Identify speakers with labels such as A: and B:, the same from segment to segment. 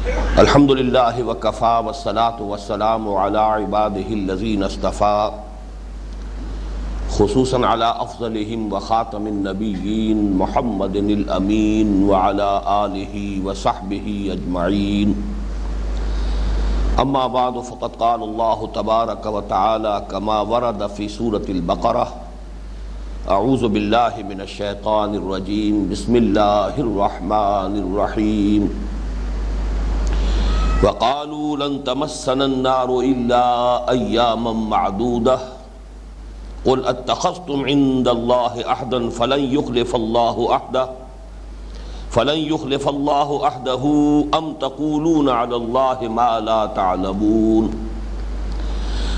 A: الحمد للہ وکفا والصلاة والسلام علی عباده الذین اصطفى خصوصا علی افضلهم وخاتم النبیین محمد الامین وعلی آلہ وصحبہ اجمعین اما بعد فقد قال اللہ تبارک وتعالی کما ورد فی سورة البقرہ اعوذ باللہ من الشیطان الرجیم بسم اللہ الرحمن الرحیم وقالوا لن تمسنا النار إلا أياما معدودة قل اتخذتم عند الله عهدا فلن يخلف الله عهده أم تقولون على الله ما لا تعلمون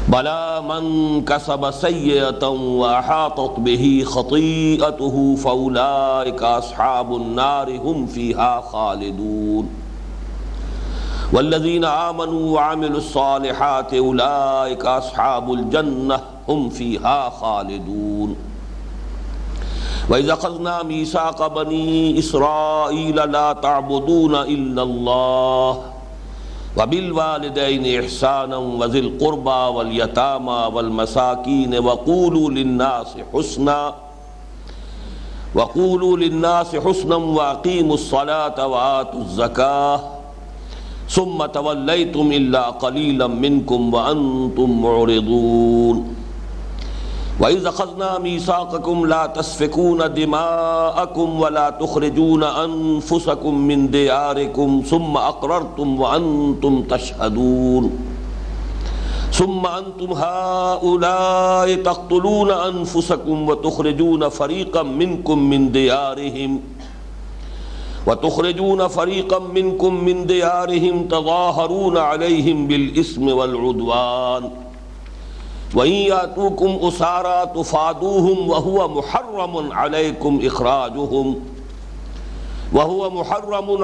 A: بلى من كسب سيئة وأحاطت به خطيئته فأولئك أصحاب النار هم فيها خالدون والذین آمنوا وعملوا الصالحات اولئک اصحاب الجنہ هم فیہا خالدون وَإِذْ أَخَذْنَا مِيثَاقَ بَنِي إِسْرَائِيلَ لَا تَعْبُدُونَ إِلَّا اللَّهَ وَبِالْوَالِدَيْنِ إِحْسَانًا وَذِي الْقُرْبَى وَالْيَتَامَى وَالْمَسَاكِينِ وَقُولُوا لِلنَّاسِ حُسْنًا وَأَقِيمُوا الصَّلَاةَ وَآتُوا الزَّكَاةَ ثم تولیتم الا قلیلا منکم وانتم معرضون وَإِذْ أَخَذْنَا مِيثَاقَكُمْ لَا تَسْفِكُونَ دِمَاءَكُمْ وَلَا تُخْرِجُونَ أَنفُسَكُمْ مِنْ دِيَارِكُمْ ثُمَّ أَقْرَرْتُمْ وَأَنْتُمْ تَشْهَدُونَ ثُمَّ أَنْتُمْ هَؤُلَاءِ تَقْتُلُونَ أَنفُسَكُمْ وَتُخْرِجُونَ فَرِيقًا مِنْكُمْ مِنْ دِيَارِهِمْ تَظَاهَرُونَ عَلَيْهِمْ بِالْإِثْمِ وَالْعُدْوَانِ وَإِنْ يَأْتُوكُمْ أُسَارَىٰ تُفَادُوهُمْ وَهُوَ مُحَرَّمٌ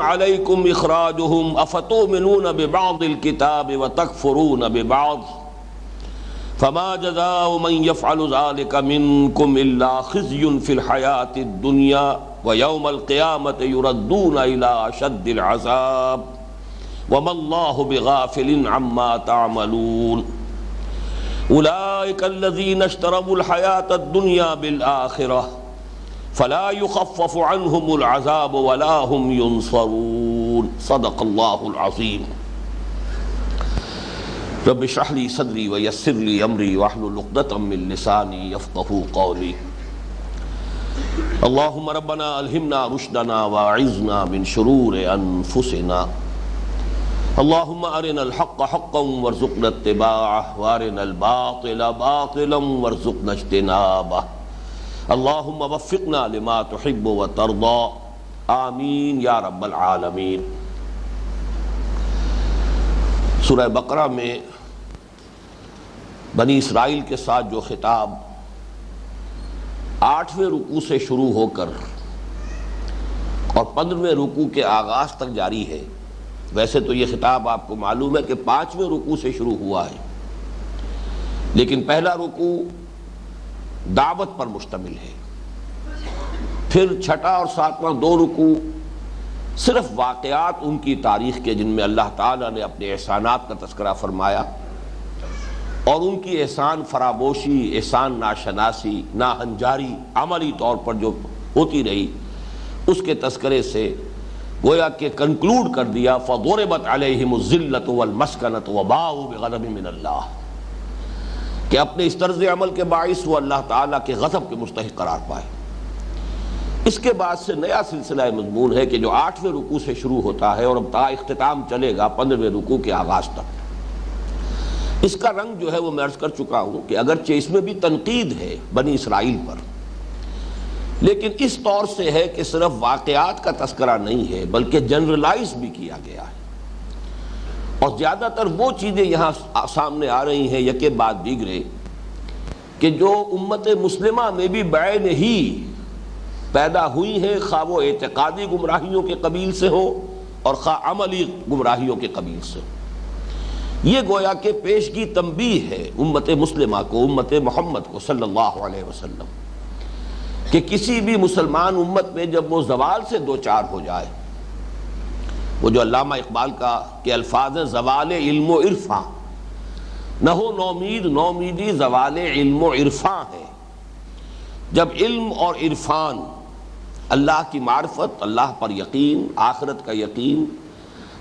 A: عَلَيْكُمْ إِخْرَاجُهُمْ أَفَتُؤْمِنُونَ بِبَعْضِ الْكِتَابِ وَتَكْفُرُونَ بِبَعْضٍ فَمَا جَزَاءُ مَنْ يَفْعَلُ ذَلِكَ مِنْكُمْ إِلَّا خِزْيٌ فِي الْحَيَاةِ الدُّنْيَا وَيَوْمَ الْقِيَامَةِ يُرَدُّونَ إِلَىٰ أَشَدِّ الْعَذَابِ وَمَا اللَّهُ بِغَافِلٍ عَمَّا تَعْمَلُونَ أُولَٰئِكَ الَّذِينَ اشْتَرَوُا الْحَيَاةَ الدُّنْيَا بِالْآخِرَةِ فَلَا يُخَفَّفُ عَنْهُمُ الْعَذَابُ وَلَا هُمْ يُنصَرُونَ صدق اللہ العظیم رب اشرح لي صدری ويسر لي امری واحلل عقدۃ من لسانی یفقہوا قولی اللهم ربنا الہمنا رشدنا واعذنا من شرور انفسنا اللهم ارنا الحق حقا وارزقنا اتباعه وارنا الباطل باطلا وارزقنا اجتنابه اللهم وفقنا لما تحب وترضى آمین یا رب العالمین۔ سورہ بقرہ میں بنی اسرائیل کے ساتھ جو خطاب 8ویں رکوع سے شروع ہو کر اور 15ویں رکوع کے آغاز تک جاری ہے، ویسے تو یہ خطاب آپ کو معلوم ہے کہ 5ویں رکوع سے شروع ہوا ہے، لیکن پہلا رکوع دعوت پر مشتمل ہے، پھر 6واں اور 7واں 2 رکوع صرف واقعات ان کی تاریخ کے جن میں اللہ تعالیٰ نے اپنے احسانات کا تذکرہ فرمایا اور ان کی احسان فراموشی، احسان ناشناسی، ناہنجاری عملی طور پر جو ہوتی رہی، اس کے تذکرے سے گویا کہ کنکلوڈ کر دیا فَضُرِبَتْ عَلَيْهِمُ الذِّلَّةُ وَالْمَسْكَنَةُ وَبَاءُوا بِغَضَبٍ مِّنَ اللَّهِ، کہ اپنے اس طرز عمل کے باعث وہ اللہ تعالیٰ کے غضب کے مستحق قرار پائے۔ اس کے بعد سے نیا سلسلہ مضمون ہے کہ جو 8ویں رکوع سے شروع ہوتا ہے اور اب تا اختتام چلے گا 15ویں رکوع کے آغاز تک۔ اس کا رنگ جو ہے وہ میں عرض کر چکا ہوں کہ اگرچہ اس میں بھی تنقید ہے بنی اسرائیل پر، لیکن اس طور سے ہے کہ صرف واقعات کا تذکرہ نہیں ہے بلکہ جنرلائز بھی کیا گیا ہے، اور زیادہ تر وہ چیزیں یہاں سامنے آ رہی ہیں یکے بعد دیگرے کہ جو امت مسلمہ میں بھی بعین ہی پیدا ہوئی ہیں، خواہ وہ اعتقادی گمراہیوں کے قبیل سے ہو اور خواہ عملی گمراہیوں کے قبیل سے ہو۔ یہ گویا کہ پیشگی تنبیہ ہے امت مسلمہ کو، امت محمد کو صلی اللہ علیہ وسلم، کہ کسی بھی مسلمان امت میں جب وہ زوال سے دوچار ہو جائے وہ جو علامہ اقبال کا کہ الفاظ زوال علم و عرفاں، نہ ہو نومید نومیدی زوال علم و عرفاں ہے۔ جب علم اور عرفان، اللہ کی معرفت، اللہ پر یقین، آخرت کا یقین،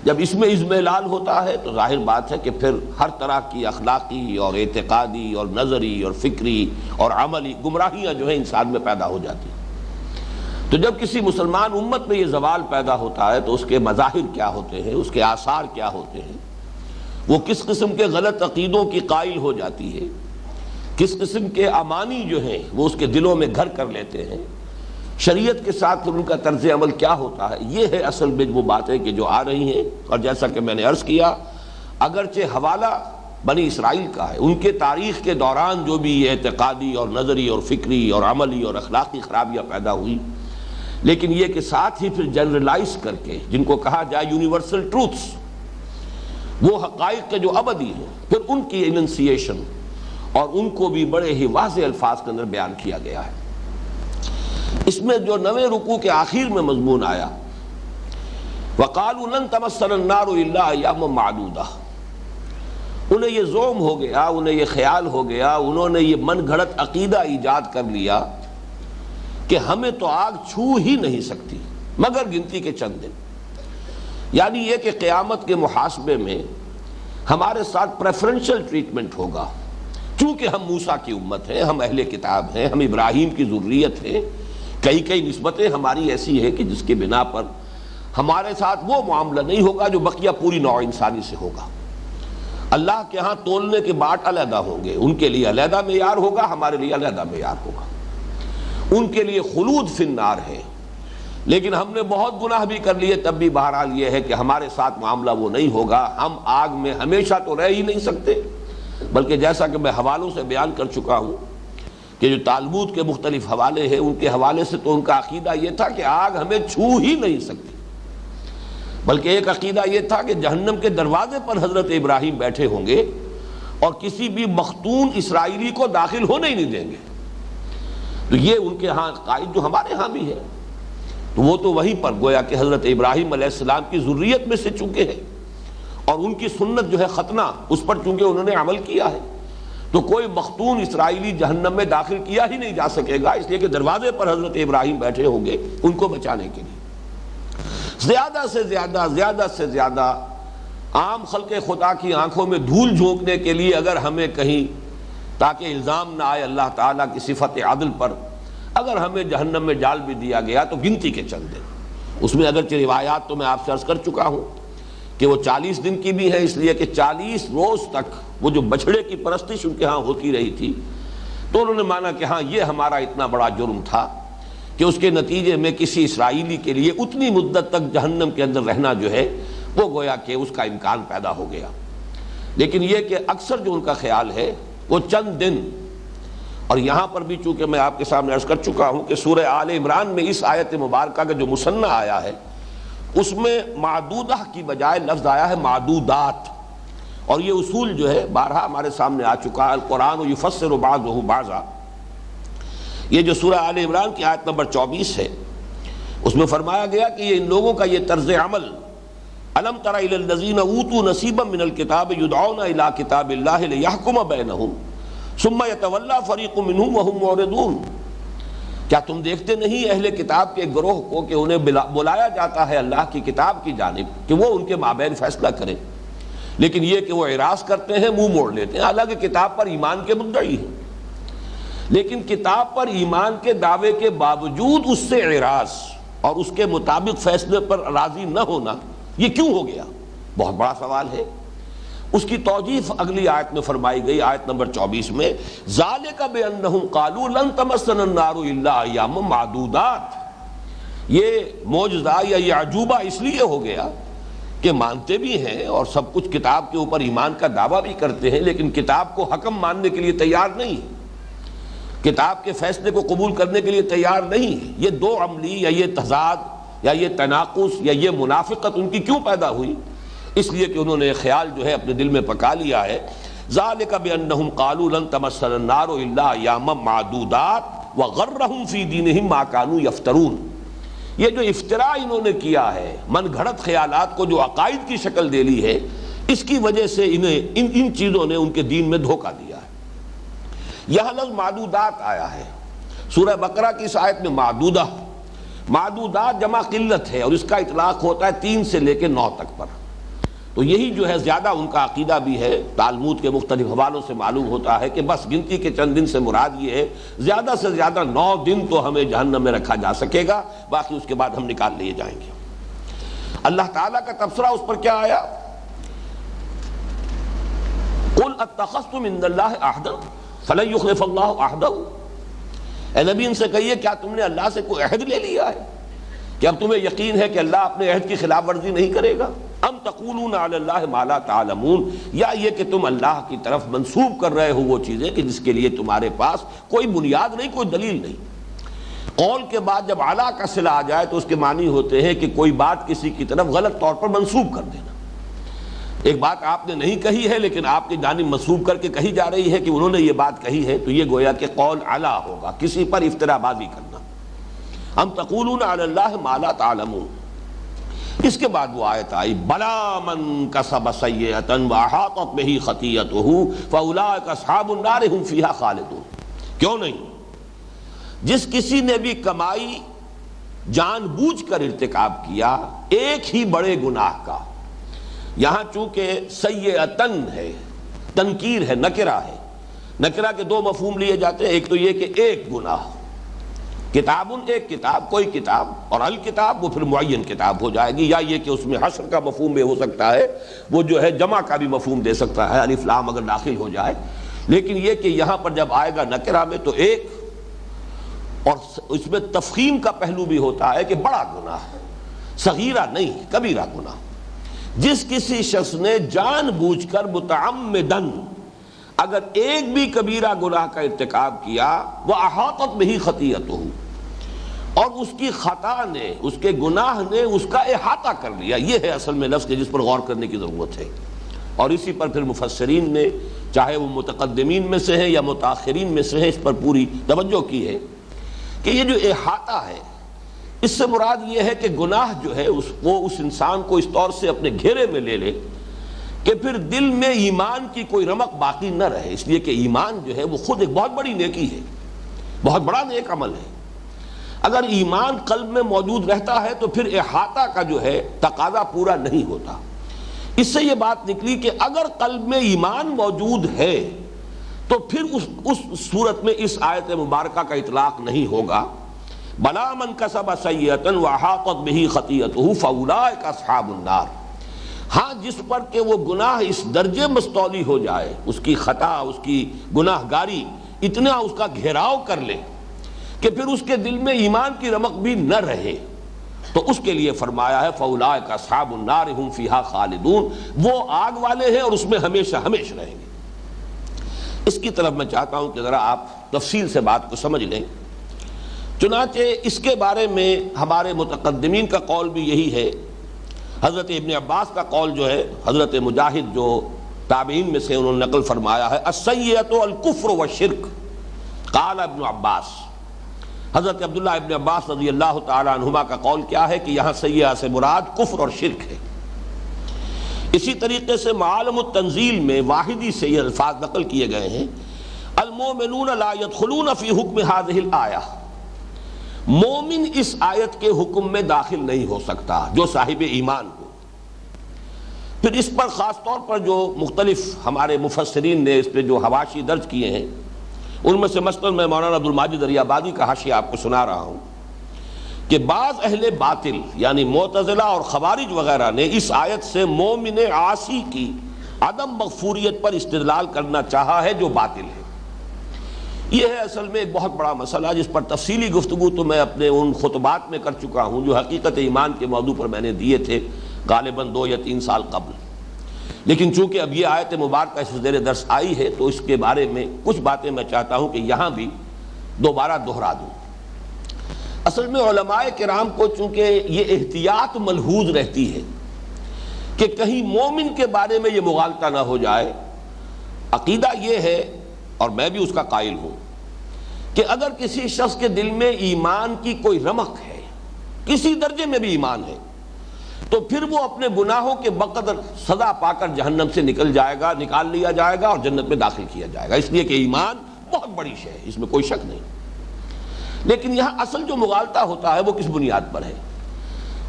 A: جب اس میں اضمحلال ہوتا ہے تو ظاہر بات ہے کہ پھر ہر طرح کی اخلاقی اور اعتقادی اور نظری اور فکری اور عملی گمراہیاں جو ہیں انسان میں پیدا ہو جاتی ہیں۔ تو جب کسی مسلمان امت میں یہ زوال پیدا ہوتا ہے تو اس کے مظاہر کیا ہوتے ہیں، اس کے آثار کیا ہوتے ہیں، وہ کس قسم کے غلط عقیدوں کی قائل ہو جاتی ہے، کس قسم کے امانی جو ہیں وہ اس کے دلوں میں گھر کر لیتے ہیں، شریعت کے ساتھ پھر ان کا طرز عمل کیا ہوتا ہے، یہ ہے اصل میں وہ باتیں کہ جو آ رہی ہیں۔ اور جیسا کہ میں نے عرض کیا، اگرچہ حوالہ بنی اسرائیل کا ہے، ان کے تاریخ کے دوران جو بھی یہ اعتقادی اور نظری اور فکری اور عملی اور اخلاقی خرابیاں پیدا ہوئی، لیکن یہ کہ ساتھ ہی پھر جنرلائز کر کے جن کو کہا جائے یونیورسل ٹروتھس، وہ حقائق کے جو ابدی ہیں، پھر ان کی اننسیشن اور ان کو بھی بڑے ہی واضح الفاظ کے اندر بیان کیا گیا ہے۔ اس میں جو 9ویں رکوع کے آخر میں مضمون آیا، وَقَالُوا لَن تَمَسَّنَا النَّارُ إِلَّا أَيَّامًا مَّعْدُودَةً، انہیں یہ زوم ہو گیا، انہیں یہ خیال ہو گیا، انہوں نے یہ من گھڑت عقیدہ ایجاد کر لیا کہ ہمیں تو آگ چھو ہی نہیں سکتی مگر گنتی کے چند دن۔ یعنی یہ کہ قیامت کے محاسبے میں ہمارے ساتھ پریفرنشل ٹریٹمنٹ ہوگا، چونکہ ہم موسیٰ کی امت ہیں، ہم اہل کتاب ہیں، ہم ابراہیم کی ذریت ہیں، کئی نسبتیں ہماری ایسی ہیں کہ جس کے بنا پر ہمارے ساتھ وہ معاملہ نہیں ہوگا جو بقیہ پوری نوع انسانی سے ہوگا۔ اللہ کے ہاں تولنے کے باٹ علیحدہ ہوں گے، ان کے لیے علیحدہ معیار ہوگا، ہمارے لیے علیحدہ معیار ہوگا۔ ان کے لیے خلود فی النار ہے، لیکن ہم نے بہت گناہ بھی کر لیے، تب بھی بہرحال یہ ہے کہ ہمارے ساتھ معاملہ وہ نہیں ہوگا، ہم آگ میں ہمیشہ تو رہ ہی نہیں سکتے، بلکہ جیسا کہ میں حوالوں سے بیان کر چکا ہوں کہ جو تالمود کے مختلف حوالے ہیں، ان کے حوالے سے تو ان کا عقیدہ یہ تھا کہ آگ ہمیں چھو ہی نہیں سکتی، بلکہ ایک عقیدہ یہ تھا کہ جہنم کے دروازے پر حضرت ابراہیم بیٹھے ہوں گے اور کسی بھی مختون اسرائیلی کو داخل ہونے ہی نہیں دیں گے۔ تو یہ ان کے ہاں قائد جو ہمارے ہاں بھی ہے، تو وہ تو وہیں پر گویا کہ حضرت ابراہیم علیہ السلام کی ذریت میں سے چونکہ ہے، اور ان کی سنت جو ہے ختنہ، اس پر چونکہ انہوں نے عمل کیا ہے، تو کوئی مختون اسرائیلی جہنم میں داخل کیا ہی نہیں جا سکے گا، اس لیے کہ دروازے پر حضرت ابراہیم بیٹھے ہوں گے ان کو بچانے کے لیے۔ زیادہ سے زیادہ عام خلق خدا کی آنکھوں میں دھول جھونکنے کے لیے اگر ہمیں کہیں، تاکہ الزام نہ آئے اللہ تعالیٰ کی صفت عدل پر، اگر ہمیں جہنم میں ڈال بھی دیا گیا تو گنتی کے چند دن۔ اس میں اگرچہ روایات تو میں آپ سے عرض کر چکا ہوں کہ وہ 40 دن کی بھی ہے، اس لیے کہ 40 روز تک وہ جو بچھڑے کی پرستش ان کے ہاں ہوتی رہی تھی، تو انہوں نے مانا کہ ہاں یہ ہمارا اتنا بڑا جرم تھا کہ اس کے نتیجے میں کسی اسرائیلی کے لیے اتنی مدت تک جہنم کے اندر رہنا جو ہے وہ گویا کہ اس کا امکان پیدا ہو گیا۔ لیکن یہ کہ اکثر جو ان کا خیال ہے وہ چند دن، اور یہاں پر بھی چونکہ میں آپ کے سامنے عرض کر چکا ہوں کہ سورہ آل عمران میں اس آیت مبارکہ کا جو مثنیٰ آیا ہے اس میں معدودہ کی بجائے لفظ آیا ہے معدودات، اور یہ اصول جو ہے بارہا ہمارے سامنے آ چکا ہے، القرآن یفسر بعضہ بعضا۔ یہ جو سورہ آل عمران کی آیت نمبر 24 ہے، اس میں فرمایا گیا کہ یہ ان لوگوں کا یہ طرز عمل، الم تر الی الذین اوتوا نصیبا من الکتاب یدعون الی کتاب اللہ لیحکم بینہم ثم یتولی فریق منہم وہم معرضون، کیا تم دیکھتے نہیں اہل کتاب کے گروہ کو کہ انہیں بلایا جاتا ہے اللہ کی کتاب کی جانب کہ وہ ان کے مابین فیصلہ کریں، لیکن یہ کہ وہ اعراض کرتے ہیں، منہ موڑ لیتے ہیں، حالانکہ کتاب پر ایمان کے مدعی ہیں، لیکن کتاب پر ایمان کے دعوے کے باوجود اس سے اعراض اور اس کے مطابق فیصلے پر راضی نہ ہونا، یہ کیوں ہو گیا؟ بہت بڑا سوال ہے۔ اس کی توجیہ اگلی آیت میں فرمائی گئی، آیت نمبر 24 میں، ذالک بانہم قالوا لن تمسنا النار الا ایاما معدودات، یہ معجزہ یا یہ عجوبہ اس لیے ہو گیا کہ مانتے بھی ہیں اور سب کچھ کتاب کے اوپر ایمان کا دعویٰ بھی کرتے ہیں، لیکن کتاب کو حکم ماننے کے لیے تیار نہیں، کتاب کے فیصلے کو قبول کرنے کے لیے تیار نہیں۔ یہ دو عملی یا یہ تضاد یا یہ تناقض یا یہ منافقت ان کی کیوں پیدا ہوئی؟ اس لیے کہ انہوں نے خیال جو ہے اپنے دل میں پکا لیا ہے، ذالک بانہم قالوا لن تمسنا النار الا ایاما معدودات وغرہم فی دینہم ما کانوا یفترون، یہ جو افتراء انہوں نے کیا ہے، من گھڑت خیالات کو جو عقائد کی شکل دے لی ہے، اس کی وجہ سے انہیں ان چیزوں نے ان کے دین میں دھوکہ دیا ہے۔ یہاں لفظ معدودات آیا ہے سورہ بقرہ کی اس آیت میں، معدودات جمع قلت ہے، اور اس کا اطلاق ہوتا ہے 3 سے لے کے 9 تک پر۔ تو یہی جو ہے زیادہ ان کا عقیدہ بھی ہے، تالمود کے مختلف حوالوں سے معلوم ہوتا ہے کہ بس گنتی کے چند دن سے مراد یہ ہے، زیادہ سے زیادہ 9 دن تو ہمیں جہنم میں رکھا جا سکے گا، باقی اس کے بعد ہم نکال لیے جائیں گے۔ اللہ تعالیٰ کا تبصرہ اس پر کیا آیا؟ قُلْ اتَّخَذْتُمْ عِندَ اللَّهِ عَهْدًا فَلَن يُخْلِفَ اللَّهُ عَهْدَهُ۔ اے نبی ان سے کہیے کیا تم نے اللہ سے کوئی عہد لے لیا ہے کہ اب تمہیں یقین ہے کہ اللہ اپنے عہد کی خلاف ورزی نہیں کرے گا؟ ام تقولون علی اللہ ما لا تعلمون، یا یہ کہ تم اللہ کی طرف منسوب کر رہے ہو وہ چیزیں کہ جس کے لیے تمہارے پاس کوئی بنیاد نہیں، کوئی دلیل نہیں۔ قول کے بعد جب اعلیٰ کا صلہ آ جائے تو اس کے معنی ہوتے ہیں کہ کوئی بات کسی کی طرف غلط طور پر منسوب کر دینا۔ ایک بات آپ نے نہیں کہی ہے لیکن آپ کی جانب منسوب کر کے کہی جا رہی ہے کہ انہوں نے یہ بات کہی ہے، تو یہ گویا کہ قول اعلیٰ ہوگا، کسی پر افتراء بازی کرنا۔ ام تقولون علی اللہ ما لا تعلمون۔ اس کے بعد وہ آیت آئی، بلا من کسب سیئۃ واحاطت بہ خطیئتہ فاولئک اصحاب النار هم فیہا خالدون۔ کیوں نہیں؟ جس کسی نے بھی کمائی جان بوجھ کر ارتکاب کیا ایک ہی بڑے گناہ کا، یہاں چونکہ سیئۃن ہے، تنکیر ہے، نکرہ ہے، نکرہ کے 2 مفہوم لیے جاتے ہیں، ایک تو یہ کہ ایک گناہ، کتابن ایک کتاب، کوئی کتاب، اور الکتاب وہ پھر معین کتاب ہو جائے گی، یا یہ کہ اس میں حشر کا مفہوم بھی ہو سکتا ہے، وہ جو ہے جمع کا بھی مفہوم دے سکتا ہے، الف لام اگر داخل ہو جائے، لیکن یہ کہ یہاں پر جب آئے گا نکرہ میں تو ایک، اور اس میں تفخیم کا پہلو بھی ہوتا ہے کہ بڑا گناہ، صغیرہ نہیں، کبیرہ گناہ۔ جس کسی شخص نے جان بوجھ کر متعمدن اگر ایک بھی کبیرہ گناہ کا ارتکاب کیا، وَأَحَاطَتْ بِهِ خَطِيئَتُهُ، اور اس کی خطا نے، اس کے گناہ نے اس کا احاطہ کر لیا، یہ ہے اصل میں لفظ جس پر غور کرنے کی ضرورت ہے۔ اور اسی پر پھر مفسرین نے، چاہے وہ متقدمین میں سے ہیں یا متاخرین میں سے ہیں، اس پر پوری توجہ کی ہے کہ یہ جو احاطہ ہے، اس سے مراد یہ ہے کہ گناہ جو ہے وہ اس انسان کو اس طور سے اپنے گھیرے میں لے لے کہ پھر دل میں ایمان کی کوئی رمق باقی نہ رہے، اس لیے کہ ایمان جو ہے وہ خود ایک بہت بڑی نیکی ہے، بہت بڑا نیک عمل ہے۔ اگر ایمان قلب میں موجود رہتا ہے تو پھر احاطہ کا جو ہے تقاضا پورا نہیں ہوتا۔ اس سے یہ بات نکلی کہ اگر قلب میں ایمان موجود ہے تو پھر اس صورت میں اس آیت مبارکہ کا اطلاق نہیں ہوگا، بلا من کسب سیئۃ واحاطت بہ خطیئتہ فاولئک اصحاب النار۔ ہاں جس پر کہ وہ گناہ اس درجے مستولی ہو جائے، اس کی خطا، اس کی گناہ گاری اتنا اس کا گھیراؤ کر لے کہ پھر اس کے دل میں ایمان کی رمق بھی نہ رہے، تو اس کے لیے فرمایا ہے فاولئک اصحاب النار هم فیہا خالدون، وہ آگ والے ہیں اور اس میں ہمیشہ ہمیشہ رہیں گے۔ اس کی طرف میں چاہتا ہوں کہ ذرا آپ تفصیل سے بات کو سمجھ لیں۔ چنانچہ اس کے بارے میں ہمارے متقدمین کا قول بھی یہی ہے، حضرت ابن عباس کا قول جو ہے، حضرت مجاہد جو تابعین میں سے انہوں نے نقل فرمایا ہے، السیئۃ الکفر والشرک، قال ابن عباس۔ حضرت عبداللہ ابن عباس رضی اللہ تعالی عنہما کا قول کیا ہے کہ یہاں سیئہ سے مراد کفر اور شرک ہے۔ اسی طریقے سے معالم التنزیل میں واحدی سے یہ الفاظ نقل کیے گئے ہیں، المؤمنون لا يدخلون فی حکم هذه الآیہ، مومن اس آیت کے حکم میں داخل نہیں ہو سکتا جو صاحب ایمان ہو۔ پھر اس پر خاص طور پر جو مختلف ہمارے مفسرین نے اس پہ جو حواشی درج کیے ہیں، ان میں سے مثلاً میں مولانا عبدالماجد دریابادی کا حاشیہ آپ کو سنا رہا ہوں کہ بعض اہل باطل یعنی معتزلہ اور خوارج وغیرہ نے اس آیت سے مومن عاصی کی عدم مغفوریت پر استدلال کرنا چاہا ہے جو باطل ہے۔ یہ ہے اصل میں ایک بہت بڑا مسئلہ جس پر تفصیلی گفتگو تو میں اپنے ان خطبات میں کر چکا ہوں جو حقیقت ایمان کے موضوع پر میں نے دیے تھے غالباً 2 یا 3 سال قبل، لیکن چونکہ اب یہ آیت مبارکہ اس زیر درس آئی ہے تو اس کے بارے میں کچھ باتیں میں چاہتا ہوں کہ یہاں بھی دوبارہ دہرا دوں۔ اصل میں علماء کرام کو چونکہ یہ احتیاط ملحوظ رہتی ہے کہ کہیں مومن کے بارے میں یہ مغالطہ نہ ہو جائے۔ عقیدہ یہ ہے، اور میں بھی اس کا قائل ہوں، کہ اگر کسی شخص کے دل میں ایمان کی کوئی رمق ہے کسی درجے میں بھی ایمان ہے، تو پھر وہ اپنے گناہوں کے بقدر سزا پا کر جہنم سے نکال لیا جائے گا اور جنت میں داخل کیا جائے گا، اس لیے کہ ایمان بہت بڑی شے ہے، اس میں کوئی شک نہیں۔ لیکن یہاں اصل جو مغالطہ ہوتا ہے وہ کس بنیاد پر ہے؟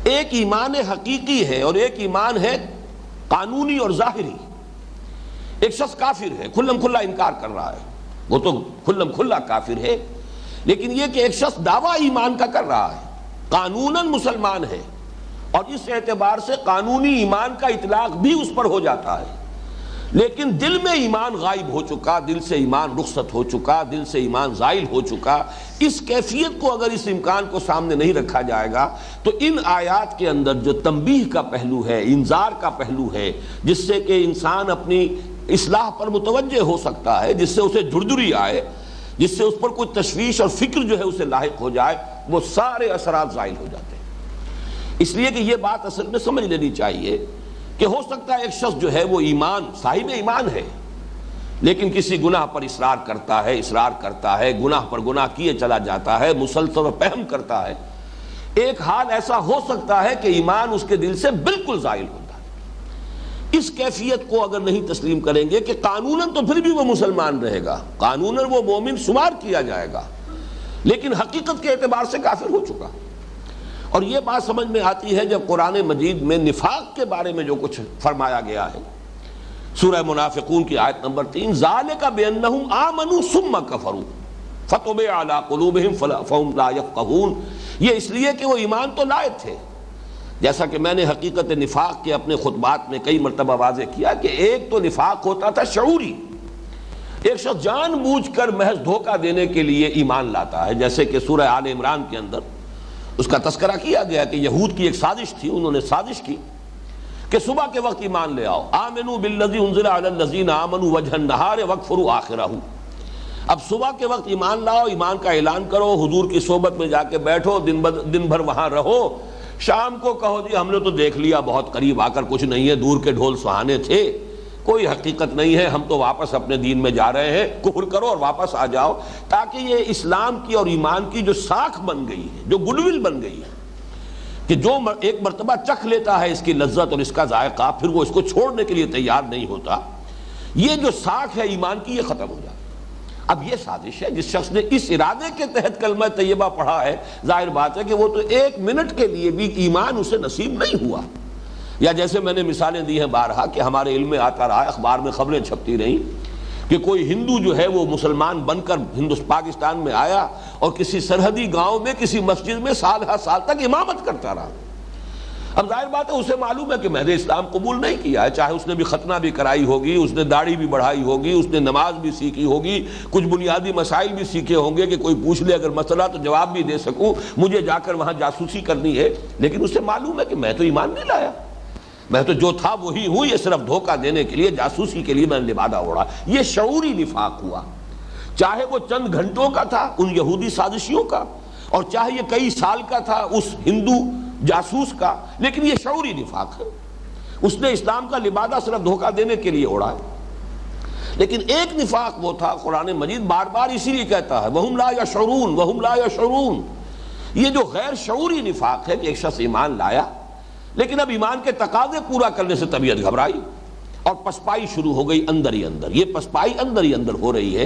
A: ایک ایمان حقیقی ہے اور ایک ایمان ہے قانونی اور ظاہری۔ ایک شخص کافر ہے، کھلم کھلا انکار کر رہا ہے، وہ تو کھلم کھلا کافر ہے، لیکن یہ کہ ایک شخص دعویٰ ایمان کا کر رہا ہے، قانوناً مسلمان ہے، اور اس اعتبار سے قانونی ایمان کا اطلاق بھی اس پر ہو جاتا ہے، لیکن دل میں ایمان غائب ہو چکا، دل سے ایمان رخصت ہو چکا، دل سے ایمان زائل ہو چکا۔ اس کیفیت کو اگر اس امکان کو سامنے نہیں رکھا جائے گا تو ان آیات کے اندر جو تنبیہ کا پہلو ہے، انذار کا پہلو ہے، جس سے کہ انسان اپنی اصلاح پر متوجہ ہو سکتا ہے، جس سے اسے جھڑجھڑی آئے، جس سے اس پر کوئی تشویش اور فکر جو ہے اسے لاحق ہو جائے، وہ سارے اثرات زائل ہو جاتے ہیں۔ اس لیے کہ یہ بات اصل میں سمجھ لینی چاہیے کہ ہو سکتا ہے ایک شخص جو ہے وہ صاحب ایمان ہے، لیکن کسی گناہ پر اصرار کرتا ہے، گناہ پر گناہ کیے چلا جاتا ہے، مسلسل فہم کرتا ہے۔ ایک حال ایسا ہو سکتا ہے کہ ایمان اس کے دل سے بالکل زائل ہوتا ہے۔ اس کیفیت کو اگر نہیں تسلیم کریں گے کہ قانوناً تو پھر بھی وہ مسلمان رہے گا، قانوناً وہ مومن شمار کیا جائے گا، لیکن حقیقت کے اعتبار سے کافر ہو چکا۔ اور یہ بات سمجھ میں آتی ہے جب قرآن مجید میں نفاق کے بارے میں جو کچھ فرمایا گیا ہے، سورہ منافقون کی آیت نمبر 3، ذالک بانہم آمنوا ثم کفروا فطبع علی قلوبہم فہم لا یفقہون۔ یہ اس لیے کہ وہ ایمان تو لائے تھے، جیسا کہ میں نے حقیقت نفاق کے اپنے خطبات میں کئی مرتبہ واضح کیا کہ ایک تو نفاق ہوتا تھا شعوری، ایک شخص جان بوجھ کر محض دھوکہ دینے کے لیے ایمان لاتا ہے، جیسے کہ سورہ آل عمران کے اندر اس کا تذکرہ کیا گیا کہ یہود کی ایک سازش تھی، انہوں نے سازش کی کہ صبح کے وقت ایمان لے آؤ، آمنوا بالذی انزل علی الذین آمنوا وجہ النہار واکفروا آخرہ۔ اب صبح کے وقت ایمان لاؤ، ایمان کا اعلان کرو، حضور کی صحبت میں جا کے بیٹھو، دن بھر وہاں رہو، شام کو کہو جی ہم نے تو دیکھ لیا، بہت قریب آ کر کچھ نہیں ہے، دور کے ڈھول سہانے تھے، کوئی حقیقت نہیں ہے، ہم تو واپس اپنے دین میں جا رہے ہیں، کفر کرو اور واپس آ جاؤ، تاکہ یہ اسلام کی اور ایمان کی جو ساکھ بن گئی ہے، جو گڈ ول بن گئی ہے کہ جو ایک مرتبہ چکھ لیتا ہے اس کی لذت اور اس کا ذائقہ، پھر وہ اس کو چھوڑنے کے لیے تیار نہیں ہوتا، یہ جو ساکھ ہے ایمان کی، یہ ختم ہو جاتی۔ اب یہ سازش ہے، جس شخص نے اس ارادے کے تحت کلمہ طیبہ پڑھا ہے، ظاہر بات ہے کہ وہ تو ایک منٹ کے لیے بھی ایمان اسے نصیب نہیں ہوا۔ یا جیسے میں نے مثالیں دی ہیں بارہا کہ ہمارے علم میں آتا رہا، اخبار میں خبریں چھپتی رہیں کہ کوئی ہندو جو ہے وہ مسلمان بن کر پاکستان میں آیا اور کسی سرحدی گاؤں میں کسی مسجد میں سال ہر سال تک امامت کرتا رہا۔ اب ظاہر بات ہے اسے معلوم ہے کہ میں نے اسلام قبول نہیں کیا ہے، چاہے اس نے بھی ختنہ بھی کرائی ہوگی، اس نے داڑھی بھی بڑھائی ہوگی، اس نے نماز بھی سیکھی ہوگی، کچھ بنیادی مسائل بھی سیکھے ہوں گے کہ کوئی پوچھ لے اگر مسئلہ تو جواب بھی دے سکوں، مجھے جا کر وہاں جاسوسی کرنی ہے، لیکن اسے معلوم ہے کہ میں تو ایمان نہیں لایا، میں تو جو تھا وہی ہوں، یہ صرف دھوکہ دینے کے لیے، جاسوسی کے لیے میں نے لبادہ اوڑھا۔ یہ شعوری نفاق ہوا، چاہے وہ چند گھنٹوں کا تھا ان یہودی سازشیوں کا، اور چاہے یہ کئی سال کا تھا اس ہندو جاسوس کا، لیکن یہ شعوری نفاق ہے، اس نے اسلام کا لبادہ صرف دھوکہ دینے کے لیے اوڑھا ہے۔ لیکن ایک نفاق وہ تھا، قرآن مجید بار بار اسی لیے کہتا ہے وَهُمْ لَا يَشْعُرُونَ وَهُمْ لَا يَشْعُرُونَ، یہ جو غیر شعوری نفاق ہے کہ ایک شخص ایمان لایا لیکن اب ایمان کے تقاضے پورا کرنے سے طبیعت گھبرائی اور پسپائی شروع ہو گئی اندر ہی اندر، یہ پسپائی اندر ہی اندر ہو رہی ہے،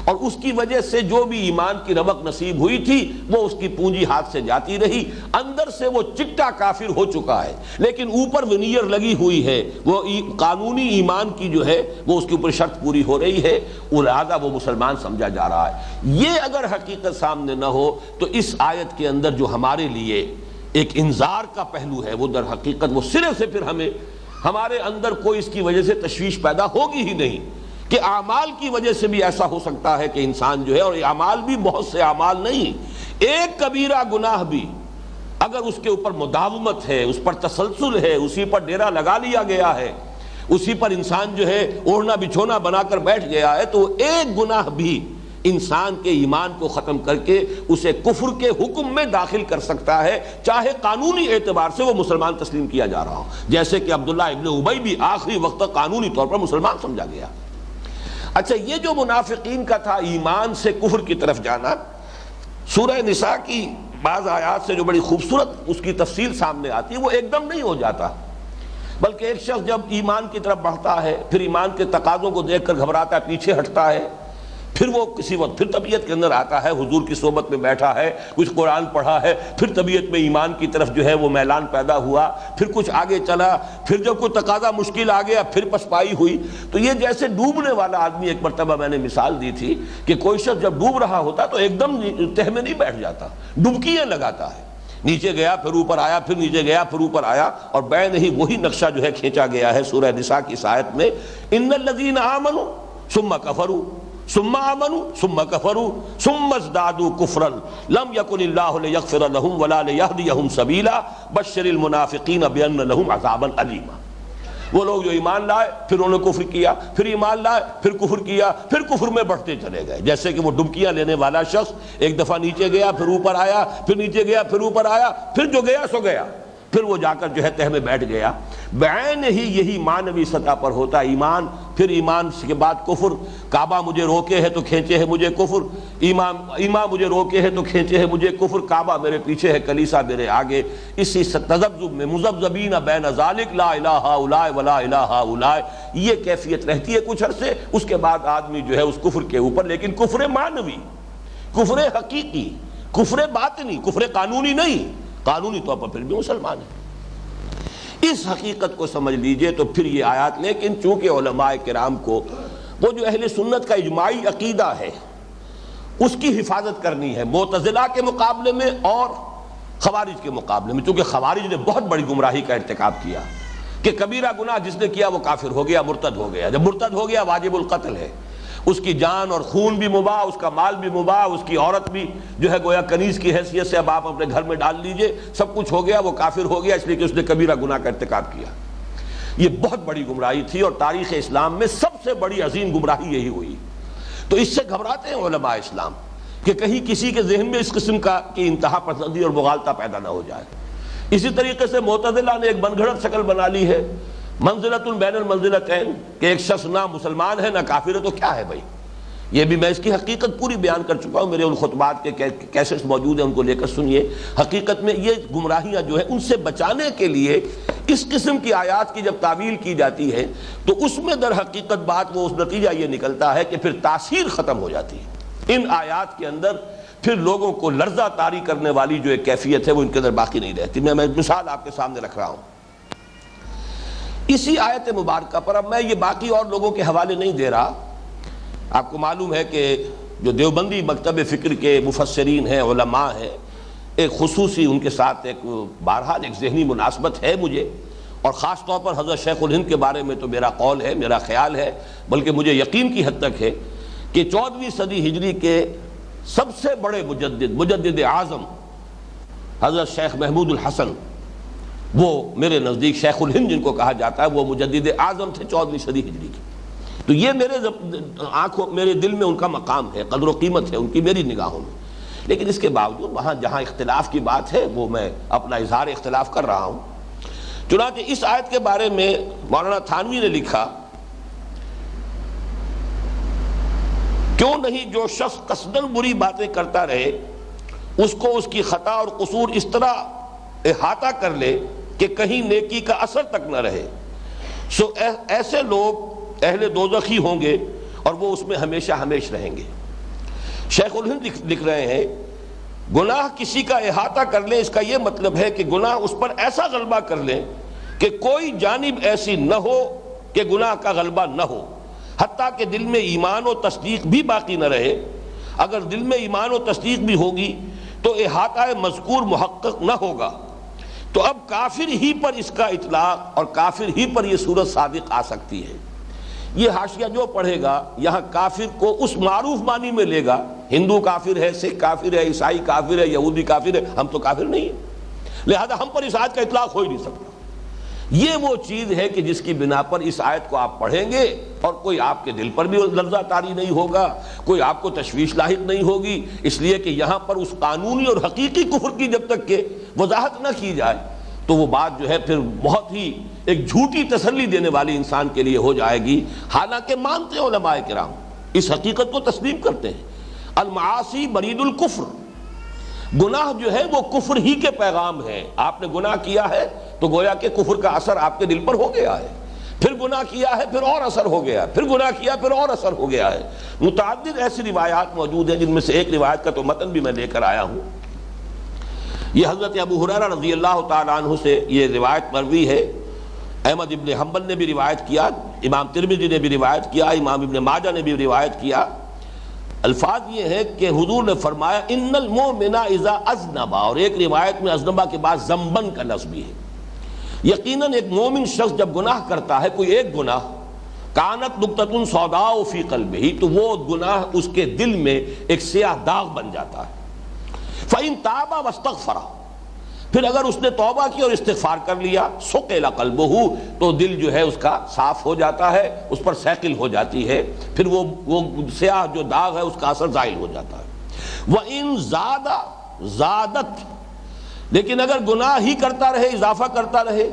A: اور اس کی وجہ سے جو بھی ایمان کی رمق نصیب ہوئی تھی وہ اس کی پونجی ہاتھ سے جاتی رہی، اندر سے وہ چٹا کافر ہو چکا ہے، لیکن اوپر ونیئر لگی ہوئی ہے، وہ قانونی ایمان کی جو ہے وہ اس کے اوپر شرط پوری ہو رہی ہے، لہذا وہ مسلمان سمجھا جا رہا ہے۔ یہ اگر حقیقت سامنے نہ ہو تو اس آیت کے اندر جو ہمارے لیے ایک انذار کا پہلو ہے وہ در حقیقت وہ سرے سے پھر ہمارے اندر کوئی اس کی وجہ سے تشویش پیدا ہوگی ہی نہیں، کہ اعمال کی وجہ سے بھی ایسا ہو سکتا ہے کہ انسان جو ہے، اور اعمال بھی بہت سے اعمال نہیں، ایک کبیرہ گناہ بھی اگر اس کے اوپر مداومت ہے، اس پر تسلسل ہے، اسی پر ڈیرا لگا لیا گیا ہے، اسی پر انسان جو ہے اوڑھنا بچھونا بنا کر بیٹھ گیا ہے، تو ایک گناہ بھی انسان کے ایمان کو ختم کر کے اسے کفر کے حکم میں داخل کر سکتا ہے، چاہے قانونی اعتبار سے وہ مسلمان تسلیم کیا جا رہا ہو، جیسے کہ عبداللہ ابن ابی بھی آخری وقت تک قانونی طور پر مسلمان سمجھا گیا۔ اچھا، یہ جو منافقین کا تھا ایمان سے کفر کی طرف جانا، سورہ نساء کی بعض آیات سے جو بڑی خوبصورت اس کی تفصیل سامنے آتی ہے، وہ ایک دم نہیں ہو جاتا، بلکہ ایک شخص جب ایمان کی طرف بڑھتا ہے، پھر ایمان کے تقاضوں کو دیکھ کر گھبراتا ہے، پیچھے ہٹتا ہے، پھر وہ کسی وقت پھر طبیعت کے اندر آتا ہے، حضور کی صحبت میں بیٹھا ہے، کچھ قرآن پڑھا ہے، پھر طبیعت میں ایمان کی طرف جو ہے وہ میلان پیدا ہوا، پھر کچھ آگے چلا، پھر جب کوئی تقاضا مشکل آ گیا پھر پسپائی ہوئی۔ تو یہ جیسے ڈوبنے والا آدمی، ایک مرتبہ میں نے مثال دی تھی کہ کوئی شخص جب ڈوب رہا ہوتا تو ایک دم تہ میں نہیں بیٹھ جاتا، ڈبکیاں لگاتا ہے، نیچے گیا پھر اوپر آیا، پھر نیچے گیا پھر اوپر آیا، اور بین ہی وہی نقشہ جو ہے کھینچا گیا ہے سورہ نساء کی اس آیت میں، ان الذین آمنوا ثم کفروا ثم آمنوا ثم کفروا ثم ازدادوا کفرا لم یکن اللہ لیغفر لهم ولا لیہدیہم سبیلا بشر المنافقین بان لهم عذابا الیما۔ وہ لوگ جو ایمان لائے پھر انہوں نے کفر کیا، پھر ایمان لائے پھر کفر کیا، پھر کفر میں بڑھتے چلے گئے، جیسے کہ وہ ڈبکیاں لینے والا شخص ایک دفعہ نیچے گیا پھر اوپر آیا، پھر نیچے گیا پھر اوپر آیا، پھر جو گیا سو گیا، پھر وہ جا کر جو ہے تہ میں بیٹھ گیا۔ بعین ہی یہی معنوی سطح پر ہوتا ہے ایمان، پھر ایمان کے بعد کفر۔ کعبہ مجھے روکے ہے تو کھینچے ہے مجھے کفر، ایمان مجھے روکے ہے تو کھینچے ہے مجھے کفر، کعبہ میرے پیچھے ہے کلیسا میرے آگے، اسی تذبذب میں مذبذبین بین ذالک لا الہ الا ولا الہ الا، یہ کیفیت رہتی ہے کچھ عرصے، اس کے بعد آدمی جو ہے اس کفر کے اوپر، لیکن کفر معنوی، کفر حقیقی، کفر باطنی، کفر قانونی نہیں، قانونی طور پر پھر بھی مسلمان ہے۔ اس حقیقت کو سمجھ لیجئے تو پھر یہ آیات، لیکن چونکہ علماء کرام کو وہ جو اہل سنت کا اجماعی عقیدہ ہے اس کی حفاظت کرنی ہے، معتزلہ کے مقابلے میں اور خوارج کے مقابلے میں، چونکہ خوارج نے بہت بڑی گمراہی کا ارتکاب کیا کہ کبیرہ گناہ جس نے کیا وہ کافر ہو گیا، مرتد ہو گیا، جب مرتد ہو گیا واجب القتل ہے، اس کی جان اور خون بھی مباح، اس کا مال بھی مباح، اس کی عورت بھی جو ہے گویا کنیز کی حیثیت سے اب آپ اپنے گھر میں ڈال لیجئے، سب کچھ ہو گیا، وہ کافر ہو گیا اس لیے کہ اس نے کبیرہ گناہ کا ارتکاب کیا۔ یہ بہت بڑی گمراہی تھی اور تاریخ اسلام میں سب سے بڑی عظیم گمراہی یہی ہوئی۔ تو اس سے گھبراتے ہیں علماء اسلام کہ کہیں کسی کے ذہن میں اس قسم کی انتہا پسندی اور مغالطہ پیدا نہ ہو جائے۔ اسی طریقے سے معتزلہ نے ایک من گھڑت شکل بنا لی ہے، منزلۃ بین المنزلتین، کہ ایک شخص نہ مسلمان ہے نہ کافر ہے تو کیا ہے بھائی؟ یہ بھی میں اس کی حقیقت پوری بیان کر چکا ہوں، میرے ان خطبات کے کیسٹس موجود ہیں، ان کو لے کر سنیے۔ حقیقت میں یہ گمراہیاں جو ہیں ان سے بچانے کے لیے اس قسم کی آیات کی جب تعویل کی جاتی ہے تو اس میں در حقیقت بات وہ اس نتیجہ یہ نکلتا ہے کہ پھر تاثیر ختم ہو جاتی ہے ان آیات کے اندر، پھر لوگوں کو لرزہ طاری کرنے والی جو ایک کیفیت ہے وہ ان کے اندر باقی نہیں رہتی۔ میں مثال آپ کے سامنے رکھ رہا ہوں اسی آیت مبارکہ پر، اب میں یہ باقی اور لوگوں کے حوالے نہیں دے رہا۔ آپ کو معلوم ہے کہ جو دیوبندی مکتب فکر کے مفسرین ہیں، علماء ہیں، ایک خصوصی ان کے ساتھ ایک بہرحال ایک ذہنی مناسبت ہے مجھے، اور خاص طور پر حضرت شیخ الہند کے بارے میں تو میرا قول ہے، میرا خیال ہے، بلکہ مجھے یقین کی حد تک ہے کہ 14ویں صدی ہجری کے سب سے بڑے مجدد اعظم حضرت شیخ محمود الحسن، وہ میرے نزدیک شیخ الہند جن کو کہا جاتا ہے، وہ مجدد اعظم تھے 14ویں صدی ہجری کے۔ تو یہ میرے دل میں ان کا مقام ہے، قدر و قیمت ہے ان کی میری نگاہوں میں، لیکن اس کے باوجود وہاں جہاں اختلاف کی بات ہے وہ میں اپنا اظہار اختلاف کر رہا ہوں۔ چنانچہ اس آیت کے بارے میں مولانا تھانوی نے لکھا، کیوں نہیں جو شخص قصداً بری باتیں کرتا رہے اس کو اس کی خطا اور قصور اس طرح احاطہ کر لے کہ کہیں نیکی کا اثر تک نہ رہے، سو ایسے لوگ اہل دوزخی ہوں گے اور وہ اس میں ہمیشہ ہمیش رہیں گے۔ شیخ الہند لکھ رہے ہیں، گناہ کسی کا احاطہ کر لیں اس کا یہ مطلب ہے کہ گناہ اس پر ایسا غلبہ کر لیں کہ کوئی جانب ایسی نہ ہو کہ گناہ کا غلبہ نہ ہو، حتیٰ کہ دل میں ایمان و تصدیق بھی باقی نہ رہے۔ اگر دل میں ایمان و تصدیق بھی ہوگی تو احاطہ مذکور محقق نہ ہوگا، تو اب کافر ہی پر اس کا اطلاق اور کافر ہی پر یہ صورت صادق آ سکتی ہے۔ یہ حاشیہ جو پڑھے گا یہاں کافر کو اس معروف معنی میں لے گا، ہندو کافر ہے، سکھ کافر ہے، عیسائی کافر ہے، یہودی کافر ہے، ہم تو کافر نہیں ہیں، لہذا ہم پر اس آیت کا اطلاق ہو ہی نہیں سکتا۔ یہ وہ چیز ہے کہ جس کی بنا پر اس آیت کو آپ پڑھیں گے اور کوئی آپ کے دل پر بھی لرزہ طاری نہیں ہوگا، کوئی آپ کو تشویش لاحق نہیں ہوگی، اس لیے کہ یہاں پر اس قانونی اور حقیقی کفر کی جب تک کہ وضاحت نہ کی جائے تو وہ بات جو ہے پھر بہت ہی ایک جھوٹی تسلی دینے والی انسان کے لیے ہو جائے گی، حالانکہ مانتے ہیں علماء کرام اس حقیقت کو تسلیم کرتے ہیں، المعاصی برید الکفر، گناہ جو ہے وہ کفر ہی کے پیغام ہے. آپ نے گناہ کیا ہے تو گویا کہ کفر کا اثر آپ کے دل پر ہو گیا ہے، پھر گناہ کیا ہے پھر اور اثر ہو گیا، پھر گناہ کیا پھر اور اثر ہو گیا ہے. متعدد ایسی روایات موجود ہیں جن میں سے ایک روایت کا تو متن بھی میں لے کر آیا ہوں. یہ حضرت ابو ہریرہ رضی اللہ تعالیٰ عنہ سے یہ روایت مروی ہے. احمد ابن حنبل نے بھی روایت کیا، امام ترمذی نے بھی روایت کیا، امام ابن ماجہ نے بھی روایت کیا. الفاظ یہ ہے کہ حضور نے فرمایا ان المؤمن اذا اذنب، اور ایک روایت میں اذنبا کے بعد ذنبن کا لفظ بھی ہے. یقیناً ایک مومن شخص جب گناہ کرتا ہے کوئی ایک گناہ، کانت نقطۃ سوداء فی قلبہ، تو وہ گناہ اس کے دل میں ایک سیاہ داغ بن جاتا ہے. فإن تاب واستغفر، پھر اگر اس نے توبہ کی اور استغفار کر لیا، ثقل قلبہ، تو دل جو ہے اس کا صاف ہو جاتا ہے، اس پر ثقل ہو جاتی ہے، پھر وہ سیاہ جو داغ ہے اس کا اثر زائل ہو جاتا ہے. وإن زادت، لیکن اگر گناہ ہی کرتا رہے، اضافہ کرتا رہے،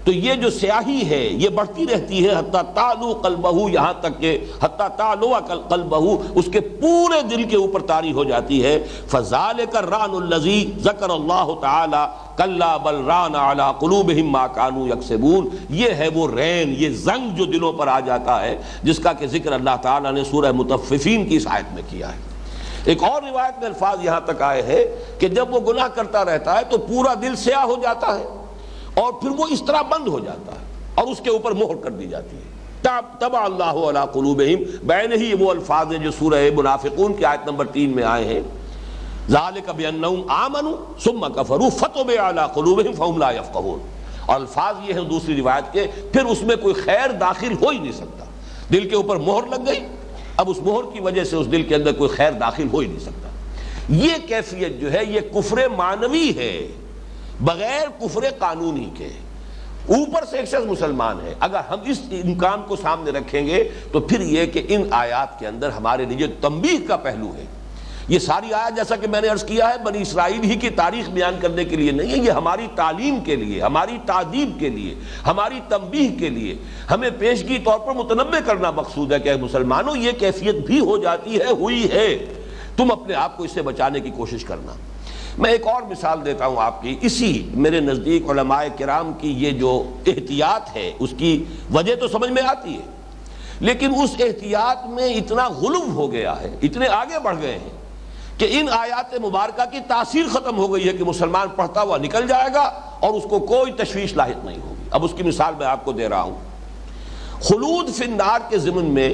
A: تو یہ جو سیاہی ہے یہ بڑھتی رہتی ہے حتی تعلو قلبہ، یہاں تک کہ حتی تعلو قلبہ، اس کے پورے دل کے اوپر طاری ہو جاتی ہے. فذلک الران الذی ذکر اللہ تعالی کلا بل ران علی قلوبہم ما کانوا یکسبون، یہ ہے وہ رین، یہ زنگ جو دلوں پر آ جاتا ہے جس کا کہ ذکر اللہ تعالی نے سورہ مطففین کی اس آیت میں کیا ہے. ایک اور روایت میں الفاظ یہاں تک آئے ہیں کہ جب وہ گناہ کرتا رہتا ہے تو پورا دل سیاہ ہو جاتا ہے اور پھر وہ اس طرح بند ہو جاتا ہے اور اس کے اوپر مہر کر دی جاتی ہے. طبع اللہ علی قلوبہم، بین ہی وہ الفاظ ہیں جو سورہ منافقون کی آیت نمبر 3 میں آئے ہیں. ذالک بانہم آمنوا ثم کفروا فطبع علی قلوبہم فہم لا یفقہون. اور الفاظ یہ ہیں دوسری روایت کے، پھر اس میں کوئی خیر داخل ہو ہی نہیں سکتا، دل کے اوپر مہر لگ گئی، اب اس مہر کی وجہ سے اس دل کے اندر کوئی خیر داخل ہو ہی نہیں سکتا. یہ کیفیت جو ہے یہ کفر معنوی ہے بغیر کفر قانونی کے. اوپر سے ایک شخص مسلمان ہے، اگر ہم اس امکان کو سامنے رکھیں گے تو پھر یہ کہ ان آیات کے اندر ہمارے لیے تنبیہ کا پہلو ہے. یہ ساری آیات جیسا کہ میں نے عرض کیا ہے بنی اسرائیل ہی کی تاریخ بیان کرنے کے لیے نہیں ہے، یہ ہماری تعلیم کے لیے، ہماری تعدیب کے لیے، ہماری تنبیہ کے لیے، ہمیں پیشگی طور پر متنبہ کرنا مقصود ہے کہ مسلمانوں یہ کیفیت بھی ہو جاتی ہے، ہوئی ہے، تم اپنے آپ کو اس سے بچانے کی کوشش کرنا. میں ایک اور مثال دیتا ہوں آپ کی. اسی میرے نزدیک علماء کرام کی یہ جو احتیاط ہے اس کی وجہ تو سمجھ میں آتی ہے، لیکن اس احتیاط میں اتنا غلو ہو گیا ہے، اتنے آگے بڑھ گئے ہیں کہ ان آیات مبارکہ کی تاثیر ختم ہو گئی ہے کہ مسلمان پڑھتا ہوا نکل جائے گا اور اس کو کوئی تشویش لاحق نہیں ہوگی. اب اس کی مثال میں آپ کو دے رہا ہوں. خلود فی النار کے ضمن میں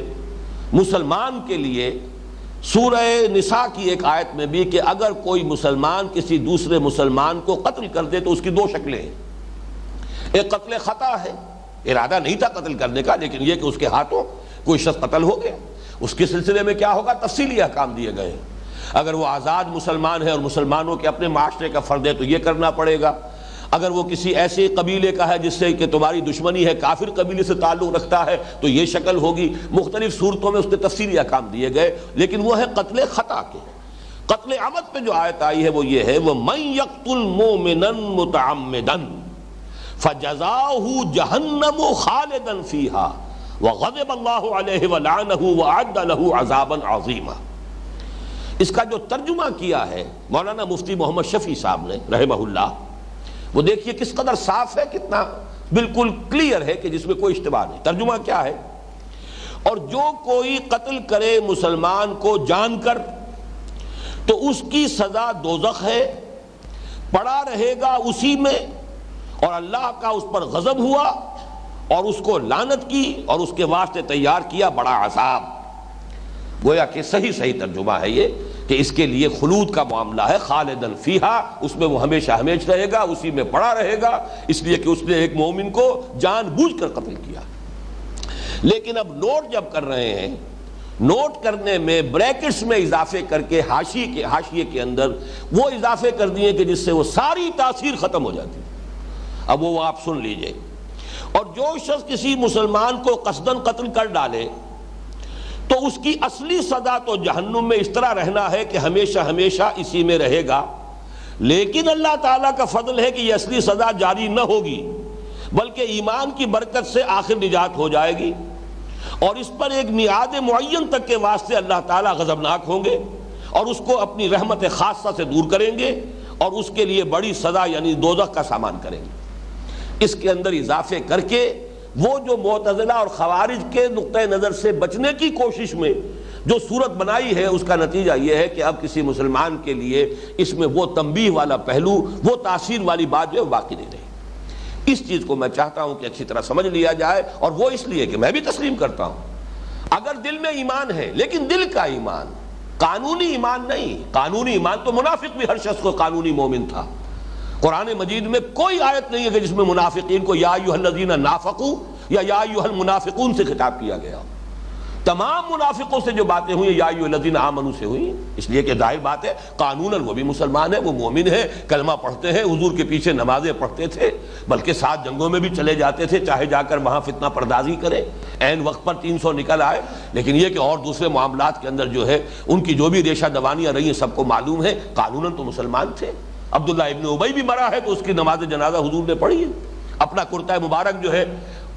A: مسلمان کے لیے سورہ نساء کی ایک آیت میں بھی کہ اگر کوئی مسلمان کسی دوسرے مسلمان کو قتل کر دے تو اس کی دو شکلیں ہیں. ایک قتل خطا ہے، ارادہ نہیں تھا قتل کرنے کا، لیکن یہ کہ اس کے ہاتھوں کوئی شخص قتل ہو گیا، اس کے سلسلے میں کیا ہوگا، تفصیلی احکام دیے گئے ہیں. اگر وہ آزاد مسلمان ہے اور مسلمانوں کے اپنے معاشرے کا فرد ہے تو یہ کرنا پڑے گا. اگر وہ کسی ایسے قبیلے کا ہے جس سے کہ تمہاری دشمنی ہے، کافر قبیلے سے تعلق رکھتا ہے تو یہ شکل ہوگی. مختلف صورتوں میں اس کے تفصیلی احکام دیے گئے، لیکن وہ ہے قتل خطا کے. قتل عمد پہ جو آیت آئی ہے وہ یہ ہے وَمَن يَقْتُلْ مُؤْمِنًا مُتَعَمِّدًا فَجَزَاؤُهُ جَهَنَّمُ خَالِدًا فِيهَا وَغَضِبَ اللَّهُ عَلَيْهِ وَلَعَنَهُ وَأَعَدَّ لَهُ عَذَابًا عَظِيمًا. اس کا جو ترجمہ کیا ہے مولانا مفتی محمد شفیع صاحب نے رحمہ اللہ، وہ دیکھیے کس قدر صاف ہے، کتنا بالکل کلیئر ہے کہ جس میں کوئی اشتباہ نہیں. ترجمہ کیا ہے، اور جو کوئی قتل کرے مسلمان کو جان کر تو اس کی سزا دوزخ ہے، پڑا رہے گا اسی میں، اور اللہ کا اس پر غضب ہوا اور اس کو لعنت کی اور اس کے واسطے تیار کیا بڑا عذاب. گویا کہ صحیح ترجمہ ہے یہ کہ اس کے لیے خلود کا معاملہ ہے، خالدن فیہا، اس میں وہ ہمیشہ ہمیش رہے گا، اسی میں پڑا رہے گا، اس لیے کہ اس نے ایک مومن کو جان بوجھ کر قتل کیا. لیکن اب نوٹ جب کر رہے ہیں، نوٹ کرنے میں بریکٹس میں اضافے کر کے حاشیے کے اندر وہ اضافے کر دیے کہ جس سے وہ ساری تاثیر ختم ہو جاتی. اب وہ آپ سن لیجئے. اور جو شخص کسی مسلمان کو قصداً قتل کر ڈالے تو اس کی اصلی سزا تو جہنم میں اس طرح رہنا ہے کہ ہمیشہ ہمیشہ اسی میں رہے گا. لیکن اللہ تعالیٰ کا فضل ہے کہ یہ اصلی سزا جاری نہ ہوگی، بلکہ ایمان کی برکت سے آخر نجات ہو جائے گی، اور اس پر ایک میعاد معین تک کے واسطے اللہ تعالیٰ غضبناک ہوں گے اور اس کو اپنی رحمت خاصہ سے دور کریں گے اور اس کے لیے بڑی سزا یعنی دوزخ کا سامان کریں گے۔ اس کے اندر اضافے کر کے وہ جو معتزلہ اور خوارج کے نقطۂ نظر سے بچنے کی کوشش میں جو صورت بنائی ہے، اس کا نتیجہ یہ ہے کہ اب کسی مسلمان کے لیے اس میں وہ تنبیہ والا پہلو، وہ تاثیر والی بات جو ہے باقی نہیں رہی۔ اس چیز کو میں چاہتا ہوں کہ اچھی طرح سمجھ لیا جائے، اور وہ اس لیے کہ میں بھی تسلیم کرتا ہوں اگر دل میں ایمان ہے، لیکن دل کا ایمان، قانونی ایمان نہیں۔ قانونی ایمان تو منافق بھی ہر شخص کو قانونی مومن تھا۔ قرآن مجید میں کوئی آیت نہیں ہے کہ جس میں منافقین کو یا ایھا الذین نافقوا یا ایھا المنافقون سے خطاب کیا گیا۔ تمام منافقوں سے جو باتیں ہوئی یا ایھا الذین آمنوا سے ہوئی، اس لیے کہ ظاہر بات ہے قانوناً وہ بھی مسلمان ہے، وہ مومن ہے، کلمہ پڑھتے ہیں، حضور کے پیچھے نمازیں پڑھتے تھے، بلکہ 7 جنگوں میں بھی چلے جاتے تھے، چاہے جا کر وہاں فتنہ پردازی کرے، عین وقت پر 300 نکل آئے۔ لیکن یہ کہ اور دوسرے معاملات کے اندر جو ہے ان کی جو بھی ریشہ دوانیاں رہی ہیں سب کو معلوم ہے، قانوناً تو مسلمان تھے۔ عبداللہ ابن ابی بھی مرا ہے تو اس کی نماز جنازہ حضور نے پڑھی ہے۔ اپنا کرتا مبارک جو ہے،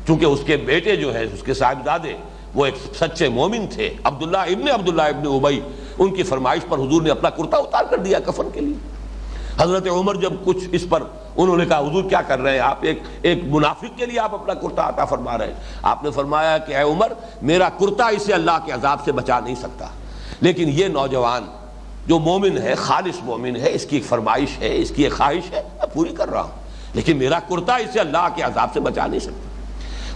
A: چونکہ اس کے بیٹے جو ہے، اس کے صاحبزادے وہ ایک سچے مومن تھے، عبداللہ ابن ابی، ان کی فرمائش پر حضور نے اپنا کرتا اتار کر دیا کفن کے لیے۔ حضرت عمر جب کچھ اس پر انہوں نے کہا حضور کیا کر رہے ہیں آپ، ایک منافق کے لیے آپ اپنا کرتا عطا فرما رہے ہیں۔ آپ نے فرمایا کہ اے عمر، میرا کرتا اسے اللہ کے عذاب سے بچا نہیں سکتا، لیکن یہ نوجوان جو مومن ہے، خالص مومن ہے، اس کی ایک فرمائش ہے، اس کی ایک خواہش ہے، میں پوری کر رہا ہوں، لیکن میرا کرتا اسے اللہ کے عذاب سے بچا نہیں سکتا۔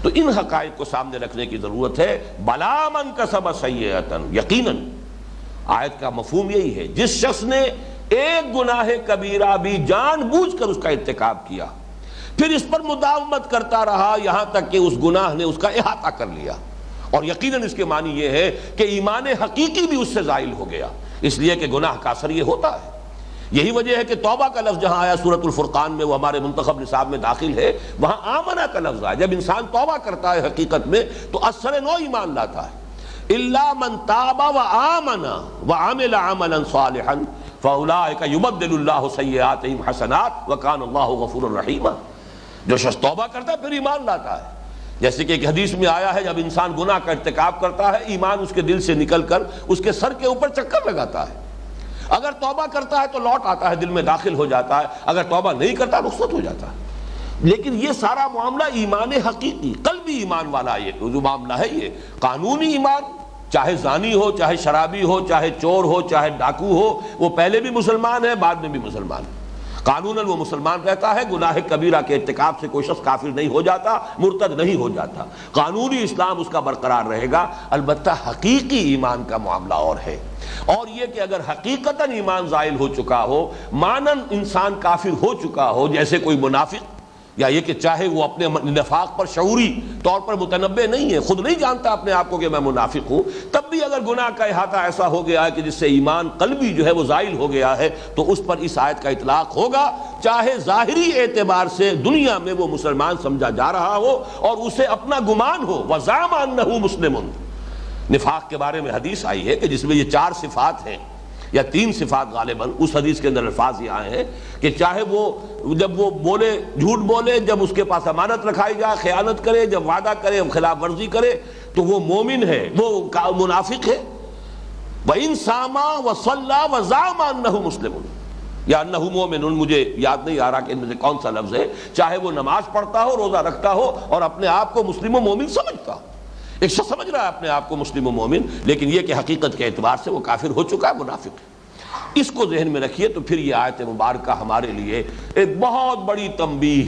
A: تو ان حقائق کو سامنے رکھنے کی ضرورت ہے۔ بلا من کسب سیئۃ، یقیناً آیت کا مفہوم یہی ہے، جس شخص نے ایک گناہ کبیرہ بھی جان بوجھ کر اس کا ارتکاب کیا، پھر اس پر مداومت کرتا رہا یہاں تک کہ اس گناہ نے اس کا احاطہ کر لیا، اور یقیناً اس کے معنی یہ ہے کہ ایمان حقیقی بھی اس سے زائل ہو گیا، اس لیے کہ گناہ کا اثر یہ ہوتا ہے۔ یہی وجہ ہے کہ توبہ کا لفظ جہاں آیا سورۃ الفرقان میں، وہ ہمارے منتخب نصاب میں داخل ہے، وہاں آمنہ کا لفظ آیا۔ جب انسان توبہ کرتا ہے حقیقت میں تو اثر نو ایمان لاتا ہے۔ الا من تاب وآمن وعمل عملا صالحا فاولئک یبدل اللہ سیئاتہم حسنات وکان اللہ غفورا رحیما۔ جو شخص توبہ کرتا ہے پھر ایمان لاتا ہے، جیسے کہ ایک حدیث میں آیا ہے، جب انسان گناہ کا ارتکاب کرتا ہے ایمان اس کے دل سے نکل کر اس کے سر کے اوپر چکر لگاتا ہے۔ اگر توبہ کرتا ہے تو لوٹ آتا ہے، دل میں داخل ہو جاتا ہے، اگر توبہ نہیں کرتا رخصت ہو جاتا ہے۔ لیکن یہ سارا معاملہ ایمان حقیقی، قلبی ایمان والا یہ جو معاملہ ہے، یہ قانونی ایمان، چاہے زانی ہو، چاہے شرابی ہو، چاہے چور ہو، چاہے ڈاکو ہو، وہ پہلے بھی مسلمان ہے، بعد میں بھی مسلمان ہے، قانوناً وہ مسلمان رہتا ہے۔ گناہ کبیرہ کے ارتکاب سے کوئی شخص کافر نہیں ہو جاتا، مرتد نہیں ہو جاتا، قانونی اسلام اس کا برقرار رہے گا۔ البتہ حقیقی ایمان کا معاملہ اور ہے، اور یہ کہ اگر حقیقتاً ایمان زائل ہو چکا ہو، مانن انسان کافر ہو چکا ہو، جیسے کوئی منافق، یا یہ کہ چاہے وہ اپنے نفاق پر شعوری طور پر متنبع نہیں ہے، خود نہیں جانتا اپنے آپ کو کہ میں منافق ہوں، تب بھی اگر گناہ کا احاطہ ایسا ہو گیا ہے کہ جس سے ایمان قلبی جو ہے وہ زائل ہو گیا ہے، تو اس پر اس آیت کا اطلاق ہوگا، چاہے ظاہری اعتبار سے دنیا میں وہ مسلمان سمجھا جا رہا ہو اور اسے اپنا گمان ہو۔ وَزَعَمَ أَنَّهُ مُسْلِمٌ۔ نفاق کے بارے میں حدیث آئی ہے کہ جس میں یہ 4 صفات ہیں یا 3 صفات غالباً، اس حدیث کے اندر الفاظ یہ آئے ہیں کہ چاہے وہ جب وہ بولے جھوٹ بولے، جب اس کے پاس امانت رکھائی جائے خیانت کرے، جب وعدہ کرے خلاف ورزی کرے، تو وہ مومن ہے، وہ منافق ہے۔ وَإِن صَامَ وَصَلَّى وَزَعَمَ أَنَّهُ مُسْلِمٌ یا انہ مومن، مجھے یاد نہیں آ رہا کہ ان میں سے کون سا لفظ ہے، چاہے وہ نماز پڑھتا ہو، روزہ رکھتا ہو اور اپنے آپ کو مسلم و مومن سمجھتا ہو۔ ایک شخص سمجھ رہا ہے اپنے آپ کو مسلم و مومن، لیکن یہ کہ حقیقت کے اعتبار سے وہ کافر ہو چکا ہے، منافق ہے۔ اس کو ذہن میں رکھیے تو پھر یہ آیت مبارکہ ہمارے لیے ایک بہت بڑی تنبیہ،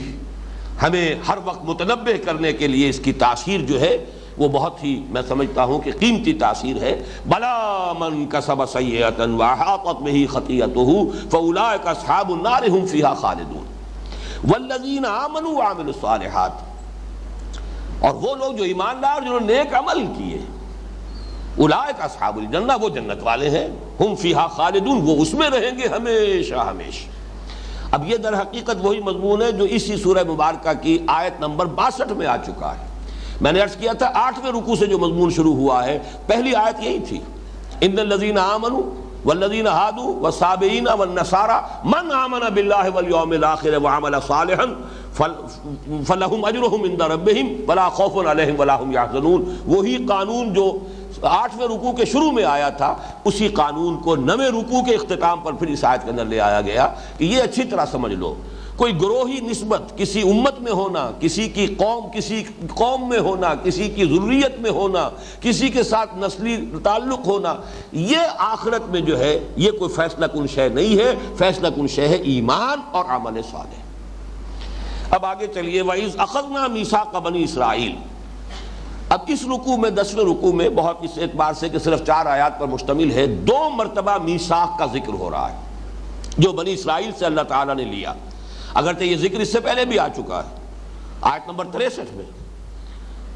A: ہمیں ہر وقت متنبہ کرنے کے لیے اس کی تاثیر جو ہے وہ بہت ہی، میں سمجھتا ہوں کہ قیمتی تاثیر ہے۔ بلا من کسب سیئۃ واحاطت بہ خطیئتہ فاولئک اصحاب النار هم فیہا خالدون والذین آمنوا وعملوا الصالحات، اور وہ لوگ جو ایمان لائے اور جنہوں نے نیک عمل کیے، اولئک اصحاب الجنہ، وہ جنت والے ہیں، ہم فیہا خالدون، وہ اس میں رہیں گے ہمیشہ ہمیشہ۔ اب یہ در حقیقت وہی مضمون ہے جو اسی سورہ مبارکہ کی آیت نمبر 62 میں آ چکا ہے۔ میں نے عرض کیا تھا 8ویں رکوع سے جو مضمون شروع ہوا ہے، پہلی آیت یہی تھی، ان الذین آمنوا والذین ہادوا والصابئین والنصارى من آمن باللہ والیوم الآخر وعمل صالحا فلہم اجرہم عند ربہم ولا خوف علیہم ولا ہم یحزنون۔ وہی قانون جو 8ویں رکوع کے شروع میں آیا تھا، اسی قانون کو 9ویں رکوع کے اختتام پر پھر اس آیت کے اندر لے آیا گیا کہ یہ اچھی طرح سمجھ لو، کوئی گروہی نسبت کسی امت میں ہونا، کسی قوم میں ہونا، کسی کی ذریت میں ہونا، کسی کے ساتھ نسلی تعلق ہونا، یہ آخرت میں جو ہے یہ کوئی فیصلہ کن شے نہیں ہے، فیصلہ کن شے ہے ایمان اور عمل صالح۔ اب آگے چلیے، وَإِذْ أَخَذْنَا مِيثَاقَ بَنِي اسرائیل۔ اب اس رکوع میں 10ویں رکوع میں بہت اس اعتبار سے کہ صرف 4 آیات پر مشتمل ہے، 2 مرتبہ میثاق کا ذکر ہو رہا ہے جو بنی اسرائیل سے اللہ تعالیٰ نے لیا، اگرچہ یہ ذکر اس سے پہلے بھی آ چکا ہے آیت نمبر 63 میں،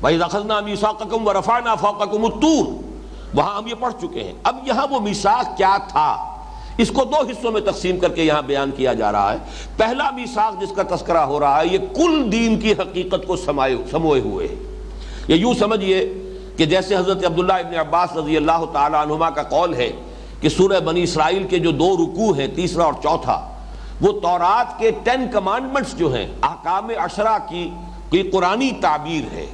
A: وَإِذْ أَخَذْنَا مِيثَاقَكُمْ وَرَفَعْنَا فَوْقَكُمُ الطُّورَ، وہاں ہم یہ پڑھ چکے ہیں۔ اب یہاں وہ میثاق کیا تھا، اس کو 2 حصوں میں تقسیم کر کے یہاں بیان کیا جا رہا ہے۔ پہلا میثاق جس کا تذکرہ ہو رہا ہے یہ کل دین کی حقیقت کو سموئے ہوئے ہے۔ یہ یوں سمجھیے کہ جیسے حضرت عبداللہ ابن عباس رضی اللہ تعالیٰ عنہما کا قول ہے کہ سورہ بنی اسرائیل کے جو 2 رکوع ہیں، تیسرا اور چوتھا، وہ تورات کے 10 کمانڈمنٹس جو ہیں، احکام 10 کی قرآنی تعبیر ہے،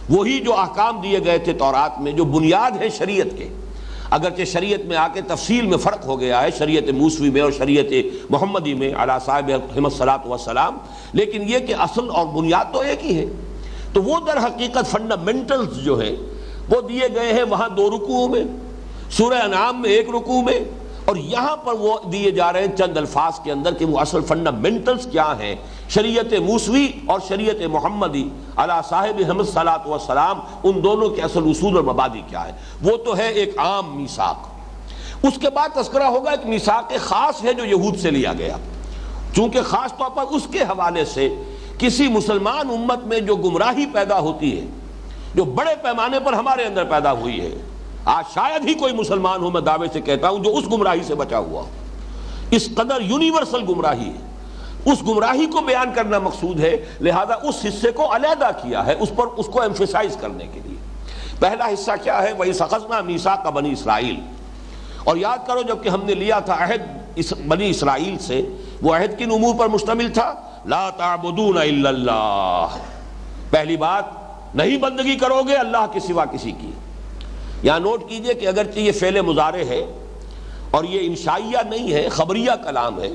A: وہی جو احکام دیے گئے تھے تورات میں، جو بنیاد ہے شریعت کے، اگرچہ شریعت میں آ کے تفصیل میں فرق ہو گیا ہے شریعت موسوی میں اور شریعت محمدی میں علی صاحب الصلاۃ والسلام، لیکن یہ کہ اصل اور بنیاد تو ایک ہی ہے۔ تو وہ در حقیقت فنڈامنٹلز جو ہیں وہ دیے گئے ہیں وہاں 2 رکوعوں میں، سورہ انعام میں 1 رکوع میں، اور یہاں پر وہ دیے جا رہے ہیں چند الفاظ کے اندر کہ وہ اصل فنڈامنٹلز کیا ہیں، شریعت موسوی اور شریعت محمدی علی صاحب الصلاۃ والسلام، ان دونوں کے اصل اصول اور مبادی کیا ہے۔ وہ تو ہے ایک عام میثاق۔ اس کے بعد تذکرہ ہوگا ایک میثاق خاص ہے جو یہود سے لیا گیا، چونکہ خاص طور پر اس کے حوالے سے کسی مسلمان امت میں جو گمراہی پیدا ہوتی ہے، جو بڑے پیمانے پر ہمارے اندر پیدا ہوئی ہے، آج شاید ہی کوئی مسلمان ہو، میں دعوے سے کہتا ہوں، جو اس گمراہی سے بچا ہوا، اس قدر یونیورسل گمراہی ہے، اس گمراہی کو بیان کرنا مقصود ہے، لہذا اس حصے کو علیحدہ کیا ہے اس کو ایمفیسائز کرنے کے لیے۔ پہلا حصہ کیا ہے، وَإِذْ أَخَذْنَا مِيثَاقَ بَنِي اسرائیل، اور یاد کرو جب کہ ہم نے لیا تھا عہد بنی اسرائیل سے، وہ عہد کن امور پر مشتمل تھا؟ لا تعبدون الا اللہ، پہلی بات نہیں بندگی کرو گے اللہ کے سوا کسی کی۔ یہاں نوٹ کیجئے کہ اگرچہ یہ فعل مضارع ہے اور یہ انشائیہ نہیں ہے، خبریہ کلام ہے،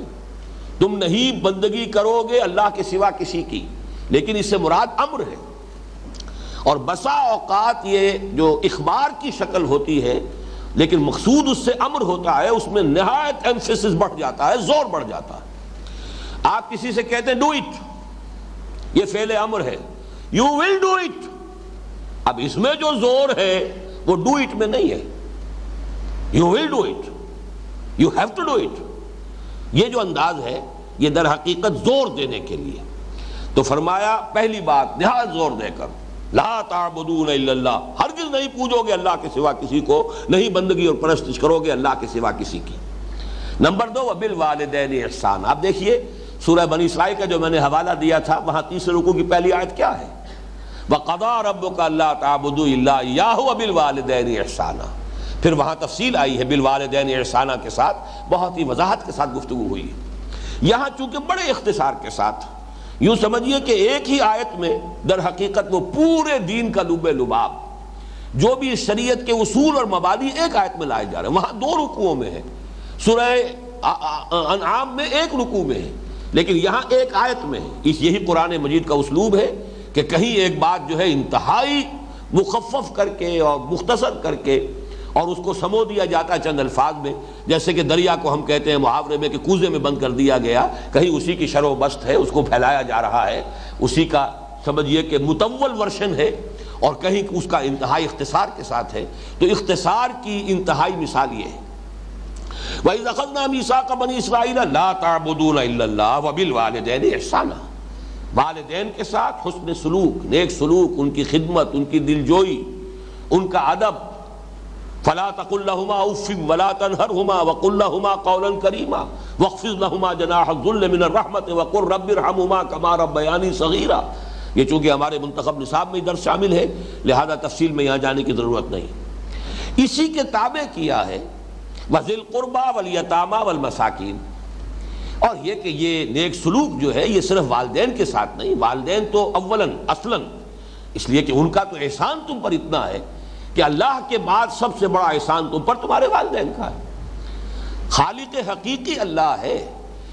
A: تم نہیں بندگی کرو گے اللہ کے سوا کسی کی، لیکن اس سے مراد امر ہے، اور بسا اوقات یہ جو اخبار کی شکل ہوتی ہے لیکن مقصود اس سے امر ہوتا ہے، اس میں نہایت ایمفیسس بڑھ جاتا ہے، زور بڑھ جاتا ہے۔ آپ کسی سے کہتے ہیں ڈو اٹ، یہ فعل امر ہے، یو ول ڈو اٹ، اب اس میں جو زور ہے وہ ڈو اٹ میں نہیں ہے، you will do it, you have to do it, یہ جو انداز ہے یہ در حقیقت زور دینے کے لیے۔ تو فرمایا پہلی بات نہایت زور دے کر، لا تعبدون الا اللہ، ہرگز نہیں پوجو گے اللہ کے سوا کسی کو، نہیں بندگی اور پرستش کرو گے اللہ کے سوا کسی کی۔ نمبر 2 وبالوالدین احسان۔ آپ دیکھیے سورہ بنی اسرائیل کا جو میں نے حوالہ دیا تھا، وہاں 3 رکوع کی پہلی آیت کیا ہے؟ وَقَضَىٰ رَبُّكَ أَلَّا تَعْبُدُوا إِلَّا إِيَّاهُ وَبِالْوَالِدَيْنِ إِحْسَانًا، پھر وہاں تفصیل آئی ہے بالوالدین احسانہ کے ساتھ، بہت ہی وضاحت کے ساتھ گفتگو ہوئی ہے۔ یہاں چونکہ بڑے اختصار کے ساتھ، یوں سمجھیے کہ ایک ہی آیت میں در حقیقت وہ پورے دین کا لب لباب، جو بھی شریعت کے اصول اور مبادی ایک آیت میں لائے جا رہے ہیں، وہاں 2 رکوعوں میں ہے، سورہ انعام میں 1 رکوع میں ہے، لیکن یہاں ایک آیت میں ہے۔ یہی قرآن مجید کا اسلوب ہے کہ کہیں ایک بات جو ہے انتہائی مخفف کر کے اور مختصر کر کے اور اس کو سمو دیا جاتا ہے چند الفاظ میں، جیسے کہ دریا کو ہم کہتے ہیں محاورے میں کہ کوزے میں بند کر دیا گیا، کہیں اسی کی شرح و بست ہے، اس کو پھیلایا جا رہا ہے، اسی کا سمجھیے کہ مطول ورشن ہے، اور کہیں اس کا انتہائی اختصار کے ساتھ ہے۔ تو اختصار کی انتہائی مثال یہ ہے، وَإِذْ أَخَذْنَا مِيثَاقَ بَنِي إِسْرَائِيلَ لَا تَعْبُدُونَ إِلَّا اللَّهَ وَبِالْوَالِدَيْنِ إِحْسَانًا، والدین کے ساتھ حسن سلوک، نیک سلوک، ان کی خدمت، ان کی دلجوئی، ان کا ادب۔ فَلَا تَقُل لَّهُمَا أُفٍّ وَلَا تَنْهَرْهُمَا وَقُل لَّهُمَا قَوْلًا كَرِيمًا وَاخْفِضْ لَهُمَا جَنَاحَ الذُّلِّ مِنَ الرَّحْمَةِ وَقُل رَّبِّ ارْحَمْهُمَا كَمَا رَبَّيَانِي صَغِيرًا۔ یہ چونکہ ہمارے منتخب نصاب میں درس شامل ہے، لہذا تفصیل میں یہاں جانے کی ضرورت نہیں، اسی کے تابع کیا ہے وَذِي الْقُرْبَى وَالْيَتَامَى وَالْمَسَاكِينِ۔ اور یہ کہ یہ نیک سلوک جو ہے یہ صرف والدین کے ساتھ نہیں، والدین تو اولاً اصلاً، اس لیے کہ ان کا تو احسان تم پر اتنا ہے کہ اللہ کے بعد سب سے بڑا احسان تم پر تمہارے والدین کا ہے۔ خالق حقیقی اللہ ہے،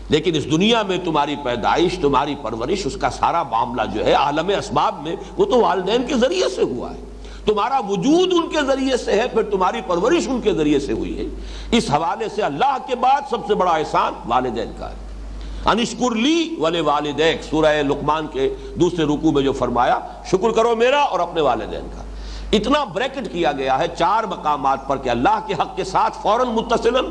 A: لیکن اس دنیا میں تمہاری پیدائش، تمہاری پرورش، اس کا سارا معاملہ جو ہے عالم اسباب میں وہ تو والدین کے ذریعے سے ہوا ہے۔ تمہارا وجود ان کے ذریعے سے ہے، پھر تمہاری پرورش ان کے ذریعے سے ہوئی ہے۔ اس حوالے سے اللہ کے بعد سب سے بڑا احسان والدین کا ہے۔ انشکر لی ولوالدیک، سورہ لقمان کے دوسرے رکوع میں جو فرمایا، شکر کرو میرا اور اپنے والدین کا۔ اتنا بریکٹ کیا گیا ہے 4 مقامات پر کہ اللہ کے حق کے ساتھ فوراً متصلاً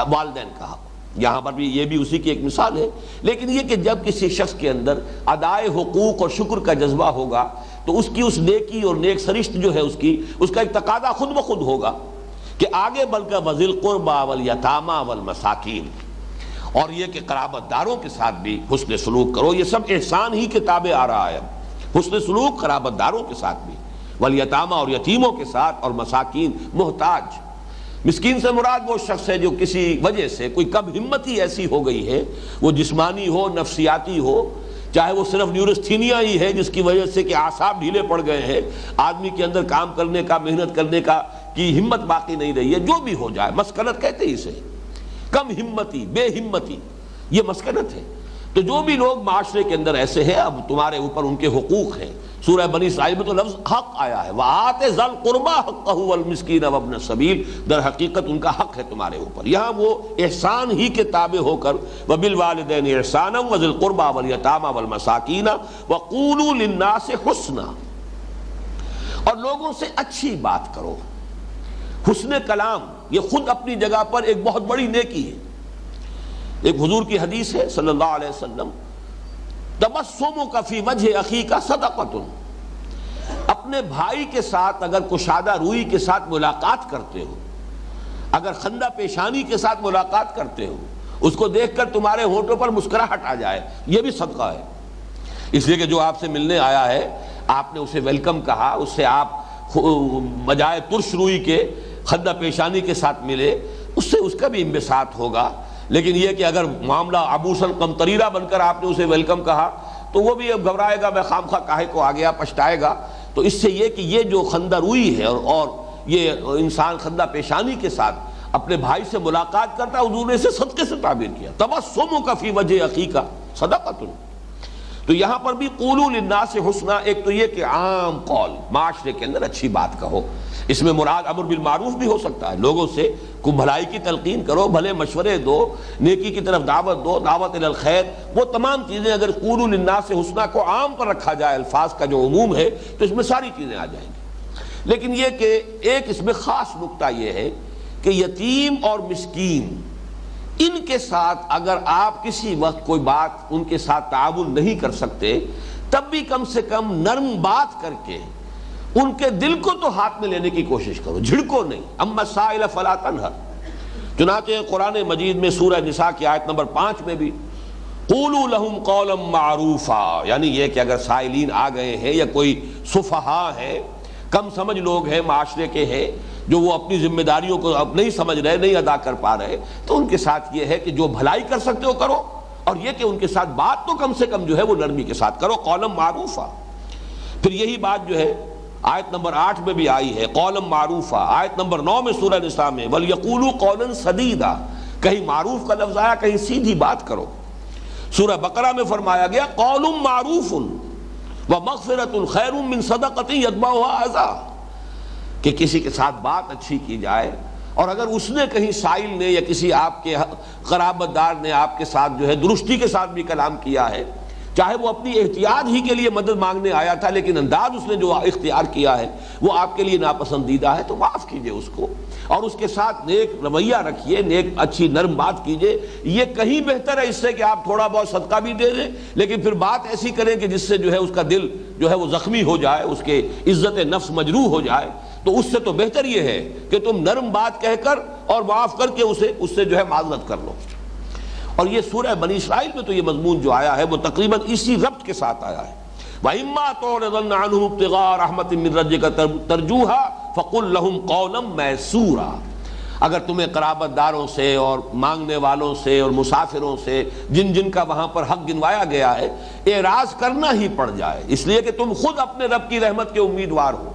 A: والدین کا حق۔ یہاں پر بھی یہ بھی اسی کی ایک مثال ہے، لیکن یہ کہ جب کسی شخص کے اندر ادائے حقوق اور شکر کا جذبہ ہوگا تو اس کی اس نیکی اور نیک سرشت جو ہے اس کا ایک تقاضا خود بخود ہوگا کہ آگے بڑھ کر وذی القربی والیتامی والمساکین، اور یہ کہ قرابت داروں کے ساتھ بھی حسن سلوک کرو۔ یہ سب احسان ہی کے تابع آ رہا ہے، حسن سلوک قرابت داروں کے ساتھ بھی، والیتامی اور یتیموں کے ساتھ، اور مساکین محتاج۔ مسکین سے مراد وہ شخص ہے جو کسی وجہ سے کوئی کم ہمتی ایسی ہو گئی ہے، وہ جسمانی ہو، نفسیاتی ہو، چاہے وہ صرف نیورستھینیا ہی ہے جس کی وجہ سے کہ اعصاب ڈھیلے پڑ گئے ہیں، آدمی کے اندر کام کرنے کا، محنت کرنے کا کی ہمت باقی نہیں رہی ہے، جو بھی ہو جائے، مسکنت کہتے ہیں اسے، کم ہمتی، بے ہمتی، یہ مسکنت ہے۔ تو جو بھی لوگ معاشرے کے اندر ایسے ہیں، اب تمہارے اوپر ان کے حقوق ہیں۔ سورہ بنی اسرائیل میں تو لفظ حق آیا ہے، وَآتِ ذَا الْقُرْبَى حَقَّهُ وَالْمِسْكِينَ وَابْنَ السَّبِيلِ، در حقیقت ان کا حق ہے تمہارے اوپر۔ یہاں وہ احسان ہی کے تابع ہو کر وَبِالْوَالِدَيْنِ إِحْسَانًا وَذِي الْقُرْبَى وَالْيَتَامَى وَالْمَسَاكِينَ وَقُولُوا لِلنَّاسِ حُسْنًا، اور لوگوں سے اچھی بات کرو۔ حسن کلام یہ خود اپنی جگہ پر ایک بہت بڑی نیکی ہے۔ ایک حضور کی حدیث ہے صلی اللہ علیہ وسلم، تبسمک فی وجہ اخیک صدقۃ، اپنے بھائی کے ساتھ اگر کشادہ روئی کے ساتھ ملاقات کرتے ہو، اگر خندہ پیشانی کے ساتھ ملاقات کرتے ہو، اس کو دیکھ کر تمہارے ہونٹوں پر مسکراہٹ آ جائے، یہ بھی صدقہ ہے۔ اس لیے کہ جو آپ سے ملنے آیا ہے، آپ نے اسے ویلکم کہا، اس سے آپ بجائے ترش روئی کے خندہ پیشانی کے ساتھ ملے، اس سے اس کا بھی انبساط ہوگا۔ لیکن یہ کہ اگر معاملہ عبوساً قمطریرہ بن کر آپ نے اسے ویلکم کہا تو وہ بھی اب گھبرائے گا، میں خام خواہ کاہے کو آ گیا، پچھتائے گا۔ تو اس سے یہ کہ یہ جو خندہ روئی ہے اور یہ انسان خندہ پیشانی کے ساتھ اپنے بھائی سے ملاقات کرتا ہے، حضور نے اسے صدقے سے تعبیر کیا، تبسمک فی وجہ اخیک صدقۃ۔ تو یہاں پر بھی قولوا للناس حسنا، ایک تو یہ کہ عام قول، معاشرے کے اندر اچھی بات کہو، اس میں مراد امر بالمعروف بھی ہو سکتا ہے، لوگوں سے کو بھلائی کی تلقین کرو، بھلے مشورے دو، نیکی کی طرف دعوت دو، دعوت الی الخیر، وہ تمام چیزیں اگر قولوا للناس حسنا کو عام پر رکھا جائے، الفاظ کا جو عموم ہے، تو اس میں ساری چیزیں آ جائیں گی۔ لیکن یہ کہ ایک اس میں خاص نکتہ یہ ہے کہ یتیم اور مسکین، ان کے ساتھ اگر آپ کسی وقت کوئی بات ان کے ساتھ تعاون نہیں کر سکتے، تب بھی کم سے کم نرم بات کر کے ان کے دل کو تو ہاتھ میں لینے کی کوشش کرو، جھڑکو نہیں۔ اما السائل فلا تنہر، چنانچہ قرآن مجید میں سورہ نساء کی آیت نمبر 5 میں بھی قولوا لہم قولا معروفا، یعنی یہ کہ اگر سائلین آ گئے ہیں یا کوئی سفہا ہے، کم سمجھ لوگ ہیں معاشرے کے ہیں، جو وہ اپنی ذمہ داریوں کو اب نہیں سمجھ رہے، نہیں ادا کر پا رہے، تو ان کے ساتھ یہ ہے کہ جو بھلائی کر سکتے ہو کرو، اور یہ کہ ان کے ساتھ بات تو کم سے کم جو ہے وہ نرمی کے ساتھ کرو، قولا معروفا۔ پھر یہی بات جو ہے آیت نمبر 8 میں بھی آئی ہے، قولا معروفا۔ آیت نمبر 9 میں سورہ نساء میں وَلْيَقُولُوا قَوْلًا سَدِيدًا، کہیں معروف کا لفظ آیا، کہیں سیدھی بات کرو۔ سورہ بقرہ میں فرمایا گیا قَوْلٌ مَعْرُوفٌ وَمَغْفِرَةٌ خَيْرٌ مِّن صَدَقَةٍ يَتْبَعُهَا أَذًى، کہ کسی کے ساتھ بات اچھی کی جائے، اور اگر اس نے کہیں سائل نے یا کسی آپ کے قرابت دار نے آپ کے ساتھ جو ہے درستی کے ساتھ بھی کلام کیا ہے، چاہے وہ اپنی احتیاط ہی کے لیے مدد مانگنے آیا تھا، لیکن انداز اس نے جو اختیار کیا ہے وہ آپ کے لیے ناپسندیدہ ہے، تو معاف کیجئے اس کو، اور اس کے ساتھ نیک رویہ رکھیے، نیک اچھی نرم بات کیجئے۔ یہ کہیں بہتر ہے اس سے کہ آپ تھوڑا بہت صدقہ بھی دے دیں، لیکن پھر بات ایسی کریں کہ جس سے جو ہے اس کا دل جو ہے وہ زخمی ہو جائے، اس کے عزت نفس مجروح ہو جائے۔ تو اس سے تو بہتر یہ ہے کہ تم نرم بات کہہ کر اور معاف کر کے اس سے جو ہے معذرت کر لو۔ اور یہ سورہ بنی اسرائیل میں تو یہ مضمون جو آیا ہے وہ تقریباً اسی ربط کے ساتھ آیا ہے، وَإِمَّا تُعْرِضَنَّ عَنْهُمُ ابْتِغَاءَ رَحْمَةٍ مِّن رَّبِّكَ تَرْجُوهَا فَقُل لَّهُمْ قَوْلًا مَّيْسُورًا، اگر تمہیں قرابت داروں سے اور مانگنے والوں سے اور مسافروں سے جن کا وہاں پر حق گنوایا گیا ہے اعراض کرنا ہی پڑ جائے، اس لیے کہ تم خود اپنے رب کی رحمت کے امیدوار ہو،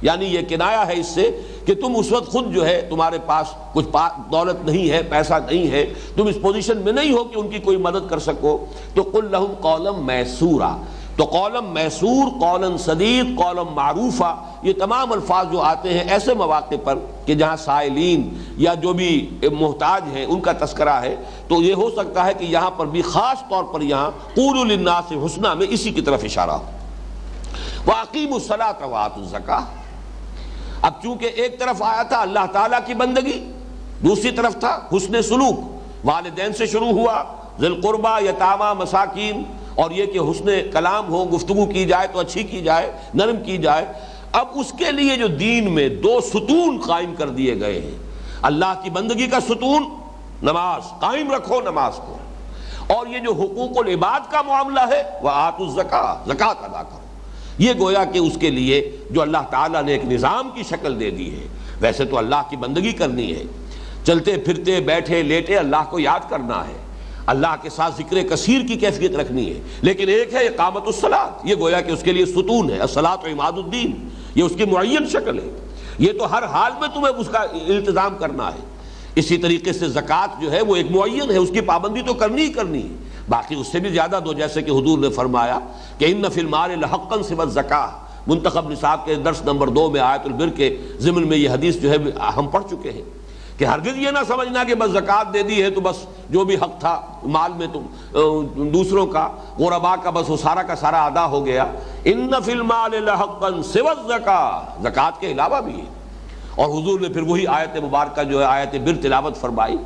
A: یعنی یہ کنایا ہے اس سے کہ تم اس وقت خود جو ہے تمہارے پاس کچھ دولت نہیں ہے، پیسہ نہیں ہے، تم اس پوزیشن میں نہیں ہو کہ ان کی کوئی مدد کر سکو، تو قل لہم قولا میسورا، تو قولا میسور، قولا سدید، قولا معروفہ، یہ تمام الفاظ جو آتے ہیں ایسے مواقع پر کہ جہاں سائلین یا جو بھی محتاج ہیں ان کا تذکرہ ہے، تو یہ ہو سکتا ہے کہ یہاں پر بھی خاص طور پر یہاں قولوا للناس حسنا میں اسی کی طرف اشارہ ہو۔ وَأَقِیمُوا الصَّلَاةَ وَآتُوا الزَّکَاةَ، اب چونکہ ایک طرف آیا تھا اللہ تعالیٰ کی بندگی، دوسری طرف تھا حسن سلوک، والدین سے شروع ہوا، ذی القربہ، یتامہ، مساکین، اور یہ کہ حسن کلام ہو، گفتگو کی جائے تو اچھی کی جائے، نرم کی جائے۔ اب اس کے لیے جو دین میں دو ستون قائم کر دیے گئے ہیں، اللہ کی بندگی کا ستون نماز، قائم رکھو نماز کو، اور یہ جو حقوق العباد کا معاملہ ہے وَآتُوا الزَّکَاةَ، زکوٰۃ ادا کرو، یہ گویا کہ اس کے لیے جو اللہ تعالیٰ نے ایک نظام کی شکل دے دی ہے۔ ویسے تو اللہ کی بندگی کرنی ہے، چلتے پھرتے بیٹھے لیٹے اللہ کو یاد کرنا ہے، اللہ کے ساتھ ذکر کثیر کی کیفیت رکھنی ہے، لیکن ایک ہے اقامت الصلاۃ، یہ گویا کہ اس کے لیے ستون ہے، الصلاۃ عماد الدین، یہ اس کی معین شکل ہے، یہ تو ہر حال میں تمہیں اس کا التزام کرنا ہے۔ اسی طریقے سے زکوٰۃ جو ہے وہ ایک معین ہے، اس کی پابندی تو کرنی ہی کرنی ہے، باقی اس سے بھی زیادہ دو، جیسے کہ حضور نے فرمایا کہ ان فی المال لحقا سوی الزکاۃ، منتخب نصاب کے درس نمبر 2 میں آیت البر کے ضمن میں یہ حدیث جو ہے ہم پڑھ چکے ہیں کہ ہرگز یہ نہ سمجھنا کہ بس زکوٰۃ دے دی ہے تو بس جو بھی حق تھا مال میں تم دوسروں کا، غرباء کا، بس وہ سارا کا سارا ادا ہو گیا۔ ان فی المال لحقا سوی الزکاۃ، زکوٰۃ کے علاوہ بھی ہے، اور حضور نے پھر وہی آیت مبارکہ جو ہے آیت بر تلاوت فرمائی،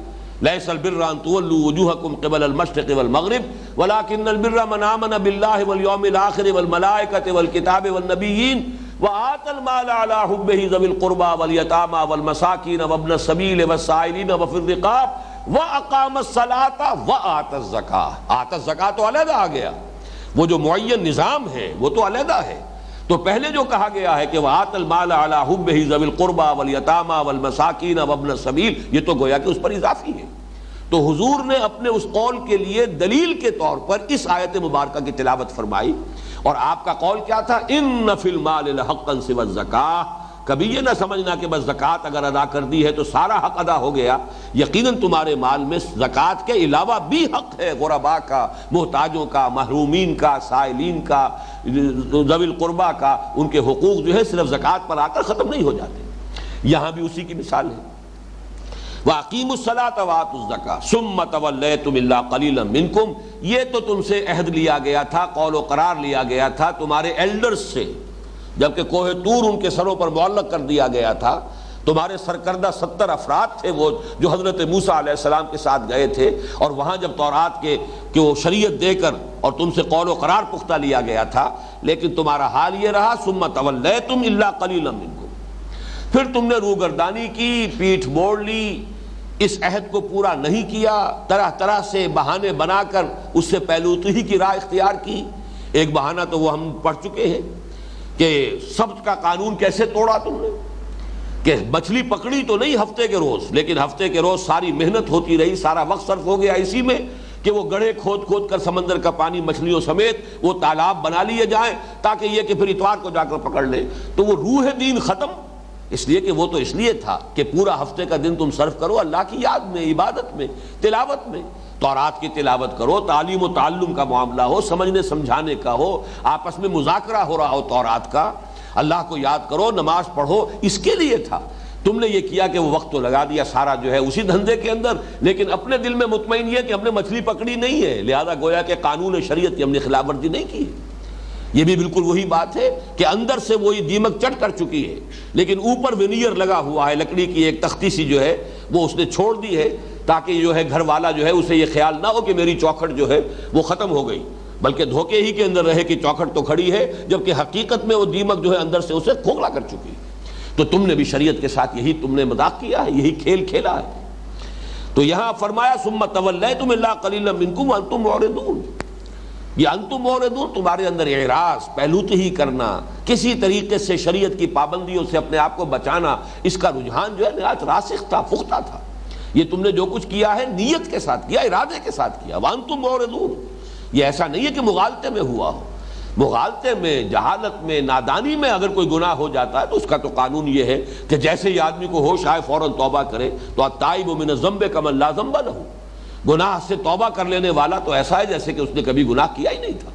A: لیس البر ان تولوا وجوہکم قبل المشرق والمغرب ولکن البر من آمن باللہ والیوم الآخر والملائکۃ والکتاب والنبیین وآتى المال على حبه ذوي القربى واليتامى والمساكين وابن السبيل والسائلين وفي الرقاب وأقام الصلاة وآتى الزكاة۔ آتى الزكاة تو علیحدہ آ گیا، وہ جو معین نظام ہے وہ تو علیحدہ ہے، تو پہلے جو کہا گیا ہے کہ وآتى المال على حبه ذوي القربى واليتامى والمساكين وابن السبيل، یہ تو گویا کہ اس پر اضافی ہے۔ تو حضور نے اپنے اس قول کے لیے دلیل کے طور پر اس آیت مبارکہ کی تلاوت فرمائی، اور آپ کا قول کیا تھا؟ ان فی المال لحقا سوی الزکاۃ، کبھی یہ نہ سمجھنا کہ بس زکوٰۃ اگر ادا کر دی ہے تو سارا حق ادا ہو گیا، یقیناً تمہارے مال میں زکوٰۃ کے علاوہ بھی حق ہے، غرباء کا، محتاجوں کا، محرومین کا، سائلین کا، ذوی القربہ کا، ان کے حقوق جو ہے صرف زکوٰۃ پر آ کر ختم نہیں ہو جاتے۔ یہاں بھی اسی کی مثال ہے، وَأَقِیمُوا الصَّلَاةَ وَآتُوا الزَّکَاةَ ثُمَّ تَوَلَّیْتُمْ إِلَّا قَلِیلًا مِنْکُمْ، یہ تو تم سے عہد لیا گیا تھا، قول و قرار لیا گیا تھا تمہارے ایلڈرز سے، جبکہ کوہ طور ان کے سروں پر معلق کر دیا گیا تھا، تمہارے سرکردہ 70 افراد تھے وہ جو حضرت موسیٰ علیہ السلام کے ساتھ گئے تھے، اور وہاں جب تورات کے وہ شریعت دے کر اور تم سے قول و قرار پختہ لیا گیا تھا، لیکن تمہارا حال یہ رہا ثُمَّ تَوَلَّیْتُمْ إِلَّا قَلِیلًا مِنْکُمْ، پھر تم نے روگردانی کی، پیٹھ موڑ لی، اس عہد کو پورا نہیں کیا، طرح طرح سے بہانے بنا کر اس سے پہلوتی کی راہ اختیار کی۔ ایک بہانہ تو وہ ہم پڑھ چکے ہیں کہ سبت کا قانون کیسے توڑا تم نے، کہ مچھلی پکڑی تو نہیں ہفتے کے روز، لیکن ہفتے کے روز ساری محنت ہوتی رہی، سارا وقت صرف ہو گیا اسی میں کہ وہ گڑھے کھود کھود کر سمندر کا پانی مچھلیوں سمیت وہ تالاب بنا لیے جائیں تاکہ یہ کہ پھر اتوار کو جا کر پکڑ لیں، تو وہ روح دین ختم، اس لیے کہ وہ تو اس لیے تھا کہ پورا ہفتے کا دن تم صرف کرو اللہ کی یاد میں، عبادت میں، تلاوت میں، تورات کی تلاوت کرو، تعلیم و تعلم کا معاملہ ہو، سمجھنے سمجھانے کا ہو، آپس میں مذاکرہ ہو رہا ہو تورات کا، اللہ کو یاد کرو، نماز پڑھو، اس کے لیے تھا۔ تم نے یہ کیا کہ وہ وقت تو لگا دیا سارا جو ہے اسی دھندے کے اندر، لیکن اپنے دل میں مطمئن یہ کہ ہم نے مچھلی پکڑی نہیں ہے، لہذا گویا کہ قانون شریعت کی ہم نے خلاف ورزی نہیں کی۔ یہ بھی بالکل وہی بات ہے کہ اندر سے وہی دیمک چٹ کر چکی ہے، لیکن اوپر ونیئر لگا ہوا ہے، لکڑی کی ایک تختی سی جو ہے وہ اس نے چھوڑ دی ہے، تاکہ جو ہے گھر والا جو ہے اسے یہ خیال نہ ہو کہ میری چوکھٹ جو ہے وہ ختم ہو گئی، بلکہ دھوکے ہی کے اندر رہے کہ چوکھٹ تو کھڑی ہے، جبکہ حقیقت میں وہ دیمک جو ہے اندر سے اسے کھوکھلا کر چکی۔ تو تم نے بھی شریعت کے ساتھ یہی تم نے مذاق کیا ہے، یہی کھیل کھیلا ہے۔ تو یہاں فرمایا ثم تولیتم الا قلیلا منکم وانتم معرضون، یہ انتم معرضون، تمہارے اندر اعراض، پہلوتی ہی کرنا، کسی طریقے سے شریعت کی پابندیوں سے اپنے آپ کو بچانا، اس کا رجحان جو ہے نہایت راسخ تھا، پختہ تھا۔ یہ تم نے جو کچھ کیا ہے نیت کے ساتھ کیا، ارادے کے ساتھ کیا، وانتم معرضون، یہ ایسا نہیں ہے کہ مغالطے میں ہوا ہو، مغالطے میں، جہالت میں، نادانی میں اگر کوئی گناہ ہو جاتا ہے تو اس کا تو قانون یہ ہے کہ جیسے ہی آدمی کو ہوش آئے فوراً توبہ کرے. تو التائب من الذنب کمن لا ذنب لہ، گناہ سے توبہ کر لینے والا تو ایسا ہے جیسے کہ اس نے کبھی گناہ کیا ہی نہیں تھا.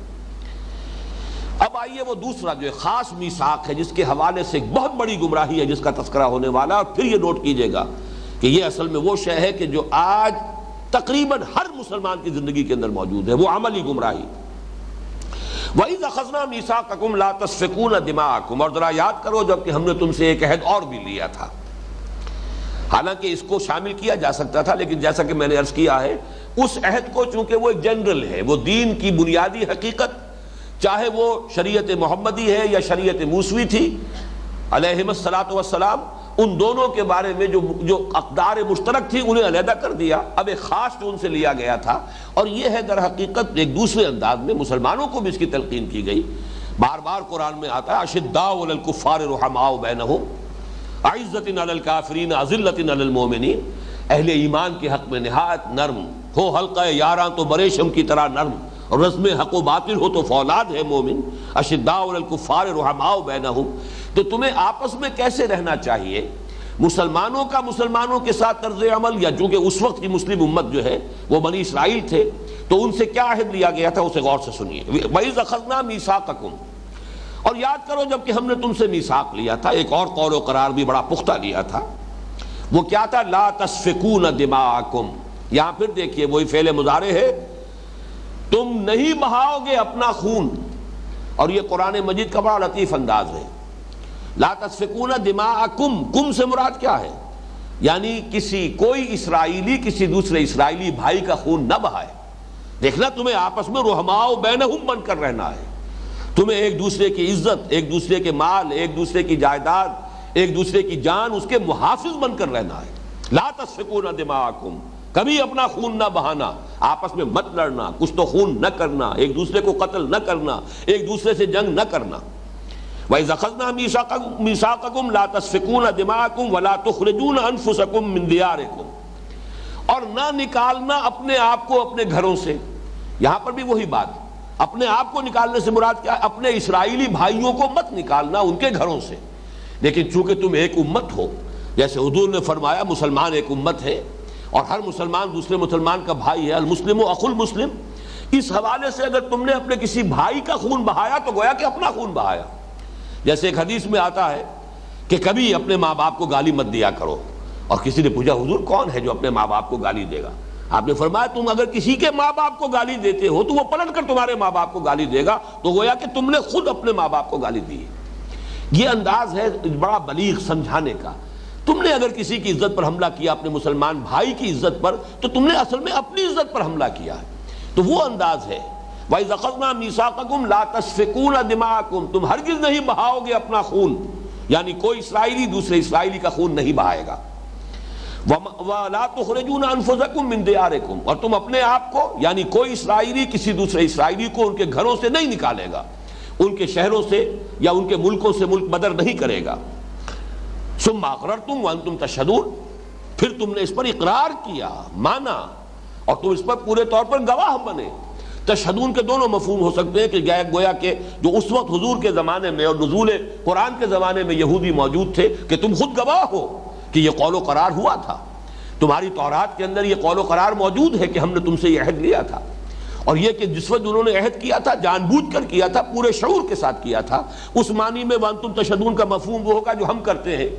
A: اب آئیے وہ دوسرا جو خاص میثاق ہے جس کے حوالے سے ایک بہت بڑی گمراہی ہے جس کا تذکرہ ہونے والا ہے، اور پھر یہ نوٹ کیجئے گا کہ یہ اصل میں وہ شے ہے کہ جو آج تقریباً ہر مسلمان کی زندگی کے اندر موجود ہے، وہ عملی گمراہی. وَإِذْ أَخَذْنَا مِيثَاقَكُمْ لَا تَسْفِكُونَ دِمَاءَكُمْ، اور ذرا یاد کرو جب کہ ہم نے تم سے ایک عہد اور بھی لیا تھا. حالانکہ اس کو شامل کیا جا سکتا تھا، لیکن جیسا کہ میں نے عرض کیا ہے اس عہد کو چونکہ وہ ایک جنرل ہے، وہ دین کی بنیادی حقیقت، چاہے وہ شریعت محمدی ہے یا شریعت موسوی تھی علیہم الصلاۃ والسلام، ان دونوں کے بارے میں جو اقدار مشترک تھی انہیں علیحدہ کر دیا. اب ایک خاص جو ان سے لیا گیا تھا، اور یہ ہے در حقیقت ایک دوسرے انداز میں مسلمانوں کو بھی اس کی تلقین کی گئی. بار بار قرآن میں آتا ہے اشداء علی الکفار رحماء بینہم اعزۃ علی الکافرین اذلۃ علی المؤمنین، اہل ایمان کے حق میں نہایت نرم ہو، حلقہ یاراں تو بریشم کی طرح نرم، اور رزم حق و باطل ہو تو فولاد ہے مومن. اشداء علی الکفار رحماء بینہم، تو تمہیں آپس میں کیسے رہنا چاہیے مسلمانوں کا مسلمانوں کے ساتھ طرز عمل، یا چونکہ اس وقت کی مسلم امت جو ہے وہ بنی اسرائیل تھے تو ان سے کیا عہد لیا گیا تھا اسے غور سے سنیے. وَإِذْ أَخَذْنَا مِيثَاقَكُمْ، اور یاد کرو جب کہ ہم نے تم سے میثاق لیا تھا، ایک اور قول و قرار بھی بڑا پختہ لیا تھا. وہ کیا تھا؟ لا تسفکون دماءکم. یہاں پھر دیکھیے وہی فعل مضارع ہے، تم نہیں بہاؤ گے اپنا خون. اور یہ قرآن مجید کا بڑا لطیف انداز ہے. لا تسفکون دماءکم، کم سے مراد کیا ہے؟ یعنی کوئی اسرائیلی کسی دوسرے اسرائیلی بھائی کا خون نہ بہائے. دیکھنا تمہیں آپس میں رحماء بینہم بن کر رہنا ہے، تمہیں ایک دوسرے کی عزت، ایک دوسرے کے مال، ایک دوسرے کی جائیداد، ایک دوسرے کی جان، اس کے محافظ بن کر رہنا ہے. لا تسفکون دماءکم، کبھی اپنا خون نہ بہانا، آپس میں مت لڑنا، کچھ تو خون نہ کرنا، ایک دوسرے کو قتل نہ کرنا، ایک دوسرے سے جنگ نہ کرنا. وَإِذْ أَخَذْنَا مِيثَاقَكُمْ لَا تَسْفِكُونَ دِمَاءَكُمْ وَلَا تُخْرِجُونَ أَنفُسَكُمْ مِنْ دِيَارِكُمْ، اور نہ نکالنا اپنے آپ کو اپنے گھروں سے. یہاں پر بھی وہی بات، اپنے آپ کو نکالنے سے مراد کیا ہے؟ اپنے اسرائیلی بھائیوں کو مت نکالنا ان کے گھروں سے. لیکن چونکہ تم ایک امت ہو، جیسے حضور نے فرمایا مسلمان ایک امت ہے اور ہر مسلمان دوسرے مسلمان کا بھائی ہے، المسلم اخو المسلم، اس حوالے سے اگر تم نے اپنے کسی بھائی کا خون بہایا تو گویا کہ اپنا خون بہایا. جیسے ایک حدیث میں آتا ہے کہ کبھی اپنے ماں باپ کو گالی مت دیا کرو. اور کسی نے پوچھا حضور کون ہے جو اپنے ماں باپ کو گالی دے گا؟ آپ نے فرمایا تم اگر کسی کے ماں باپ کو گالی دیتے ہو تو وہ پلٹ کر تمہارے ماں باپ کو گالی دے گا، تو گویا کہ تم نے خود اپنے ماں باپ کو گالی دی. یہ انداز ہے بڑا بلیغ سمجھانے کا. تم نے اگر کسی کی عزت پر حملہ کیا، اپنے مسلمان بھائی کی عزت پر، تو تم نے اصل میں اپنی عزت پر حملہ کیا ہے. تو وہ انداز ہے وَإِذْ أَخَذْنَا مِيثَاقَكُمْ لَا تَسْفِكُونَ دِمَاءَكُمْ، تم ہرگز نہیں بہاؤ گے اپنا خون، یعنی کوئی اسرائیلی دوسرے اسرائیلی کا خون نہیں بہائے گا. وَلَا تُخْرِجُونَ أَنفُسَكُمْ مِنْ دِيَارِكُمْ، اور تم اپنے آپ کو، یعنی کوئی اسرائیلی کسی دوسرے اسرائیلی کو ان کے گھروں سے نہیں نکالے گا، ان کے شہروں سے یا ان کے ملکوں سے ملک بدر نہیں کرے گا. ثُمَّ أَقْرَرْتُمْ وَأَنْتُمْ تَشْهَدُونَ، پھر تم نے اس پر اقرار کیا، مانا، اور تم اس پر پورے طور پر گواہ بنے. تشہدون کے دونوں مفہوم ہو سکتے ہیں کہ گویا کہ جو اس وقت حضور کے زمانے میں اور نزول قرآن کے زمانے میں یہودی موجود تھے کہ تم خود گواہ ہو کہ یہ قول و قرار ہوا تھا، تمہاری تورات کے اندر یہ قول و قرار موجود ہے کہ ہم نے تم سے یہ عہد لیا تھا. اور یہ کہ جس وقت انہوں نے عہد کیا تھا جان بوجھ کر کیا تھا، پورے شعور کے ساتھ کیا تھا. اس معنی میں وانتم تشہدون کا مفہوم وہ ہوگا جو ہم کرتے ہیں.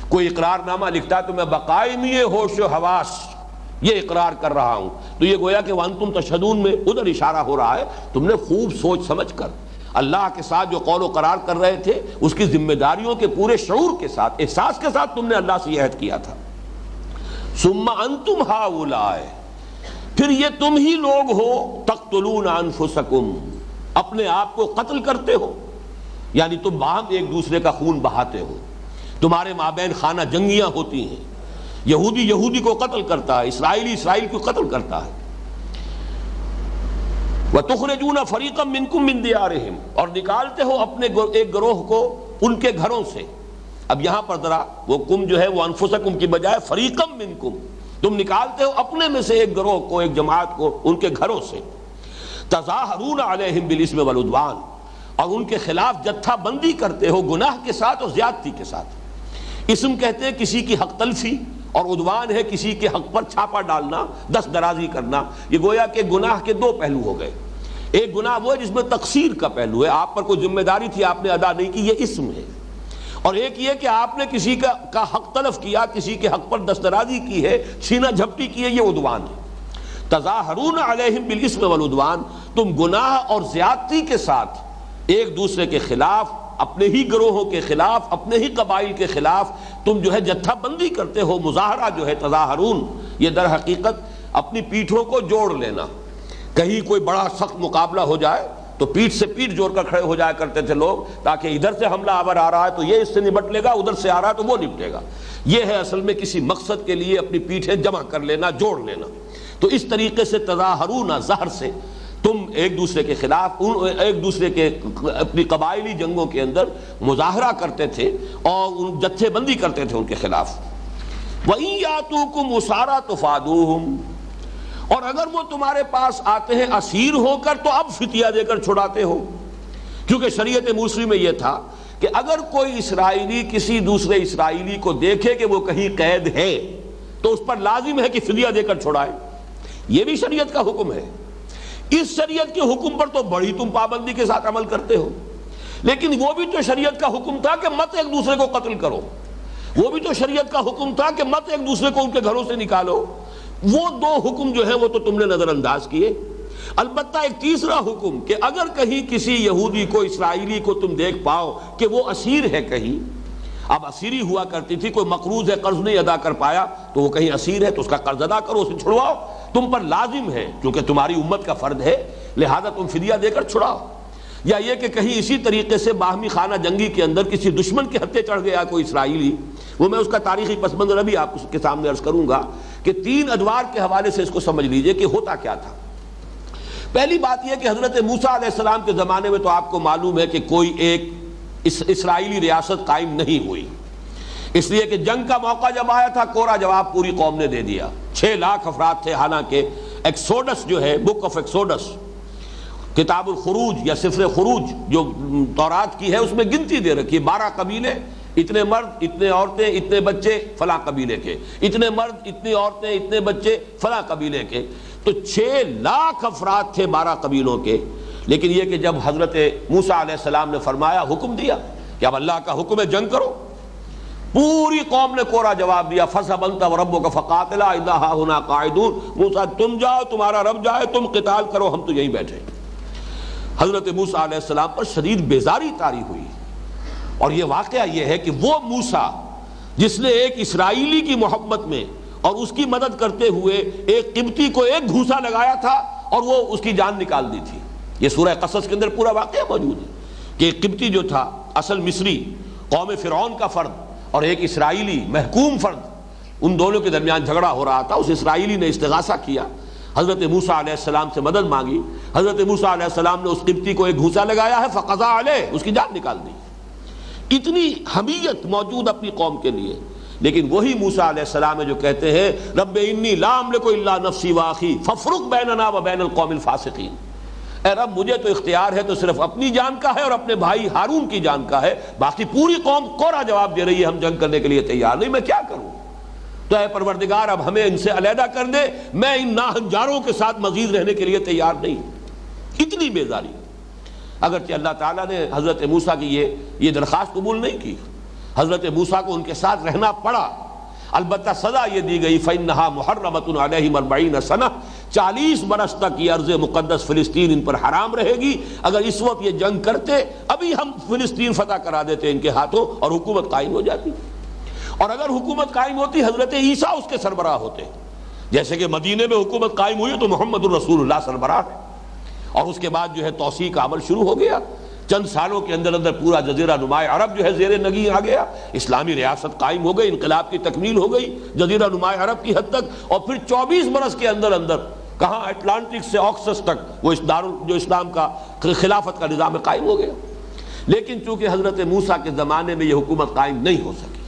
A: کوئی اقرار نامہ لکھتا ہے تو میں بقائمی ہوش و حواس یہ اقرار کر رہا ہوں، تو یہ گویا کہ وانتم تشہدون میں ادھر اشارہ ہو رہا ہے. تم نے خوب سوچ سمجھ کر اللہ کے ساتھ جو قول و قرار کر رہے تھے اس کی ذمہ داریوں کے پورے شعور کے ساتھ، احساس کے ساتھ تم نے اللہ سے یہ عہد کیا تھا. ثم انتم ہؤلاء، پھر یہ تم ہی لوگ ہو، تقتلون انفسکم، اپنے آپ کو قتل کرتے ہو، یعنی تم باہم ایک دوسرے کا خون بہاتے ہو. تمہارے مابین خانہ جنگیاں ہوتی ہیں، یہودی یہودی کو قتل کرتا ہے، اسرائیلی اسرائیل کو قتل کرتا ہے. وَتُخْرِجُونَ فَرِيقًا مِّنكُم مِّن دِيَارِهِمْ، اور نکالتے ہو اپنے ایک گروہ کو ان کے گھروں سے. اب یہاں پر ذرا وہ کم جو ہے وہ انفسکم کی بجائے فریقم منکم، تم نکالتے ہو اپنے میں سے ایک گروہ کو، ایک جماعت کو ان کے گھروں سے. تظاہرون علیہم بالاسم والعدوان، اور ان کے خلاف جتھا بندی کرتے ہو گناہ کے ساتھ اور زیادتی کے ساتھ۔ اسم کہتے ہیں کسی کی حق تلفی، اور عدوان ہے کسی کے حق پر چھاپا ڈالنا، دست درازی کرنا۔ یہ گویا کہ گناہ کے دو پہلو ہو گئے۔ ایک گناہ وہ ہے جس میں تقصیر کا پہلو ہے، آپ پر کوئی ذمہ داری تھی آپ نے ادا نہیں کی، یہ اسم ہے۔ اور ایک یہ کہ آپ نے کسی کا حق تلف کیا، کسی کے حق پر دست درازی کی ہے، چھینا جھپٹی کی ہے، یہ عدوان ہے۔ تظاہرون علیہم بالاسم والعدوان، تم گناہ اور زیادتی کے ساتھ ایک دوسرے کے خلاف، اپنے ہی گروہوں کے خلاف، اپنے ہی قبائل کے خلاف تم جو ہے جتھا بندی کرتے ہو۔ مظاہرہ جو ہے تظاہرون، یہ در حقیقت اپنی پیٹھوں کو جوڑ لینا۔ کہیں کوئی بڑا سخت مقابلہ ہو جائے تو پیٹھ سے پیٹھ جوڑ کر کھڑے ہو جایا کرتے تھے لوگ، تاکہ ادھر سے حملہ آور آ رہا ہے تو یہ اس سے نمٹ لے گا، ادھر سے آ رہا ہے تو وہ نپٹے گا۔ یہ ہے اصل میں کسی مقصد کے لیے اپنی پیٹھیں جمع کر لینا، جوڑ لینا۔ تو اس طریقے سے تظاہرون، زہر سے تم ایک دوسرے کے خلاف، ایک دوسرے کے اپنی قبائلی جنگوں کے اندر مظاہرہ کرتے تھے اور ان جتھے بندی کرتے تھے ان کے خلاف۔ وَإِن يَأْتُوكُمْ أُسَارَىٰ تُفَادُوهُمْ، اور اگر وہ تمہارے پاس آتے ہیں اسیر ہو کر تو اب فتیہ دے کر چھڑاتے ہو، کیونکہ شریعت موسوی میں یہ تھا کہ اگر کوئی اسرائیلی کسی دوسرے اسرائیلی کو دیکھے کہ وہ کہیں قید ہے تو اس پر لازم ہے کہ فدیہ دے کر چھڑائے۔ یہ بھی شریعت کا حکم ہے۔ اس شریعت کے حکم پر تو بڑی تم پابندی کے ساتھ عمل کرتے ہو، لیکن وہ بھی تو شریعت کا حکم تھا کہ مت ایک دوسرے کو قتل کرو، وہ بھی تو شریعت کا حکم تھا کہ مت ایک دوسرے کو ان کے گھروں سے نکالو۔ وہ دو حکم جو ہیں وہ تو تم نے نظر انداز کیے۔ البتہ ایک تیسرا حکم کہ اگر کہیں کسی یہودی کو، اسرائیلی کو تم دیکھ پاؤ کہ وہ اسیر ہے کہیں، اب اسیری ہوا کرتی تھی، کوئی مقروض ہے قرض نہیں ادا کر پایا تو وہ کہیں اسیر ہے تو اس کا قرض ادا کرو، اسے چھڑواؤ، تم پر لازم ہے کیونکہ تمہاری امت کا فرد ہے، لہذا تم فدیہ دے کر چھڑاؤ۔ یا یہ کہ کہیں اسی طریقے سے باہمی خانہ جنگی کے اندر کسی دشمن کے ہتھے چڑھ گیا کوئی اسرائیلی، وہ میں اس کا تاریخی پس منظر بھی آپ کے سامنے عرض کروں گا کہ 3 ادوار کے حوالے سے اس کو سمجھ لیجئے کہ ہوتا کیا تھا۔ پہلی بات یہ کہ حضرت موسیٰ علیہ السلام کے زمانے میں تو آپ کو معلوم ہے کہ کوئی ایک اسرائیلی ریاست قائم نہیں ہوئی، اس لیے کہ جنگ کا موقع جب آیا تھا کورا جواب پوری قوم نے دے دیا۔ 6 لاکھ افراد تھے، حالانکہ ایکسوڈس جو ہے، بک آف ایکسوڈس، کتاب الخروج یا سفر خروج جو تورات کی ہے، اس میں گنتی دے رکھی ہے، 12 قبیلے، اتنے مرد، اتنے عورتیں، اتنے بچے فلاں قبیلے کے، اتنے مرد، اتنی عورتیں، اتنے بچے فلاں قبیلے کے۔ تو 6 لاکھ افراد تھے 12 قبیلوں کے۔ لیکن یہ کہ جب حضرت موسیٰ علیہ السلام نے فرمایا، حکم دیا کہ اب اللہ کا حکم ہے جنگ کرو، پوری قوم نے کورا جواب دیا، فَاذْهَبْ أَنْتَ وَرَبُّكَ فَقَاتِلَا إِنَّا هَاهُنَا قَاعِدُونَ۔ موسیٰ تم جاؤ، تمہارا رب جائے، تم قتال کرو، ہم تو یہیں بیٹھے۔ حضرت موسیٰ علیہ السلام پر شدید بیزاری طاری ہوئی، اور یہ واقعہ یہ ہے کہ وہ موسیٰ جس نے ایک اسرائیلی کی محبت میں اور اس کی مدد کرتے ہوئے ایک قبطی کو ایک گھوسا لگایا تھا اور وہ اس کی جان نکال دی تھی، یہ سورہ قصص کے اندر پورا واقعہ موجود ہے کہ ایک قبطی جو تھا، اصل مصری، قوم فرعون کا فرد، اور ایک اسرائیلی محکوم فرد، ان دونوں کے درمیان جھگڑا ہو رہا تھا۔ اس اسرائیلی نے استغاثہ کیا، حضرت موسیٰ علیہ السلام سے مدد مانگی، حضرت موسیٰ علیہ السلام نے اس قبطی کو ایک گھوسا لگایا ہے، فقضا علیہ، اس کی جان نکال دی۔ اتنی حمیت موجود اپنی قوم کے لیے، لیکن وہی موسیٰ علیہ السلام ہے جو کہتے ہیں رب انی لا املک الا نفسی واخی فافرق بیننا وبین القوم الفاسقین، اے رب مجھے تو اختیار ہے تو صرف اپنی جان کا ہے اور اپنے بھائی ہارون کی جان کا ہے، باقی پوری قوم کورا جواب دے رہی ہے ہم جنگ کرنے کے لیے تیار نہیں، میں کیا کروں؟ تو اے پروردگار اب ہمیں ان سے علیحدہ کر دے، میں ان ناہنجاروں کے ساتھ مزید رہنے کے لیے تیار نہیں۔ اتنی بیزاری، اگرچہ اللہ تعالیٰ نے حضرت موسیٰ کی یہ درخواست قبول نہیں کی، حضرت موسیٰ کو ان کے ساتھ رہنا پڑا، البتہ سزا یہ دی گئی فَإِنَّهَا مُحَرَّمَةٌ عَلَيْهِمْ 40 سنہ، 40 برس تک یہ ارض مقدس فلسطین ان پر حرام رہے گی۔ اگر اس وقت یہ جنگ کرتے، ابھی ہم فلسطین فتح کرا دیتے ان کے ہاتھوں اور حکومت قائم ہو جاتی، اور اگر حکومت قائم ہوتی حضرت عیسیٰ اس کے سربراہ ہوتے، جیسے کہ مدینے میں حکومت قائم ہوئی تو محمد الرسول اللہ سربراہ ہے، اور اس کے بعد جو ہے توسیع کا عمل شروع ہو گیا۔ چند سالوں کے اندر اندر پورا جزیرہ نماء عرب جو ہے زیر نگیں آ گیا، اسلامی ریاست قائم ہو گئی، انقلاب کی تکمیل ہو گئی جزیرہ نماء عرب کی حد تک، اور پھر 24 برس کے اندر اندر کہاں اٹلانٹک سے آکسس تک وہ جو اسلام کا خلافت کا نظام قائم ہو گیا۔ لیکن چونکہ حضرت موسیٰ کے زمانے میں یہ حکومت قائم نہیں ہو سکی،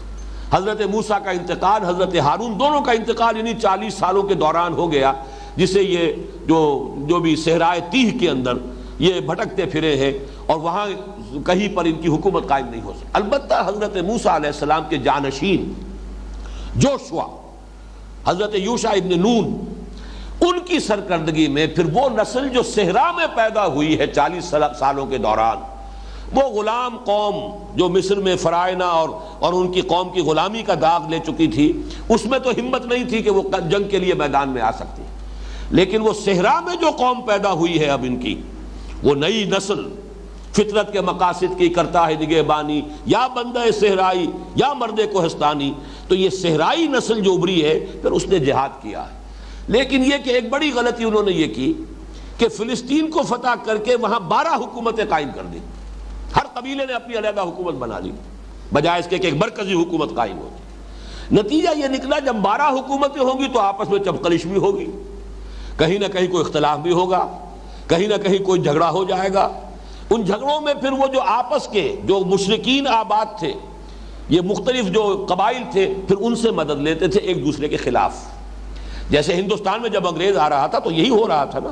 A: حضرت موسیٰ کا انتقال، حضرت ہارون، دونوں کا انتقال انہی 40 سالوں کے دوران ہو گیا، جسے یہ جو بھی صحرائے تیہ کے اندر یہ بھٹکتے پھرے ہیں اور وہاں کہیں پر ان کی حکومت قائم نہیں ہو سکتی۔ البتہ حضرت موسیٰ علیہ السلام کے جانشین جوشوا، حضرت یوشع ابن نون، ان کی سرکردگی میں پھر وہ نسل جو صحرا میں پیدا ہوئی ہے 40 سالوں کے دوران، وہ غلام قوم جو مصر میں فرائض اور ان کی قوم کی غلامی کا داغ لے چکی تھی، اس میں تو ہمت نہیں تھی کہ وہ جنگ کے لیے میدان میں آ سکتی، لیکن وہ صحرا میں جو قوم پیدا ہوئی ہے اب ان کی، وہ نئی نسل فطرت کے مقاصد کی کرتا ہے نگہبانی، یا بندہ صحرائی یا مرد کوہستانی، تو یہ صحرائی نسل جو ابری ہے پھر اس نے جہاد کیا ہے۔ لیکن یہ کہ ایک بڑی غلطی انہوں نے یہ کی کہ فلسطین کو فتح کر کے وہاں 12 حکومتیں قائم کر دی، ہر قبیلے نے اپنی علیحدہ حکومت بنا لی بجائے اس کے کہ ایک مرکزی حکومت قائم ہوتی۔ نتیجہ یہ نکلا جب 12 حکومتیں ہوں گی تو آپس میں چپقلش بھی ہوگی، کہیں نہ کہیں کوئی اختلاف بھی ہوگا، کہیں نہ کہیں کوئی جھگڑا ہو جائے گا۔ ان جھگڑوں میں پھر وہ جو آپس کے جو مشرکین آباد تھے، یہ مختلف جو قبائل تھے، پھر ان سے مدد لیتے تھے ایک دوسرے کے خلاف۔ جیسے ہندوستان میں جب انگریز آ رہا تھا تو یہی ہو رہا تھا نا،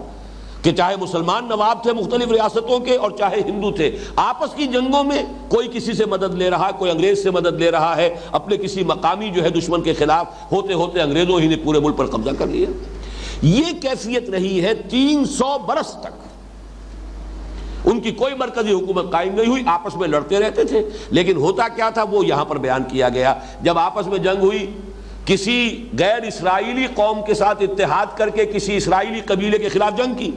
A: کہ چاہے مسلمان نواب تھے مختلف ریاستوں کے اور چاہے ہندو تھے، آپس کی جنگوں میں کوئی کسی سے مدد لے رہا ہے، کوئی انگریز سے مدد لے رہا ہے، اپنے کسی مقامی جو ہے دشمن کے خلاف، ہوتے ہوتے انگریزوں ہی نے پورے ملک پر قبضہ کر لیا۔ یہ کیفیت رہی ہے 300 برس تک، ان کی کوئی مرکزی حکومت قائم نہیں ہوئی، آپس میں لڑتے رہتے تھے۔ لیکن ہوتا کیا تھا وہ یہاں پر بیان کیا گیا، جب آپس میں جنگ ہوئی، کسی غیر اسرائیلی قوم کے ساتھ اتحاد کر کے کسی اسرائیلی قبیلے کے خلاف جنگ کی،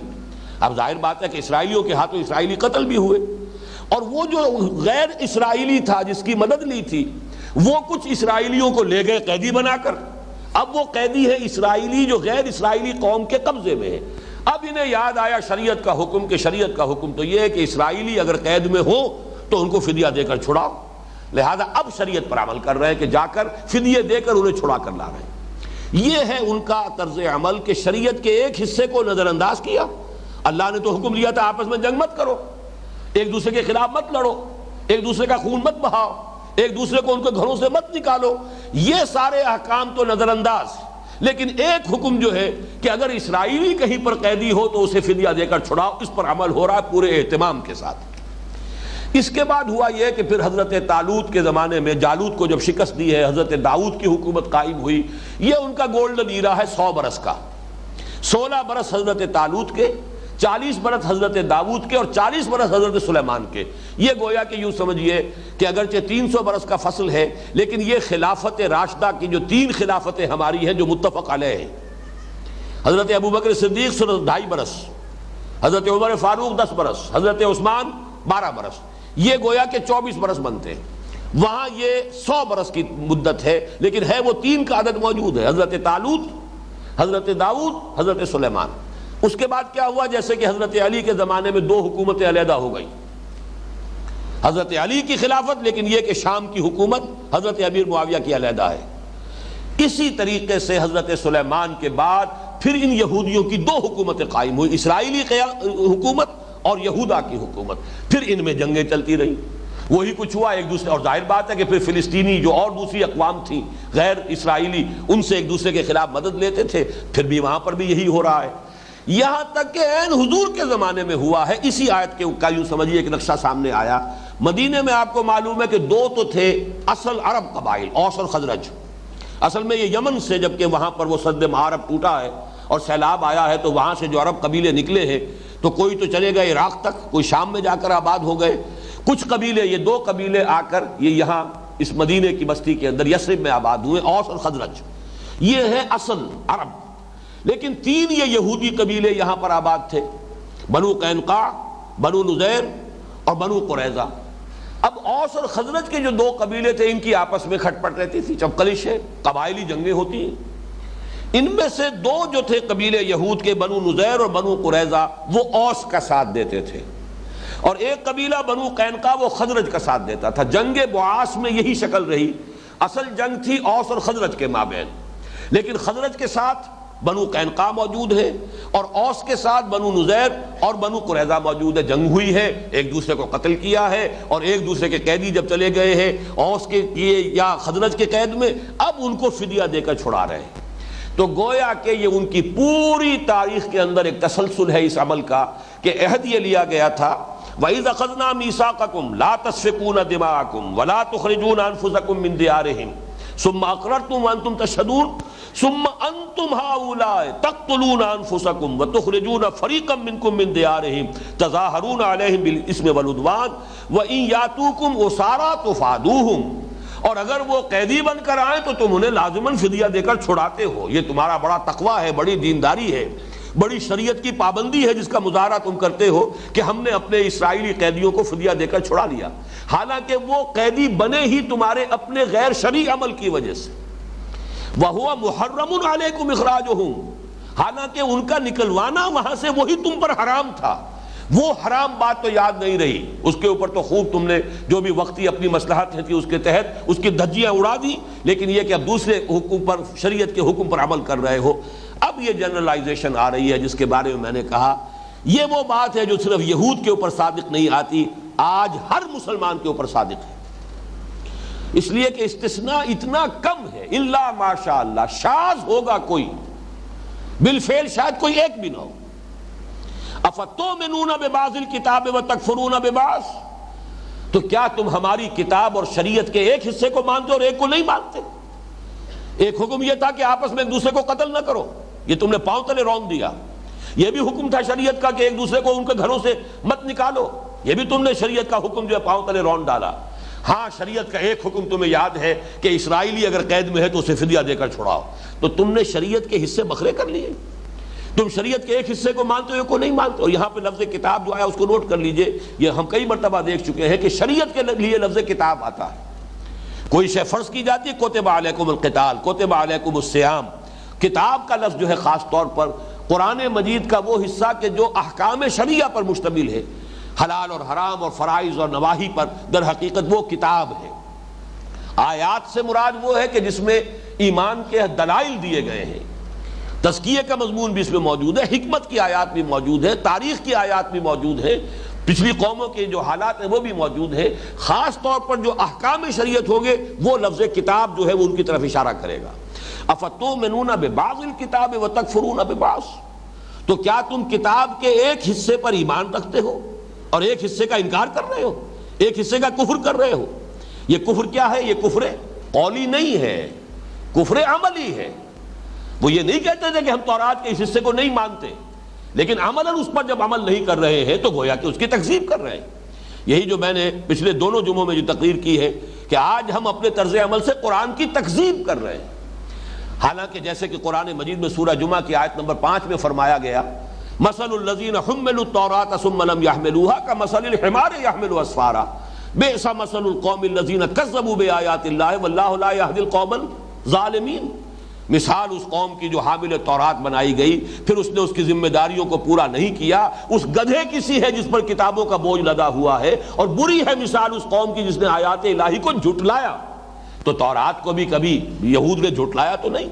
A: اب ظاہر بات ہے کہ اسرائیلیوں کے ہاتھوں اسرائیلی قتل بھی ہوئے، اور وہ جو غیر اسرائیلی تھا جس کی مدد لی تھی، وہ کچھ اسرائیلیوں کو لے گئے قیدی بنا کر، اب وہ قیدی ہے اسرائیلی جو غیر اسرائیلی قوم کے قبضے میں ہے۔ اب انہیں یاد آیا شریعت کا حکم، کہ شریعت کا حکم تو یہ ہے کہ اسرائیلی اگر قید میں ہو تو ان کو فدیہ دے کر چھڑاؤ، لہذا اب شریعت پر عمل کر رہے ہیں کہ جا کر فدیے دے کر انہیں چھڑا کر لا رہے ہیں۔ یہ ہے ان کا طرز عمل کہ شریعت کے ایک حصے کو نظر انداز کیا۔ اللہ نے تو حکم دیا تھا آپس میں جنگ مت کرو، ایک دوسرے کے خلاف مت لڑو، ایک دوسرے کا خون مت بہاؤ، ایک دوسرے کو ان کے گھروں سے مت نکالو، یہ سارے احکام تو نظر انداز، لیکن ایک حکم جو ہے کہ اگر اسرائیلی کہیں پر قیدی ہو تو اسے فدیہ دے کر چھڑاؤ، اس پر عمل ہو رہا ہے پورے اہتمام کے ساتھ۔ اس کے بعد ہوا یہ کہ پھر حضرت طالوت کے زمانے میں جالوت کو جب شکست دی ہے، حضرت داؤد کی حکومت قائم ہوئی۔ یہ ان کا گولڈن ایرا ہے 100 برس کا، 16 برس حضرت طالوت کے، 40 برس حضرت داؤد کے اور 40 برس حضرت سلیمان کے۔ یہ گویا کہ یوں سمجھیے کہ اگرچہ 300 برس کا فصل ہے، لیکن یہ خلافت راشدہ کی جو 3 خلافتیں ہماری ہیں جو متفق علیہ ہیں، حضرت ابوبکر صدیق 2.5 برس، حضرت عمر فاروق 10 برس، حضرت عثمان 12 برس، یہ گویا کہ 24 برس بنتے ہیں۔ وہاں یہ 100 برس کی مدت ہے، لیکن ہے وہ 3 کا عدد موجود ہے، حضرت طالوت، حضرت داؤد، حضرت سلیمان۔ اس کے بعد کیا ہوا، جیسے کہ حضرت علی کے زمانے میں 2 حکومتیں علیحدہ ہو گئی، حضرت علی کی خلافت، لیکن یہ کہ شام کی حکومت حضرت امیر معاویہ کی علیحدہ ہے۔ اسی طریقے سے حضرت سلیمان کے بعد پھر ان یہودیوں کی 2 حکومتیں قائم ہوئی، اسرائیلی حکومت اور یہودا کی حکومت۔ پھر ان میں جنگیں چلتی رہی، وہی کچھ ہوا ایک دوسرے، اور ظاہر بات ہے کہ پھر فلسطینی جو اور دوسری اقوام تھیں غیر اسرائیلی، ان سے ایک دوسرے کے خلاف مدد لیتے تھے، پھر بھی وہاں پر بھی یہی ہو رہا ہے، یہاں تک کہ عین حضور کے زمانے میں ہوا ہے۔ اسی آیت کے کا یوں سمجھیے ایک نقشہ سامنے آیا۔ مدینے میں آپ کو معلوم ہے کہ 2 تو تھے اصل عرب قبائل، اوس اور خزرج۔ اصل میں یہ یمن سے، جبکہ وہاں پر وہ سد معارب ٹوٹا ہے اور سیلاب آیا ہے، تو وہاں سے جو عرب قبیلے نکلے ہیں تو کوئی تو چلے گئے عراق تک، کوئی شام میں جا کر آباد ہو گئے، کچھ قبیلے، یہ 2 قبیلے آ کر یہ یہاں اس مدینے کی بستی کے اندر یثرب میں آباد ہوئے، اوس اور خزرج، یہ ہے اصل عرب۔ لیکن 3 یہ یہودی قبیلے یہاں پر آباد تھے، بنو قینقاع، بنو نذیر اور بنو قریظہ۔ اب اوس اور خزرج کے جو 2 قبیلے تھے، ان کی آپس میں کھٹ پٹ رہتی تھی، چپقلش ہے، قبائلی جنگیں ہوتی ہیں۔ ان میں سے 2 جو تھے قبیلے یہود کے، بنو نذیر اور بنو قریظہ، وہ اوس کا ساتھ دیتے تھے، اور ایک قبیلہ بنو قینقاع وہ خزرج کا ساتھ دیتا تھا۔ جنگ بعاث میں یہی شکل رہی، اصل جنگ تھی اوس اور خزرج کے مابین، لیکن خزرج کے ساتھ بنو قینقاع موجود ہے اور اوس کے ساتھ بنو نذیر اور بنو قریظہ موجود ہے۔ جنگ ہوئی ہے، ایک دوسرے کو قتل کیا ہے، اور ایک دوسرے کے قیدی جب چلے گئے ہیں اوس کے یا خزرج کے قید میں، اب ان کو فدیہ دے کر چھڑا رہے ہیں۔ تو گویا کہ یہ ان کی پوری تاریخ کے اندر ایک تسلسل ہے اس عمل کا، کہ عہد یہ لیا گیا تھا وَإِذْ أَخَذْنَا مِيثَاقَكُمْ لَا تَسْفِكُونَ دِمَاءَكُمْ وَلَا تُخْرِجُونَ أَنفُسَكُم مِّن دِيَارِهِمْ ثُمَّ أَقْرَرْتُمْ وَأَنْتُمْ تَشْهَدُونَ ثُمَّ أَنْتُمْ هَؤُلَاءِ تَقْتُلُونَ أَنفُسَكُمْ وَتُخْرِجُونَ فَرِيقًا مِّنكُم مِّن دِيَارِهِمْ تَظَاهَرُونَ عَلَيْهِمْ بِالْإِثْمِ وَالْعُدْوَانِ وَإِن يَأْتُوكُمْ أُسَارَىٰ تُفَادُوهُمْ، اور اگر وہ قیدی بن کر آئیں تو تم انہیں لازماً فدیہ دے کر چھڑاتے ہو۔ یہ تمہارا بڑا تقویٰ ہے، بڑی دینداری ہے، بڑی شریعت کی پابندی ہے جس کا مظاہرہ تم کرتے ہو کہ ہم نے اپنے اسرائیلی قیدیوں کو فدیہ دے کر چھڑا لیا، حالانکہ وہ قیدی بنے ہی تمہارے اپنے غیر شرعی عمل کی وجہ سے۔ وَهُوَ مُحَرَّمٌ عَلَيْكُمْ إِخْرَاجُهُمْ، حالانکہ ان کا نکلوانا وہاں سے وہی تم پر حرام تھا۔ وہ حرام بات تو یاد نہیں رہی، اس کے اوپر تو خوب تم نے جو بھی وقتی اپنی مصلحت تھی اس کے تحت اس کی دھجیاں اڑا دی، لیکن یہ کہ اب دوسرے حکم پر، شریعت کے حکم پر عمل کر رہے ہو۔ اب یہ جنرلائزیشن آ رہی ہے جس کے بارے میں میں نے کہا یہ وہ بات ہے جو صرف یہود کے اوپر صادق نہیں آتی، آج ہر مسلمان کے اوپر صادق ہے، اس لیے کہ استثناء اتنا کم ہے، الا ماشاء اللہ، شاذ ہوگا کوئی، بالفعل شاید کوئی ایک بھی نہ ہو۔ افتؤمنون ببعض الکتاب وتکفرون ببعض، تو کیا تم ہماری کتاب اور شریعت کے ایک حصے کو مانتے اور ایک کو نہیں مانتے؟ ایک حکم یہ تھا کہ آپس میں ایک دوسرے کو قتل نہ کرو، یہ تم نے پاؤں تلے رون دیا۔ یہ بھی حکم تھا شریعت کا کہ ایک دوسرے کو ان کے گھروں سے مت نکالو، یہ بھی تم نے شریعت کا حکم جو ہے پاؤں تلے رون ڈالا۔ ہاں شریعت کا ایک حکم تمہیں یاد ہے کہ اسرائیلی اگر قید میں ہے تو اسے فدیہ دے کر چھڑاؤ، تو تم نے شریعت کے حصے بکھرے کر لیے، تم شریعت کے ایک حصے کو مانتے ہو ایک کو نہیں مانتے۔ اور یہاں پہ لفظ کتاب جو آیا اس کو نوٹ کر لیجئے، یہ ہم کئی مرتبہ دیکھ چکے ہیں کہ شریعت کے لیے لفظ کتاب آتا ہے، کوئی شے فرض کی جاتی ہے، کتب علیکم القتال، کتب علیکم الصیام۔ کتاب کا لفظ جو ہے خاص طور پر قرآن مجید کا وہ حصہ کہ جو احکام شریعہ پر مشتمل ہے، حلال اور حرام اور فرائض اور نواہی پر، در حقیقت وہ کتاب ہے۔ آیات سے مراد وہ ہے کہ جس میں ایمان کے دلائل دیے گئے ہیں، تزکیے کا مضمون بھی اس میں موجود ہے، حکمت کی آیات بھی موجود ہے، تاریخ کی آیات بھی موجود ہے، پچھلی قوموں کے جو حالات ہیں وہ بھی موجود ہے۔ خاص طور پر جو احکام شریعت ہوں گے وہ لفظ کتاب جو ہے وہ ان کی طرف اشارہ کرے گا۔ افتؤمنون ببعض الکتاب وتکفرون ببعض، تو کیا تم کتاب کے ایک حصے پر ایمان رکھتے ہو اور ایک حصے کا انکار کر رہے ہو، ایک حصے کا کفر کر رہے ہو؟ یہ کفر کیا ہے؟ یہ کفر قولی نہیں ہے، کفر عملی ہے۔ وہ یہ نہیں کہتے تھے کہ ہم تورات کے اس حصے کو نہیں مانتے، لیکن عملاً اس پر جب عمل نہیں کر رہے ہیں تو گویا کہ اس کی تکذیب کر رہے ہیں۔ یہی جو میں نے پچھلے دونوں جمعوں میں جو تقریر کی ہے کہ آج ہم اپنے طرز عمل سے قرآن کی تکذیب کر رہے ہیں، حالانکہ جیسے کہ قرآن مجید میں سورہ جمعہ کی آیت نمبر 5 میں فرمایا گیا، مثل الذین حملوا التوراۃ ثم لم يحملوها كمثل الحمار يحمل اسفارا بئس مثل القوم الذین کذبوا بآیات اللہ واللہ لا یہدی القوم الظالمین۔ مثال اس قوم کی جو حامل تورات بنائی گئی، پھر اس نے اس کی ذمہ داریوں کو پورا نہیں کیا، اس گدھے کی سی ہے جس پر کتابوں کا بوجھ لدا ہوا ہے، اور بری ہے مثال اس قوم کی جس نے آیات الہی کو جھٹلایا۔ تو تورات کو بھی کبھی یہود نے جھٹلایا تو نہیں،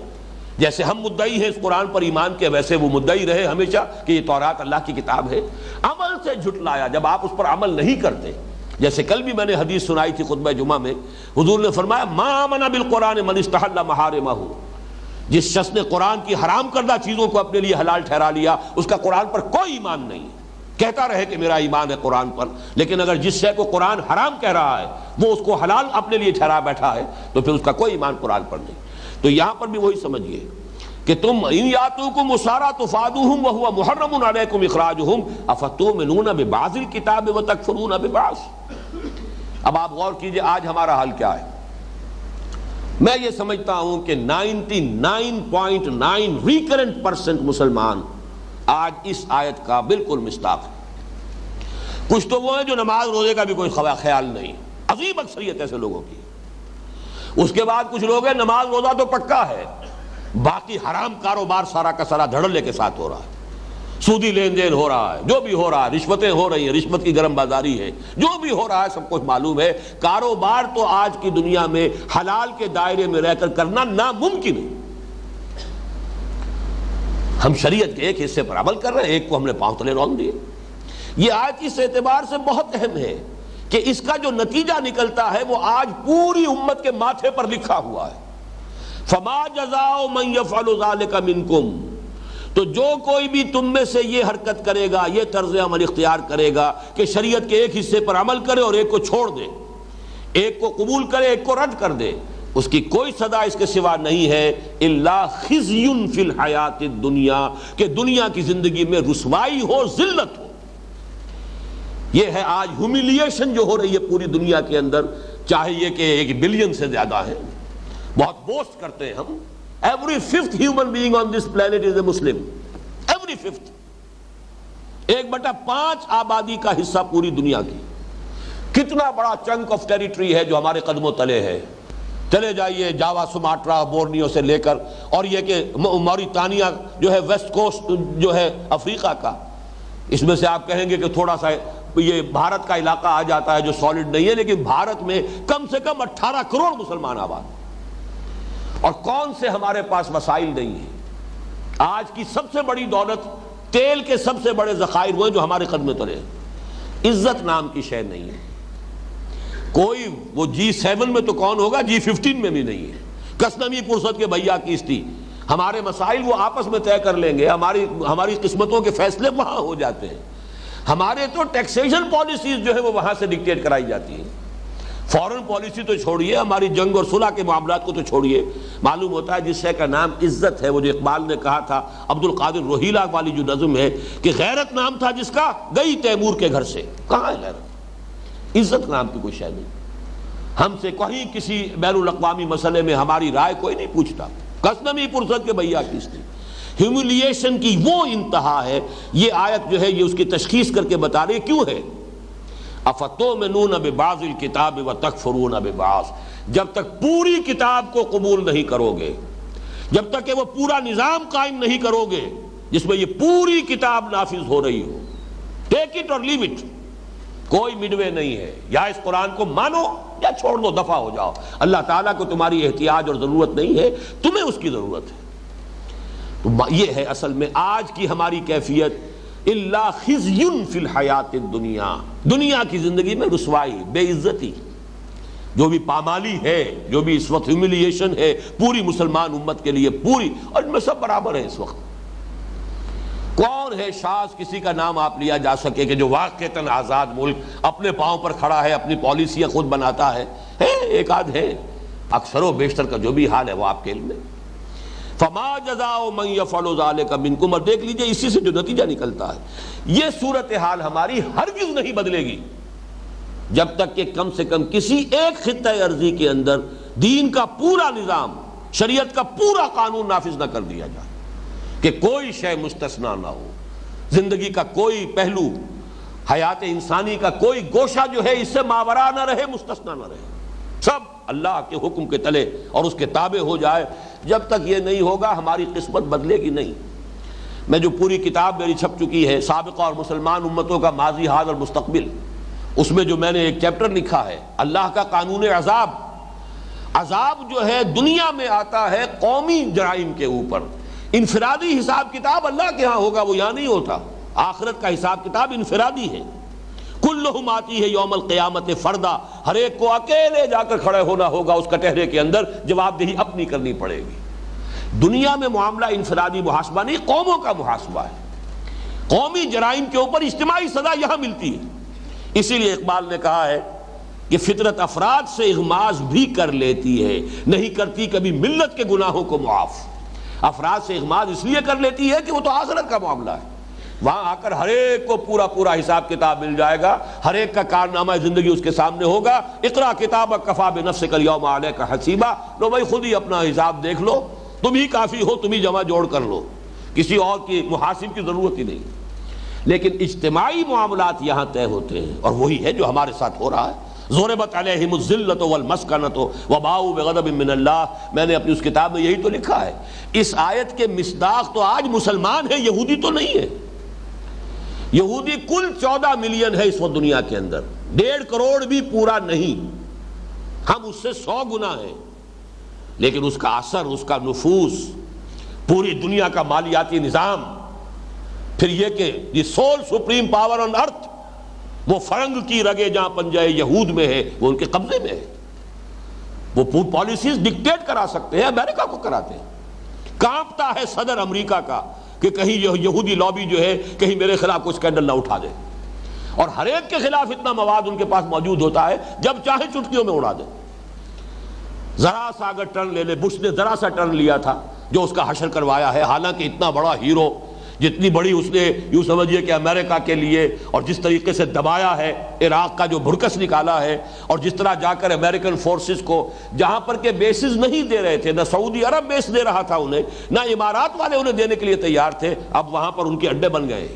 A: جیسے ہم مدعی ہیں اس قرآن پر ایمان کے، ویسے وہ مدعی رہے ہمیشہ کہ یہ تورات اللہ کی کتاب ہے۔ عمل سے جھٹلایا جب آپ اس پر عمل نہیں کرتے، جیسے کل بھی میں نے حدیث سنائی تھی خطبہ جمعہ میں، حضور نے فرمایا ما آمن بالقرآن من استحل محارمہ، جس شخص نے قرآن کی حرام کردہ چیزوں کو اپنے لیے حلال ٹھہرا لیا اس کا قرآن پر کوئی ایمان نہیں ہے۔ کہتا رہے کہ میرا ایمان ہے قرآن پر، لیکن اگر جس شے کو قرآن حرام کہہ رہا ہے وہ اس کو حلال اپنے لیے ٹھہرا بیٹھا ہے تو پھر اس کا کوئی ایمان قرآن پر نہیں۔ تو یہاں پر بھی وہی سمجھیے کہ تم ان یاتوکم اسارا تفادوہم وہو محرم علیکم اخراجہم افتؤمنون ببعض الکتاب وتکفرون ببعض۔ اب آپ غور کیجئے آج ہمارا حال کیا ہے۔ میں یہ سمجھتا ہوں کہ 99.9 ریکرنٹ% مسلمان آج اس آیت کا بالکل مصداق ہے۔ کچھ تو وہ ہیں جو نماز روزے کا بھی کوئی خیال نہیں، عظیم اکثریت ایسے لوگوں کی۔ اس کے بعد کچھ لوگ ہیں نماز روزہ تو پکا ہے، باقی حرام کاروبار سارا کا سارا دھڑلے کے ساتھ ہو رہا ہے، سودی لین دین ہو رہا ہے، جو بھی ہو رہا ہے، رشوتیں ہو رہی ہیں، رشوت کی گرم بازاری ہے، جو بھی ہو رہا ہے سب کچھ معلوم ہے۔ کاروبار تو آج کی دنیا میں حلال کے دائرے میں رہ کر کرنا ناممکن ہے۔ ہم شریعت کے ایک حصے پر عمل کر رہے ہیں، ایک کو ہم نے پاؤں تلے رون دیے۔ یہ آج اس اعتبار سے بہت اہم ہے کہ اس کا جو نتیجہ نکلتا ہے وہ آج پوری امت کے ماتھے پر لکھا ہوا ہے۔ فما جزاء من يفعل ذلك منكم تو جو کوئی بھی تم میں سے یہ حرکت کرے گا، یہ طرز عمل اختیار کرے گا کہ شریعت کے ایک حصے پر عمل کرے اور ایک کو چھوڑ دے، ایک کو قبول کرے ایک کو رد کر دے، اس کی کوئی سزا اس کے سوا نہیں ہے الا خزی فی الحیات الدنیا، کہ دنیا کی زندگی میں رسوائی ہو، ذلت ہو۔ یہ ہے آج ہیوملیشن جو ہو رہی ہے پوری دنیا کے اندر، چاہے یہ کہ 1 بلین سے زیادہ ہے، بہت بوسٹ کرتے ہیں ہم، every fifth human being on this planet is a Muslim, every fifth، 1/5 آبادی کا حصہ پوری دنیا کی، کتنا بڑا چنک آف ٹیریٹری ہے جو ہمارے قدموں تلے ہے۔ چلے جائیے جاوا، سماٹرا، بورنیو سے لے کر، اور یہ کہ موریتانیہ جو ہے ویسٹ کوسٹ جو ہے افریقہ کا، اس میں سے آپ کہیں گے کہ تھوڑا سا یہ بھارت کا علاقہ آ جاتا ہے جو سالڈ نہیں ہے، لیکن بھارت میں کم سے کم 18 کروڑ مسلمان آباد، اور کون سے ہمارے پاس وسائل نہیں ہیں۔ آج کی سب سے بڑی دولت، تیل کے سب سے بڑے ذخائر وہ ہیں جو ہمارے قدمے تلے ہیں۔ عزت نام کی شے نہیں ہے، کوئی وہ G7 میں تو کون ہوگا، G15 میں بھی نہیں ہے۔ کسنمی پرست کے بھیا کیستی، ہمارے مسائل وہ آپس میں طے کر لیں گے، ہماری قسمتوں کے فیصلے وہاں ہو جاتے ہیں۔ ہمارے تو ٹیکسیشن پالیسیز جو ہے وہ وہاں سے ڈکٹیٹ کرائی جاتی ہیں۔ فورن پالیسی تو چھوڑیے، ہماری جنگ اور صلح کے معاملات کو تو چھوڑیے، معلوم ہوتا ہے جس شے کا نام عزت ہے، وہ جو اقبال نے کہا تھا، عبد القادر روہیلا والی جو نظم ہے کہ غیرت نام تھا جس کا گئی تیمور کے گھر سے، کہاں ہے غیرت؟ عزت نام کی کوئی شے نہیں۔ ہم سے کہیں کسی بین الاقوامی مسئلے میں ہماری رائے کوئی نہیں پوچھتا، کسنمی پرست کے بھیا کیستی۔ ہیوملیشن کی وہ انتہا ہے، یہ آیت جو ہے یہ اس کی تشخیص کر کے بتا رہی ہے کیوں ہے۔ افتؤمنون ببعض الکتاب وتکفرون ببعض، جب تک پوری کتاب کو قبول نہیں کرو گے، جب تک کہ وہ پورا نظام قائم نہیں کرو گے جس میں یہ پوری کتاب نافذ ہو رہی ہو، ٹیک اٹ اور لیو اٹ، کوئی مڈ وے نہیں ہے، یا اس قرآن کو مانو یا چھوڑ دو، دفع ہو جاؤ۔ اللہ تعالیٰ کو تمہاری احتیاج اور ضرورت نہیں ہے، تمہیں اس کی ضرورت ہے۔ تو یہ ہے اصل میں آج کی ہماری کیفیت، الا خزی فی الحیات الدنیا، دنیا کی زندگی میں رسوائی، بے عزتی، جو بھی پامالی ہے، جو بھی اس وقت ہیوملیشن ہے پوری مسلمان امت کے لیے، پوری، اور ان میں سب برابر ہیں اس وقت۔ کون ہے شاذ کسی کا نام آپ لیا جا سکے کہ جو واقعتاً آزاد ملک اپنے پاؤں پر کھڑا ہے، اپنی پالیسیاں خود بناتا ہے؟ ایک آدھ ہے، اکثر و بیشتر کا جو بھی حال ہے وہ آپ کے علم میں۔ فما جزاء من یفعل ذلک منکم، اور دیکھ لیجئے اسی سے جو نتیجہ نکلتا ہے، یہ صورتحال ہماری ہرگز نہیں بدلے گی جب تک کہ کم سے کم کسی ایک خطہ ارضی کے اندر دین کا پورا نظام، شریعت کا پورا قانون نافذ نہ کر دیا جائے، کہ کوئی شے مستثنا نہ ہو، زندگی کا کوئی پہلو، حیات انسانی کا کوئی گوشہ جو ہے اس سے ماورا نہ رہے، مستثنا نہ رہے، سب اللہ کے حکم کے تلے اور اس کے تابع ہو جائے۔ جب تک یہ نہیں ہوگا ہماری قسمت بدلے گی نہیں۔ میں جو پوری کتاب میری چھپ چکی ہے، سابقہ اور مسلمان امتوں کا ماضی، حال اور مستقبل، اس میں جو میں نے ایک چیپٹر لکھا ہے اللہ کا قانون عذاب۔ عذاب جو ہے دنیا میں آتا ہے قومی جرائم کے اوپر، انفرادی حساب کتاب اللہ کے ہاں ہوگا، وہ یہاں نہیں ہوتا۔ آخرت کا حساب کتاب انفرادی ہے، کلہم آتی ہے یوم القیامت فردا، ہر ایک کو اکیلے جا کر کھڑے ہونا ہوگا اس کٹہرے کے اندر، جواب دہی اپنی کرنی پڑے گی۔ دنیا میں معاملہ انفرادی محاسبہ نہیں، قوموں کا محاسبہ ہے۔ قومی جرائم کے اوپر اجتماعی سزا یہاں ملتی ہے۔ اسی لیے اقبال نے کہا ہے کہ فطرت افراد سے اغماض بھی کر لیتی ہے، نہیں کرتی کبھی ملت کے گناہوں کو معاف۔ افراد سے اغماض اس لیے کر لیتی ہے کہ وہ تو آخرت کا معاملہ ہے، وہاں آ کر ہر ایک کو پورا پورا حساب کتاب مل جائے گا، ہر ایک کا کارنامہ زندگی اس کے سامنے ہوگا۔ اقرا کتابک کفی بنفسک اليوم علیک حسیبا، لو بھائی خود ہی اپنا حساب دیکھ لو، تم ہی کافی ہو، تم ہی جمع جوڑ کر لو، کسی اور کی محاسب کی ضرورت ہی نہیں۔ لیکن اجتماعی معاملات یہاں طے ہوتے ہیں، اور وہی ہے جو ہمارے ساتھ ہو رہا ہے۔ ضربت علیہم الذلۃ والمسکنۃ وباؤوا بغضب من اللہ، میں نے اپنی اس کتاب میں یہی تو لکھا ہے۔ اس آیت کے مصداق تو آج مسلمان ہیں، یہودی تو نہیں ہے۔ یہودی کل 14 ملین ہے اس وقت دنیا کے اندر، 1.5 کروڑ بھی پورا نہیں، ہم اس سے 100 گنا ہیں، لیکن اس کا اثر، اس کا نفوذ، پوری دنیا کا مالیاتی نظام، پھر یہ کہ دی سول سپریم پاور آن ارتھ، وہ فرنگ کی رگے جہاں پنجہ یہود میں ہے، وہ ان کے قبضے میں ہے۔ وہ پالیسیز ڈکٹیٹ کرا سکتے ہیں، امریکہ کو کراتے ہیں۔ کانپتا ہے صدر امریکہ کا کہ کہیں یہودی لابی جو ہے کہیں میرے خلاف کوئی اسکینڈل نہ اٹھا دے، اور ہر ایک کے خلاف اتنا مواد ان کے پاس موجود ہوتا ہے جب چاہے چٹکیوں میں اڑا دے۔ ذرا سا اگر ٹرن لے لے، بش نے ذرا سا ٹرن لیا تھا جو اس کا حشر کروایا ہے، حالانکہ اتنا بڑا ہیرو، جتنی بڑی اس نے یوں سمجھیے کہ امریکہ کے لیے، اور جس طریقے سے دبایا ہے عراق کا جو بھرکس نکالا ہے، اور جس طرح جا کر امریکن فورسز کو جہاں پر کہ بیسز نہیں دے رہے تھے، نہ سعودی عرب بیس دے رہا تھا انہیں، نہ امارات والے انہیں دینے کے لیے تیار تھے، اب وہاں پر ان کے اڈے بن گئے،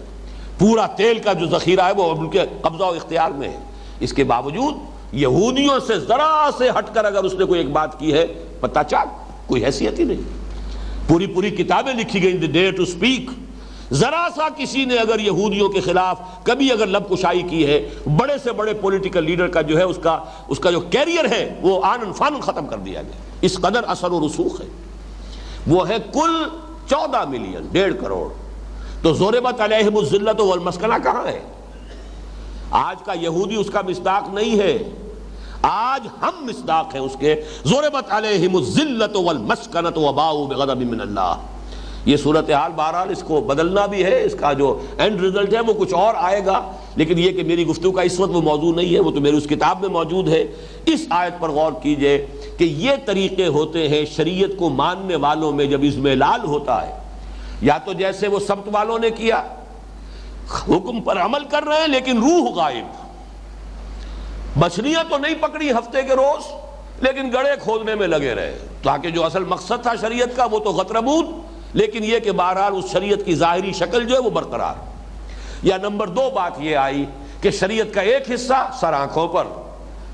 A: پورا تیل کا جو ذخیرہ ہے وہ ان کے قبضہ و اختیار میں ہے۔ اس کے باوجود یہودیوں سے ذرا سے ہٹ کر اگر اس نے کوئی ایک بات کی ہے، پتہ چاک کوئی حیثیت ہی نہیں، پوری کتابیں لکھی گئی دی ڈیئر ٹو اسپیک۔ ذرا سا کسی نے اگر یہودیوں کے خلاف کبھی اگر لب کشائی کی ہے، بڑے سے بڑے پولیٹیکل لیڈر کا جو ہے اس کا جو کیریئر ہے وہ آنن فانن ختم کر دیا گیا، اس قدر اثر و رسوخ ہے۔ وہ ہے کل 14 ملین، 1.5 کروڑ۔ تو ضربت علیہم الذلۃ والمسکنہ کہاں ہے؟ آج کا یہودی اس کا مصداق نہیں ہے، آج ہم مصداق ہیں اس کے۔ ضربت علیہم الذلۃ والمسکنۃ وباؤوا بغضب من اللہ۔ یہ صورتحال بہرحال اس کو بدلنا بھی ہے، اس کا جو اینڈ رزلٹ ہے وہ کچھ اور آئے گا، لیکن یہ کہ میری گفتگو کا اس وقت وہ موضوع نہیں ہے، وہ تو میری اس کتاب میں موجود ہے۔ اس آیت پر غور کیجئے کہ یہ طریقے ہوتے ہیں شریعت کو ماننے والوں میں جب اضمحلال ہوتا ہے، یا تو جیسے وہ سبت والوں نے کیا، حکم پر عمل کر رہے ہیں لیکن روح غائب، مچھلیاں تو نہیں پکڑی ہفتے کے روز لیکن گڑھے کھودنے میں لگے رہے، تاکہ جو اصل مقصد تھا شریعت کا وہ تو غتربود، لیکن یہ کہ بہرحال اس شریعت کی ظاہری شکل جو ہے وہ برقرار۔ یا نمبر 2 بات یہ آئی کہ شریعت کا ایک حصہ سر آنکھوں پر،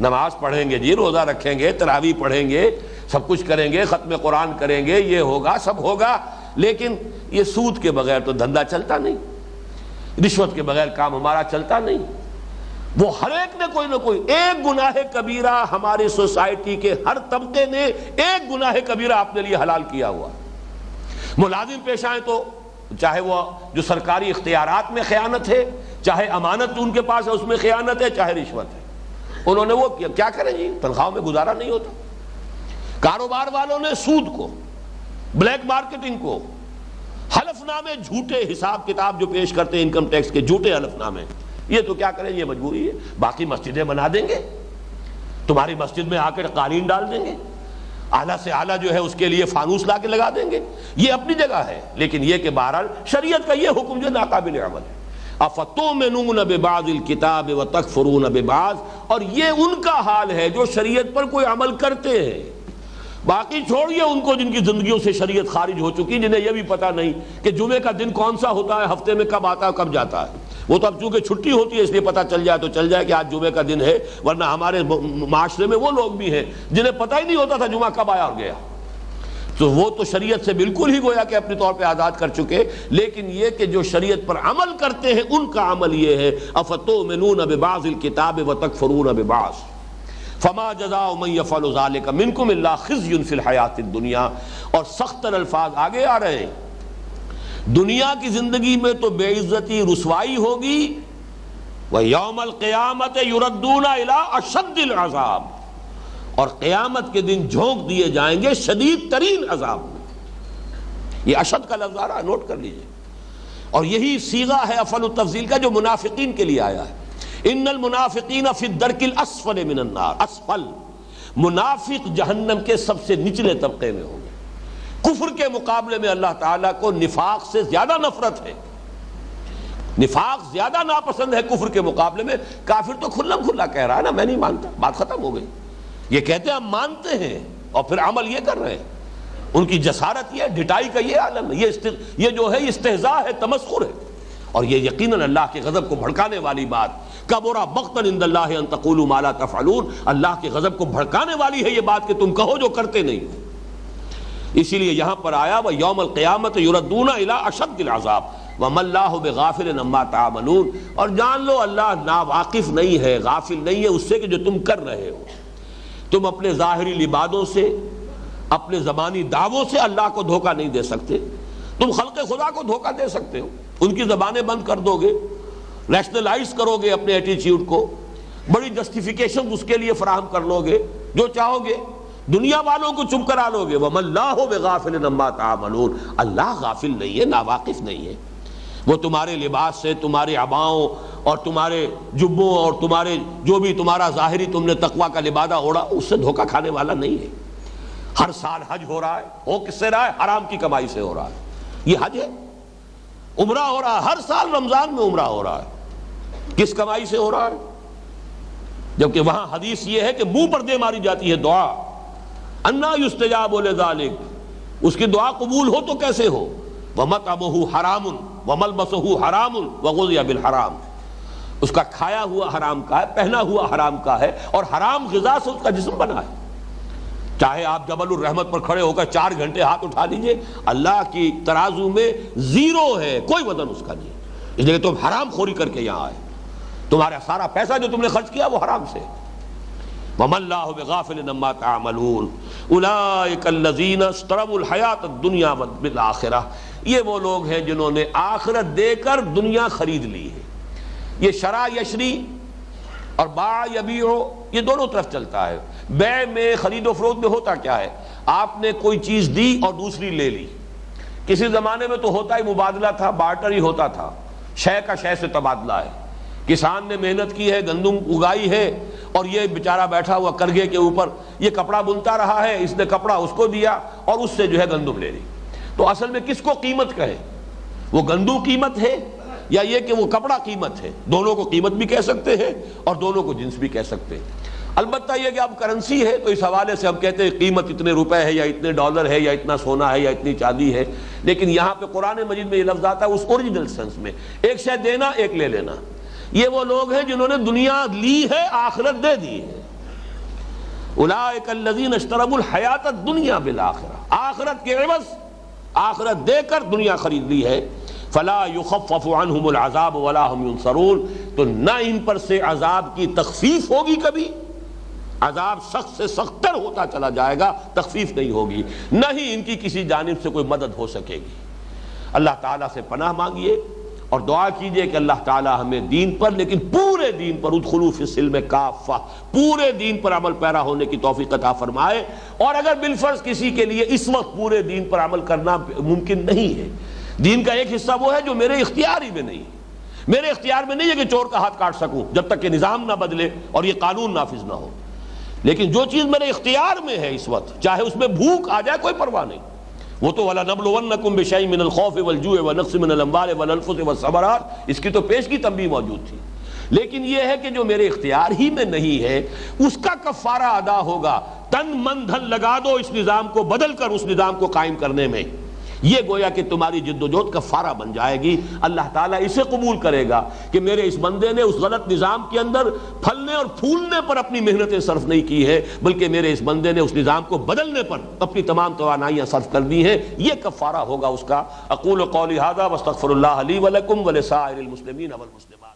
A: نماز پڑھیں گے جی، روزہ رکھیں گے، تراویح پڑھیں گے، سب کچھ کریں گے، ختم قرآن کریں گے، یہ ہوگا سب ہوگا، لیکن یہ سود کے بغیر تو دھندا چلتا نہیں، رشوت کے بغیر کام ہمارا چلتا نہیں۔ وہ ہر ایک نے کوئی نہ کوئی ایک گناہ کبیرہ، ہماری سوسائٹی کے ہر طبقے نے ایک گناہ کبیرہ اپنے لیے حلال کیا ہوا۔ ملازم پیش آئیں تو چاہے وہ جو سرکاری اختیارات میں خیانت ہے، چاہے امانت ان کے پاس ہے اس میں خیانت ہے، چاہے رشوت ہے، انہوں نے وہ کیا کریں جی، تنخواہوں میں گزارا نہیں ہوتا۔ کاروبار والوں نے سود کو، بلیک مارکیٹنگ کو، حلف نامے جھوٹے، حساب کتاب جو پیش کرتے ہیں انکم ٹیکس کے جھوٹے حلف نامے، یہ تو کیا کریں، یہ مجبوری ہے۔ باقی مسجدیں بنا دیں گے، تمہاری مسجد میں آ کر قالین ڈال دیں گے، اعلیٰ سے اعلیٰ جو ہے اس کے لیے فانوس لا کے لگا دیں گے، یہ اپنی جگہ ہے، لیکن یہ کہ بہرحال شریعت کا یہ حکم جو ناقابل عمل ہے۔ افتؤمنون ببعض الکتاب وتکفرون ببعض، اور یہ ان کا حال ہے جو شریعت پر کوئی عمل کرتے ہیں۔ باقی چھوڑیے ان کو جن کی زندگیوں سے شریعت خارج ہو چکی، جنہیں یہ بھی پتہ نہیں کہ جمعے کا دن کون سا ہوتا ہے، ہفتے میں کب آتا ہے کب جاتا ہے۔ وہ تو اب چونکہ چھٹی ہوتی ہے اس لیے پتہ چل جائے تو چل جائے کہ آج جمعے کا دن ہے، ورنہ ہمارے معاشرے میں وہ لوگ بھی ہیں جنہیں پتہ ہی نہیں ہوتا تھا جمعہ کب آیا اور گیا، تو وہ تو شریعت سے بالکل ہی گویا کہ اپنے طور پہ آزاد کر چکے۔ لیکن یہ کہ جو شریعت پر عمل کرتے ہیں ان کا عمل یہ ہے، افتؤمنون ببعض الکتاب وتکفرون ببعض فما جزاء من يفعل ذلك منكم الا خزي في الحیاۃ الدنیا۔ اور سخت الفاظ آگے آ رہے ہیں، دنیا کی زندگی میں تو بے عزتی رسوائی ہوگی، وَيَوْمَ الْقِيَامَةِ يُرَدُّونَ إِلَىٰ أَشَدِّ الْعَذَابِ، اور قیامت کے دن جھونک دیے جائیں گے شدید ترین عذاب میں۔ یہ اشد کا لفظ آ رہا ہے، نوٹ کر لیجئے، اور یہی صیغہ ہے افعل التفضیل کا جو منافقین کے لیے آیا ہے۔ ان المنافقین فی الدرک الاسفل من النار، اسفل، منافق جہنم کے سب سے نچلے طبقے میں ہوں گے۔ کفر کے مقابلے میں اللہ تعالیٰ کو نفاق سے زیادہ نفرت ہے، نفاق زیادہ ناپسند ہے کفر کے مقابلے میں۔ کافر تو کھلم کھلا کہہ رہا ہے نا میں نہیں مانتا، بات ختم ہو گئی۔ یہ کہتے ہیں ہم مانتے ہیں اور پھر عمل یہ کر رہے ہیں، ان کی جسارت یہ، ڈٹائی کا یہ عالم ہے، یہ جو ہے استہزاء ہے، تمسخر ہے، اور یہ یقیناً اللہ کے غضب کو بھڑکانے والی بات۔ کبر مقتا عند اللہ ان تقولوا ما لا تفعلون، اللہ کے غضب کو بھڑکانے والی ہے یہ بات کہ تم کہو جو کرتے نہیں ہو۔ اسی لیے یہاں پر آیا وَيَوْمَ الْقِيَامَةِ يُرَدُّونَ إِلَىٰ أَشَدِّ الْعَذَابِ وَمَا اللَّهُ بِغَافِلٍ عَمَّا تَعْمَلُونَ، اور جان لو اللہ ناواقف نہیں ہے، غافل نہیں ہے اس سے کہ جو تم کر رہے ہو۔ تم اپنے ظاہری لبادوں سے، اپنے زبانی دعووں سے اللہ کو دھوکہ نہیں دے سکتے، تم خلق خدا کو دھوکہ دے سکتے ہو، ان کی زبانیں بند کر دو گے، ریشنلائز کرو گے اپنے ایٹیچیوڈ کو، بڑی جسٹیفیکیشن اس کے لیے فراہم کر لو گے جو چاہو گے، دنیا والوں کو چپ کرا لو گے. وَمَا اللَّهُ بِغَافِلٍ عَمَّا تَعْمَلُونَ, اللہ غافل نہیں ہے, ناواقف نہیں ہے. وہ تمہارے لباس سے, تمہارے عباؤں اور تمہارے جبوں اور تمہارے جو بھی تمہارا ظاہری تم نے تقویٰ کا لبادہ اوڑھا, اس سے دھوکہ کھانے والا نہیں ہے. ہر سال حج ہو رہا ہے, ہو کس سے رہا ہے؟ حرام کی کمائی سے ہو رہا ہے. یہ حج ہے. عمرہ ہو رہا ہے, ہر سال رمضان میں عمرہ ہو رہا ہے, کس کمائی سے ہو رہا ہے؟ جبکہ وہاں حدیث یہ ہے کہ منہ پر دے ماری جاتی ہے دعا, انا یستجاب لذالک, اس کی دعا قبول ہو تو کیسے ہو؟ وَمَطْعَمُهُ حَرَامٌ وَمَلْبَسُهُ حَرَامٌ وَغُذِيَ بِالْحَرَامِ, اس کا کھایا ہوا حرام کا ہے, پہنا ہوا حرام کا ہے, اور حرام غذا سے اس کا جسم بنا ہے. چاہے آپ جبل الرحمت پر کھڑے ہو کر 4 گھنٹے ہاتھ اٹھا لیجئے, اللہ کی ترازو میں زیرو ہے, کوئی وزن اس کا نہیں. اس لیے تم حرام خوری کر کے یہاں آئے, تمہارا سارا پیسہ جو تم نے خرچ کیا وہ حرام سے. وَمَا اللَّهُ بِغَافِلٍ عَمَّا تَعْمَلُونَ أُولَٰئِكَ الَّذِينَ اشْتَرَوُا الْحَيَاةَ الدُّنْيَا بِالْآخِرَةِ, یہ وہ لوگ ہیں جنہوں نے آخرت دے کر دنیا خرید لی ہے. یہ شرع یشری اور باع یبیع, یہ دونوں طرف چلتا ہے. بیع میں, خرید و فروخت میں ہوتا کیا ہے؟ آپ نے کوئی چیز دی اور دوسری لے لی. کسی زمانے میں تو ہوتا ہی مبادلہ تھا, بارٹر ہی ہوتا تھا, شے کا شے سے تبادلہ ہے. کسان نے محنت کی ہے, گندم اگائی ہے, اور یہ بیچارہ بیٹھا ہوا کرگھے کے اوپر یہ کپڑا بنتا رہا ہے, اس نے کپڑا اس کو دیا اور اس سے جو ہے گندم لے لی. تو اصل میں کس کو قیمت کہے؟ وہ گندم قیمت ہے یا یہ کہ وہ کپڑا قیمت ہے؟ دونوں کو قیمت بھی کہہ سکتے ہیں اور دونوں کو جنس بھی کہہ سکتے ہیں. البتہ یہ کہ اب کرنسی ہے تو اس حوالے سے ہم کہتے ہیں قیمت اتنے روپے ہے یا اتنے ڈالر ہے یا اتنا سونا ہے یا اتنی چاندی ہے. لیکن یہاں پہ قرآن مجید میں یہ لفظ آتا ہے اس اوریجنل سینس میں, ایک شے دینا ایک لے لینا. یہ وہ لوگ ہیں جنہوں نے دنیا لی ہے, آخرت دے دی ہے. اولئک الذین اشتروا الحیاۃ الدنیا بالآخرہ, آخرت کے عوض آخرت دے کر دنیا خرید لی ہے. فلا یخفف عنہم العذاب ولا هم ینصرون, تو نہ ان پر سے عذاب کی تخفیف ہوگی, کبھی عذاب سخت سے سخت تر ہوتا چلا جائے گا, تخفیف نہیں ہوگی, نہ ہی ان کی کسی جانب سے کوئی مدد ہو سکے گی. اللہ تعالیٰ سے پناہ مانگیے اور دعا کیجئے کہ اللہ تعالیٰ ہمیں دین پر, لیکن پورے دین پر, ادخلوا فی السلم کافہ, پورے دین پر عمل پیرا ہونے کی توفیق عطا فرمائے. اور اگر بالفرض کسی کے لیے اس وقت پورے دین پر عمل کرنا ممکن نہیں ہے, دین کا ایک حصہ وہ ہے جو میرے اختیار ہی میں نہیں ہے. میرے اختیار میں نہیں ہے کہ چور کا ہاتھ کاٹ سکوں جب تک کہ نظام نہ بدلے اور یہ قانون نافذ نہ ہو. لیکن جو چیز میرے اختیار میں ہے اس وقت, چاہے اس میں بھوک آ جائے کوئی پرواہ نہیں, وہ تو وَلَنَبْلُوَنَّكُمْ بِشَيْءٍ مِّنَ الْخَوْفِ وَالْجُوعِ وَنَقْصٍ مِّنَ الْأَمْوَالِ وَالْأَنفُسِ وَالثَّمَرَاتِ, اس کی تو پیشگی تنبیہ موجود تھی. لیکن یہ ہے کہ جو میرے اختیار ہی میں نہیں ہے اس کا کفارہ ادا ہوگا. تن من دھن لگا دو اس نظام کو بدل کر اس نظام کو قائم کرنے میں, یہ گویا کہ تمہاری جد و جہد کفارہ بن جائے گی. اللہ تعالیٰ اسے قبول کرے گا کہ میرے اس بندے نے اس غلط نظام کے اندر پھلنے اور پھولنے پر اپنی محنتیں صرف نہیں کی ہے, بلکہ میرے اس بندے نے اس نظام کو بدلنے پر اپنی تمام توانائیاں صرف کر دی ہیں. یہ کفارہ ہوگا اس کا. اقول قولی ھذا واستغفر اللہ لی ولکم ولسائر المسلمین والمسلمات.